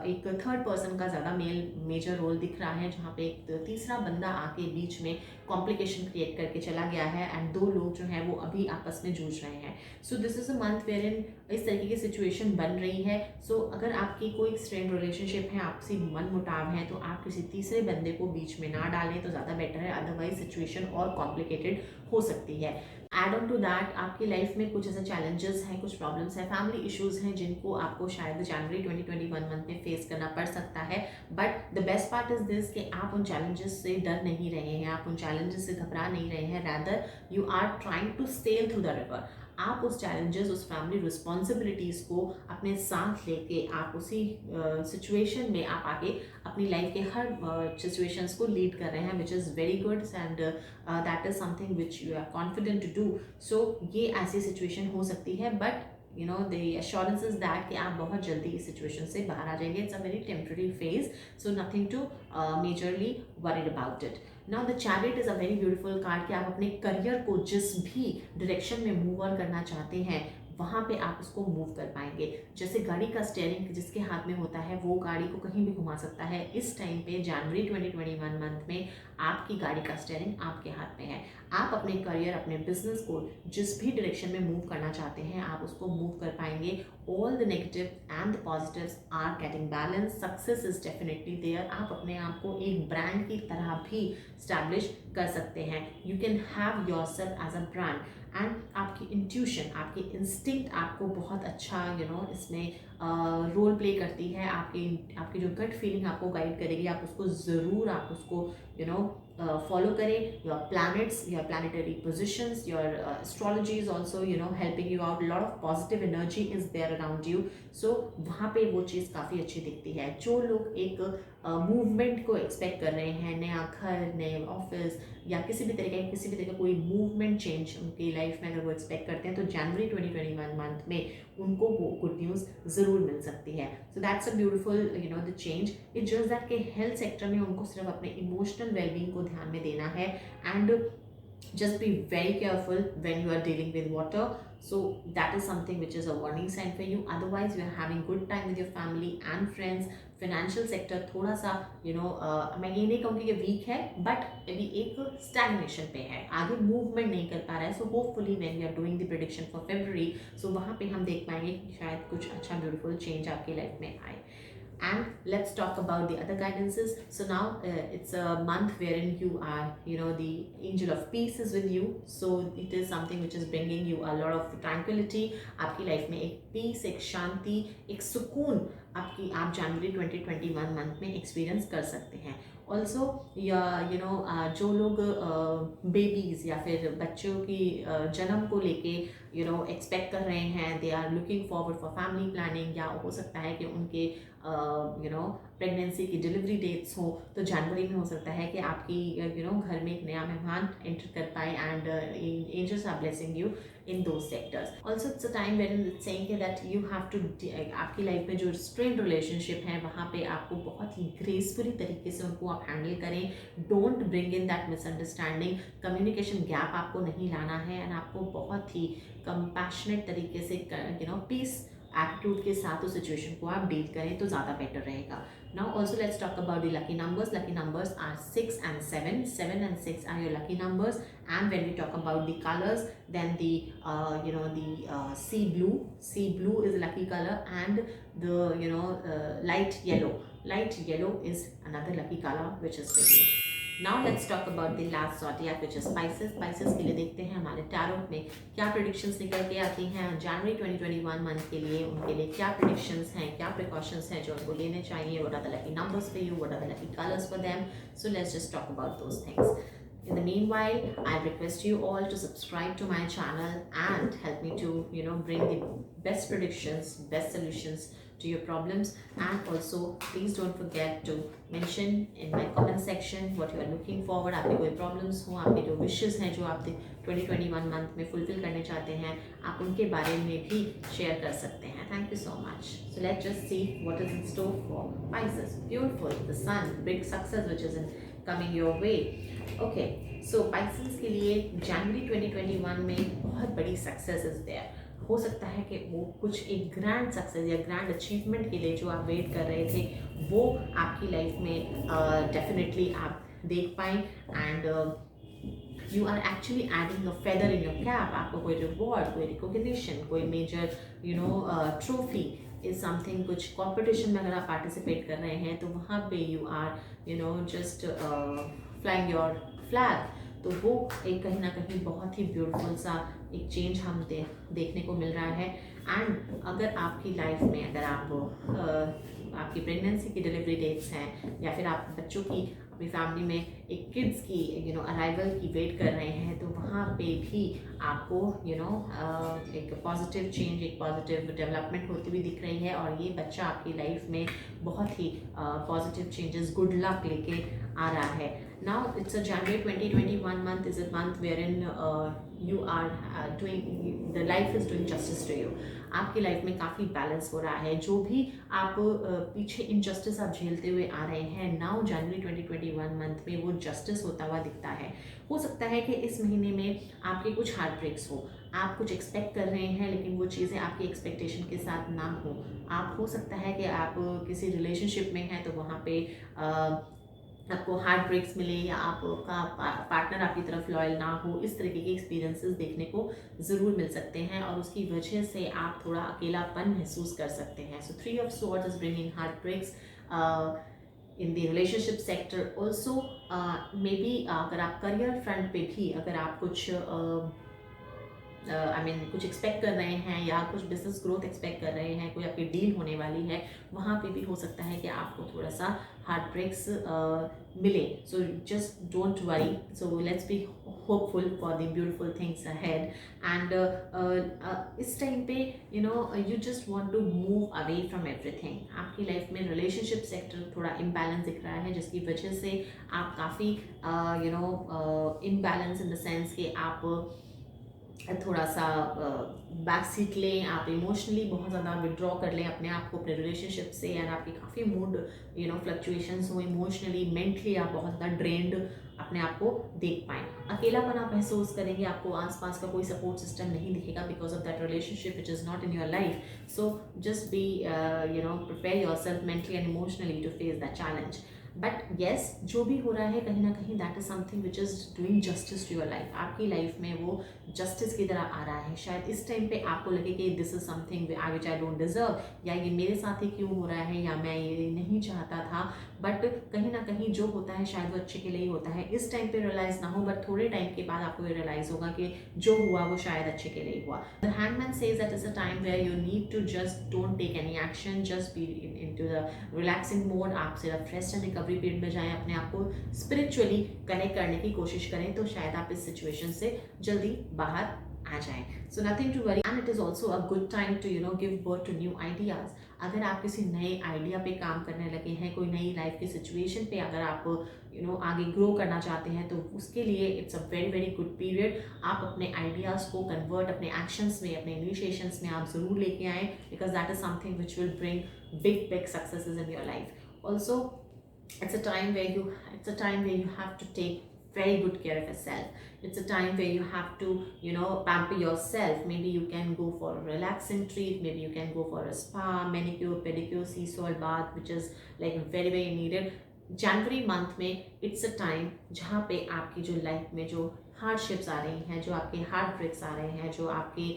एक थर्ड पर्सन का ज़्यादा मेजर रोल दिख रहा है, जहाँ पे एक तीसरा बंदा आके बीच में कॉम्प्लिकेशन क्रिएट करके चला गया है, एंड दो लोग जो हैं वो अभी आपस में जूझ रहे हैं। So this is a month where in इस तरीके की सिचुएशन बन रही है। सो अगर आपकी कोई स्ट्रेन रिलेशनशिप है, आपसी मन मुटाव है, तो आप किसी तीसरे बंदे को बीच में ना डालें तो ज़्यादा बेटर है, अदरवाइज सिचुएशन और कॉम्प्लिकेटेड हो सकती है। एड ऑन टू दैट, आपकी लाइफ में कुछ ऐसे चैलेंजेस हैं, कुछ प्रॉब्लम्स हैं, फैमिली इश्यूज हैं, जिनको आपको शायद जनवरी 2021 मंथ में फेस करना पड़ सकता है। But the best part is this कि आप उन चैलेंजेस से डर नहीं रहे हैं, आप उन चैलेंजेस से घबरा नहीं रहे हैं, rather you are trying to sail through the river. आप उस चैलेंजेस, उस फैमिली रिस्पॉन्सिबिलिटीज़ को अपने साथ लेके आप उसी सिचुएशन में आप आगे अपनी लाइफ के हर सिचुएशंस को लीड कर रहे हैं, which is very good, and that is something which you are confident to do. So ये ऐसी सिचुएशन हो सकती है, but you know the assurance is that कि आप बहुत जल्दी इस सिचुएशन से बाहर आ जाएंगे। It's a very temporary phase, so nothing to majorly worried about it. Now the chariot is a very beautiful card कि आप अपने करियर को जिस भी डायरेक्शन में मूव ऑन करना चाहते हैं वहाँ पे आप उसको मूव कर पाएंगे। जैसे गाड़ी का स्टीयरिंग जिसके हाथ में होता है वो गाड़ी को कहीं भी घुमा सकता है। इस टाइम पे जनवरी 2021 मंथ में आपकी गाड़ी का स्टीयरिंग आपके हाथ में है। आप अपने करियर, अपने बिजनेस को जिस भी डायरेक्शन में मूव करना चाहते हैं आप उसको मूव कर पाएंगे। All the negative and the positives are getting balance, success is definitely there. आप अपने आप को एक ब्रांड की तरह भी स्टैब्लिश कर सकते हैं। You can have yourself as a brand, and आपकी इंट्यूशन, आपकी इंस्टिंक्ट आपको बहुत अच्छा इसमें रोल प्ले करती है। आपकी जो गट फीलिंग आपको गाइड करेगी, आप उसको ज़रूर आप उसको फॉलो करें। Your planets, your planetary positions, your astrology is also helping you out. Lot of positive energy is there around you. So वहाँ पे वो चीज़ काफ़ी अच्छी दिखती है। जो लोग एक मूवमेंट को एक्सपेक्ट कर रहे हैं, नया घर, नए ऑफिस या किसी भी तरह का कोई मूवमेंट चेंज उनकी लाइफ में अगर वो एक्सपेक्ट करते हैं, तो जनवरी 2021 मंथ में उनको वो गुड न्यूज़ ज़रूर मिल सकती है। So that's a beautiful the change. It just that के हेल्थ सेक्टर में उनको सिर्फ अपने इमोशनल वेलबींग को ध्यान में देना है, and just be very careful when you are dealing with water. So that is something which is a warning sign for you. Otherwise you are having good time with your family and friends. Financial sector थोड़ा सा मैं ये नहीं कहूँगी कि वीक है, बट अभी एक स्टैग्नेशन पे है, आगे मूवमेंट नहीं कर पा रहा है। So hopefully when we are doing the prediction for February, so वहाँ पे हम देख पाएंगे कि शायद कुछ अच्छा ब्यूटीफुल चेंज आपकी लाइफ में आए। And let's talk about the other guidances. So now it's a month wherein you are, the angel of peace is with you. So it is something which is bringing you a lot of tranquility. आपकी लाइफ में एक पीस, एक शांति, एक सुकून आप जनवरी 2021 मंथ में एक्सपीरियंस कर सकते हैं। ऑल्सो जो लोग बेबीज़ या फिर बच्चों की जन्म को लेके एक्सपेक्ट कर रहे हैं, they are looking forward for family planning, या हो सकता है कि उनके प्रेगनेंसी की डिलीवरी डेट्स हो, तो जनवरी में हो सकता है कि आपकी घर में एक नया मेहमान एंटर कर पाए, and angels are blessing you in those sectors. Also it's a time wherein it's saying that you have to आपकी लाइफ में जो strained relationship है वहाँ पे आपको बहुत ही gracefully तरीके से उनको आप हैंडल करें। Don't bring in that misunderstanding, communication gap आपको नहीं लाना है, एंड आपको बहुत ही कंपैशनेट तरीके से पीस एटीट्यूड के साथ उस सिचुएशन को आप डील करें तो ज़्यादा बेटर रहेगा। Now also let's talk about the lucky numbers. Lucky numbers are 6 and 7. 7 and 6 are your lucky numbers. And when we talk about the colors, then the sea blue. Sea blue is a lucky color, and the light yellow. Light yellow is another lucky color which is with you. Now let's talk about the last zodiac which is Pisces. Pisces के लिए देखते हैं हमारे टैरोट में क्या प्रेडिक्शंस निकल के आती हैं जनवरी 2021 मंथ के लिए। उनके लिए क्या प्रेडिक्शंस हैं, क्या प्रिकॉशंस हैं जो उनको लेने चाहिए, what are the lucky numbers for you, what are the lucky colors for them. So let's just talk about those things. In the meanwhile, I request you all to subscribe to my channel and help me to bring the best predictions, best solutions to your problems. And also please don't forget to mention in my comment section what you are looking forward. आपके कोई problems हो, आपके जो wishes हैं जो आप 2021 मंथ में fulfill करने चाहते हैं, आप उनके बारे में भी share कर सकते हैं. Thank you so much. So let's just see what is in store for Pisces. Beautiful, the sun, big success which is coming your way. Okay, so Pisces के लिए January 2021 में बहुत बड़ी success is there. हो सकता है कि वो कुछ एक ग्रैंड सक्सेस या ग्रैंड अचीवमेंट के लिए जो आप वेट कर रहे थे वो आपकी लाइफ में डेफिनेटली आप देख पाएँ. And you are actually adding a feather in your cap. आपको कोई रिवॉर्ड, कोई रिकॉग्निशन, कोई मेजर ट्रॉफी इज समथिंग. कुछ कॉम्पिटिशन में अगर आप पार्टिसिपेट कर रहे हैं तो वहाँ पे you are just flying your flag. तो वो एक कहीं ना कहीं बहुत ही ब्यूटीफुल सा एक चेंज हम देखने को मिल रहा है. एंड अगर आपकी लाइफ में अगर आप आपकी प्रेगनेंसी की डिलीवरी डेट्स हैं या फिर आप बच्चों की अपनी फैमिली में एक किड्स की अराइवल की वेट कर रहे हैं तो वहाँ पे भी आपको एक पॉजिटिव चेंज, एक पॉजिटिव डेवलपमेंट होती हुई दिख रही है. और ये बच्चा आपकी लाइफ में बहुत ही पॉजिटिव चेंजेस, गुड लक लेके आ रहा है. Now it's a January 2021 month is a month wherein you are the life is doing justice to you. आपकी लाइफ में काफ़ी बैलेंस हो रहा है. जो भी आप पीछे इनजस्टिस आप झेलते हुए आ रहे हैं, नाउ जनवरी 2021 मंथ में वो जस्टिस होता हुआ दिखता है. हो सकता है कि इस महीने में आपके कुछ हार्ट ब्रेक्स हो. आप कुछ एक्सपेक्ट कर रहे हैं लेकिन वो चीज़ें आपकी एक्सपेक्टेशन के साथ ना हो. आप हो सकता है कि आप किसी रिलेशनशिप में हैं तो वहाँ पे आपको हार्ट ब्रेक्स मिले या आपका पार्टनर आपकी तरफ लॉयल ना हो. इस तरीके के एक्सपीरियंसेस देखने को ज़रूर मिल सकते हैं और उसकी वजह से आप थोड़ा अकेलापन महसूस कर सकते हैं. सो 3 of Swords is bringing heartbreaks in the relationship sector also. maybe अगर आप करियर फ्रंट पे भी अगर आप कुछ कुछ एक्सपेक्ट कर रहे हैं या कुछ बिजनेस ग्रोथ एक्सपेक्ट कर रहे हैं, कोई आपकी डील होने वाली है, वहाँ पे भी हो सकता है कि आपको थोड़ा सा हार्ट ब्रेक्स मिले. So just don't worry. So let's be hopeful for the beautiful things ahead. And इस टाइम पे you just want to move away from everything. आपकी लाइफ में रिलेशनशिप सेक्टर थोड़ा इम्बैलेंस दिख रहा है जिसकी वजह से आप काफ़ी इम्बैलेंस इन द सेंस कि आप थोड़ा सा बैक सीट लें, आप इमोशनली बहुत ज़्यादा विड्रॉ कर लें अपने आप को अपने रिलेशनशिप से. एंड आपकी काफ़ी मूड फ्लक्चुएशंस हो, इमोशनली मेंटली आप बहुत ज़्यादा ड्रेन्ड अपने आप को देख पाएँ. अकेलापन आप महसूस करेंगे, आपको आसपास का कोई सपोर्ट सिस्टम नहीं दिखेगा because of that relationship which is not in your life. So just be prepare yourself mentally and emotionally to face that challenge. But yes, जो भी हो रहा है कहीं ना कहीं that is something which is doing justice to your life. आपकी लाइफ में वो जस्टिस की तरह आ रहा है. शायद इस टाइम पे आपको लगे कि this is something which I don't deserve, या ये मेरे साथ ही क्यों हो रहा है, या मैं ये नहीं चाहता था. बट कहीं ना कहीं जो होता है शायद वो अच्छे के लिए ही होता है. इस टाइम पे रियलाइज़ ना हो बट थोड़े टाइम के बाद आपको ये रियलाइज़ होगा कि जो हुआ वो शायद अच्छे के लिए हुआ. The hangman says that is a time where you need to just don't take any action, just be into the relaxing mode. आप सिर्फ रेस्ट एंड रिकवरी पीरियड में जाएं, अपने आप को स्पिरिचुअली कनेक्ट करने की कोशिश करें तो शायद आप इस सिचुएशन से जल्दी बाहर आ जाएं. So nothing to worry. And it is also a good time to give birth to new ideas. अगर आप किसी नए आइडिया पे काम करने लगे हैं, कोई नई लाइफ की सिचुएशन पे अगर आप आगे ग्रो करना चाहते हैं तो उसके लिए it's a very very good period. आप अपने आइडियाज़ को कन्वर्ट अपने एक्शंस में, अपने इनिशिएशंस में आप ज़रूर लेके आएँ because that is something which will bring big big successes in your life. Also it's a time where you have to take very good care of yourself. It's a time where you have to pamper yourself. Maybe you can go for a relaxing treat, maybe you can go for a spa, manicure, pedicure, sea salt bath, which is like very very needed. January month में इट्स अ टाइम जहाँ पे आपकी जो लाइफ में जो हार्डशिप्स आ रही हैं, जो आपके हार्ट ब्रेक्स आ रहे हैं, जो आपके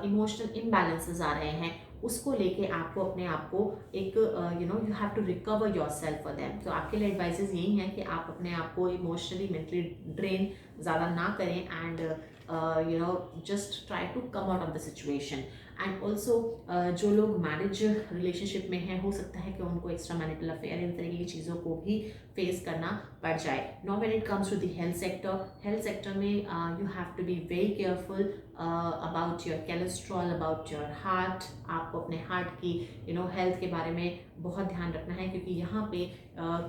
इमोशनल इम्बैलेंसेस आ रहे हैं, उसको लेके आपको अपने आप को एक you have to recover yourself for them. तो आपके लिए एडवाइसेस यही हैं कि आप अपने आप को इमोशनली मेंटली ड्रेन ज़्यादा ना करें and just try to come out of the situation. And also जो लोग मैरिज रिलेशनशिप में हैं, हो सकता है कि उनको एक्स्ट्रा मैरिटल अफेयर, इन तरीके की चीज़ों को भी फेस करना पड़ जाए. Now when it comes to the health sector में you have to be very careful about your cholesterol, about your heart. आपको अपने हार्ट की हेल्थ के बारे में बहुत ध्यान रखना है, क्योंकि यहाँ पे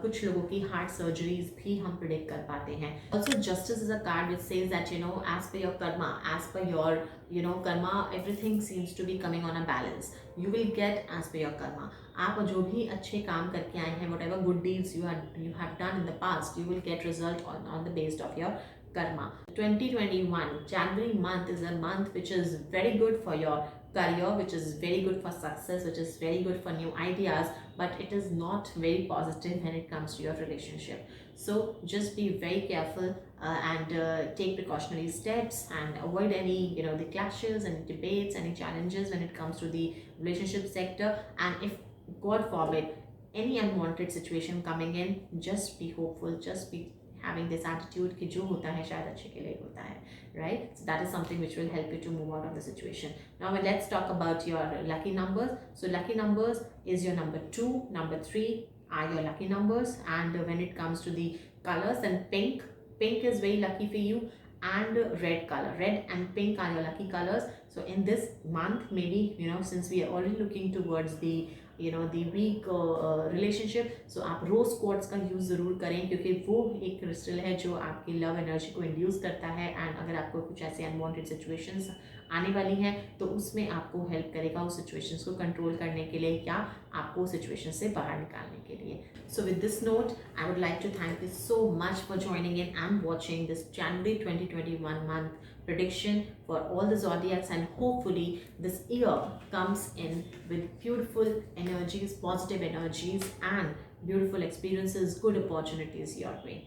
कुछ लोगों की हार्ट सर्जरीज भी हम प्रिडिक्ट कर पाते हैं। Also justice is a card which says that as per your karma, as per your karma, everything seems to be coming on a balance. You will get as per your karma. आप जो भी अच्छे काम करके आए हैं, whatever good deeds you have done in the past, you will get result on the based of your karma. 2021 January month is a month which is very good for your career, which is very good for success, which is very good for new ideas, but it is not very positive when it comes to your relationship. So just be very careful and take precautionary steps and avoid any the clashes and debates, any challenges when it comes to the relationship sector. And if God forbid any unwanted situation coming in, just be hopeful, just be having this attitude कि जो होता है शायद अच्छे के लिए होता है, right? So that is something which will help you to move out of the situation. Now let's talk about your lucky numbers. So lucky numbers is your number 2, number 3 are your lucky numbers. And when it comes to the colors, then pink is very lucky for you, and red color, red and pink are your lucky colors. So in this month, maybe since we are already looking towards the the weak relationship, so आप रोज क्वार्ट्ज का यूज जरूर करें, क्योंकि वो एक क्रिस्टल है जो आपकी लव एनर्जी को इंड्यूस करता है। एंड अगर आपको कुछ ऐसे अनवांटेड सिचुएशंस आने वाली हैं तो उसमें आपको हेल्प करेगा उस सिचुएशंस को कंट्रोल करने के लिए, या आपको सिचुएशन से बाहर निकालने के लिए। So with this note, I would like to thank you so much for joining in and watching this January 2021 month prediction for all the zodiacs, and hopefully this year comes in with beautiful energies, positive energies, and beautiful experiences, good opportunities your way.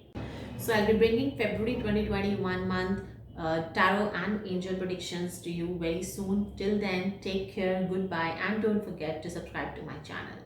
So I'll be bringing February 2021 month tarot and angel predictions to you very soon. Till then, take care, goodbye, and don't forget to subscribe to my channel.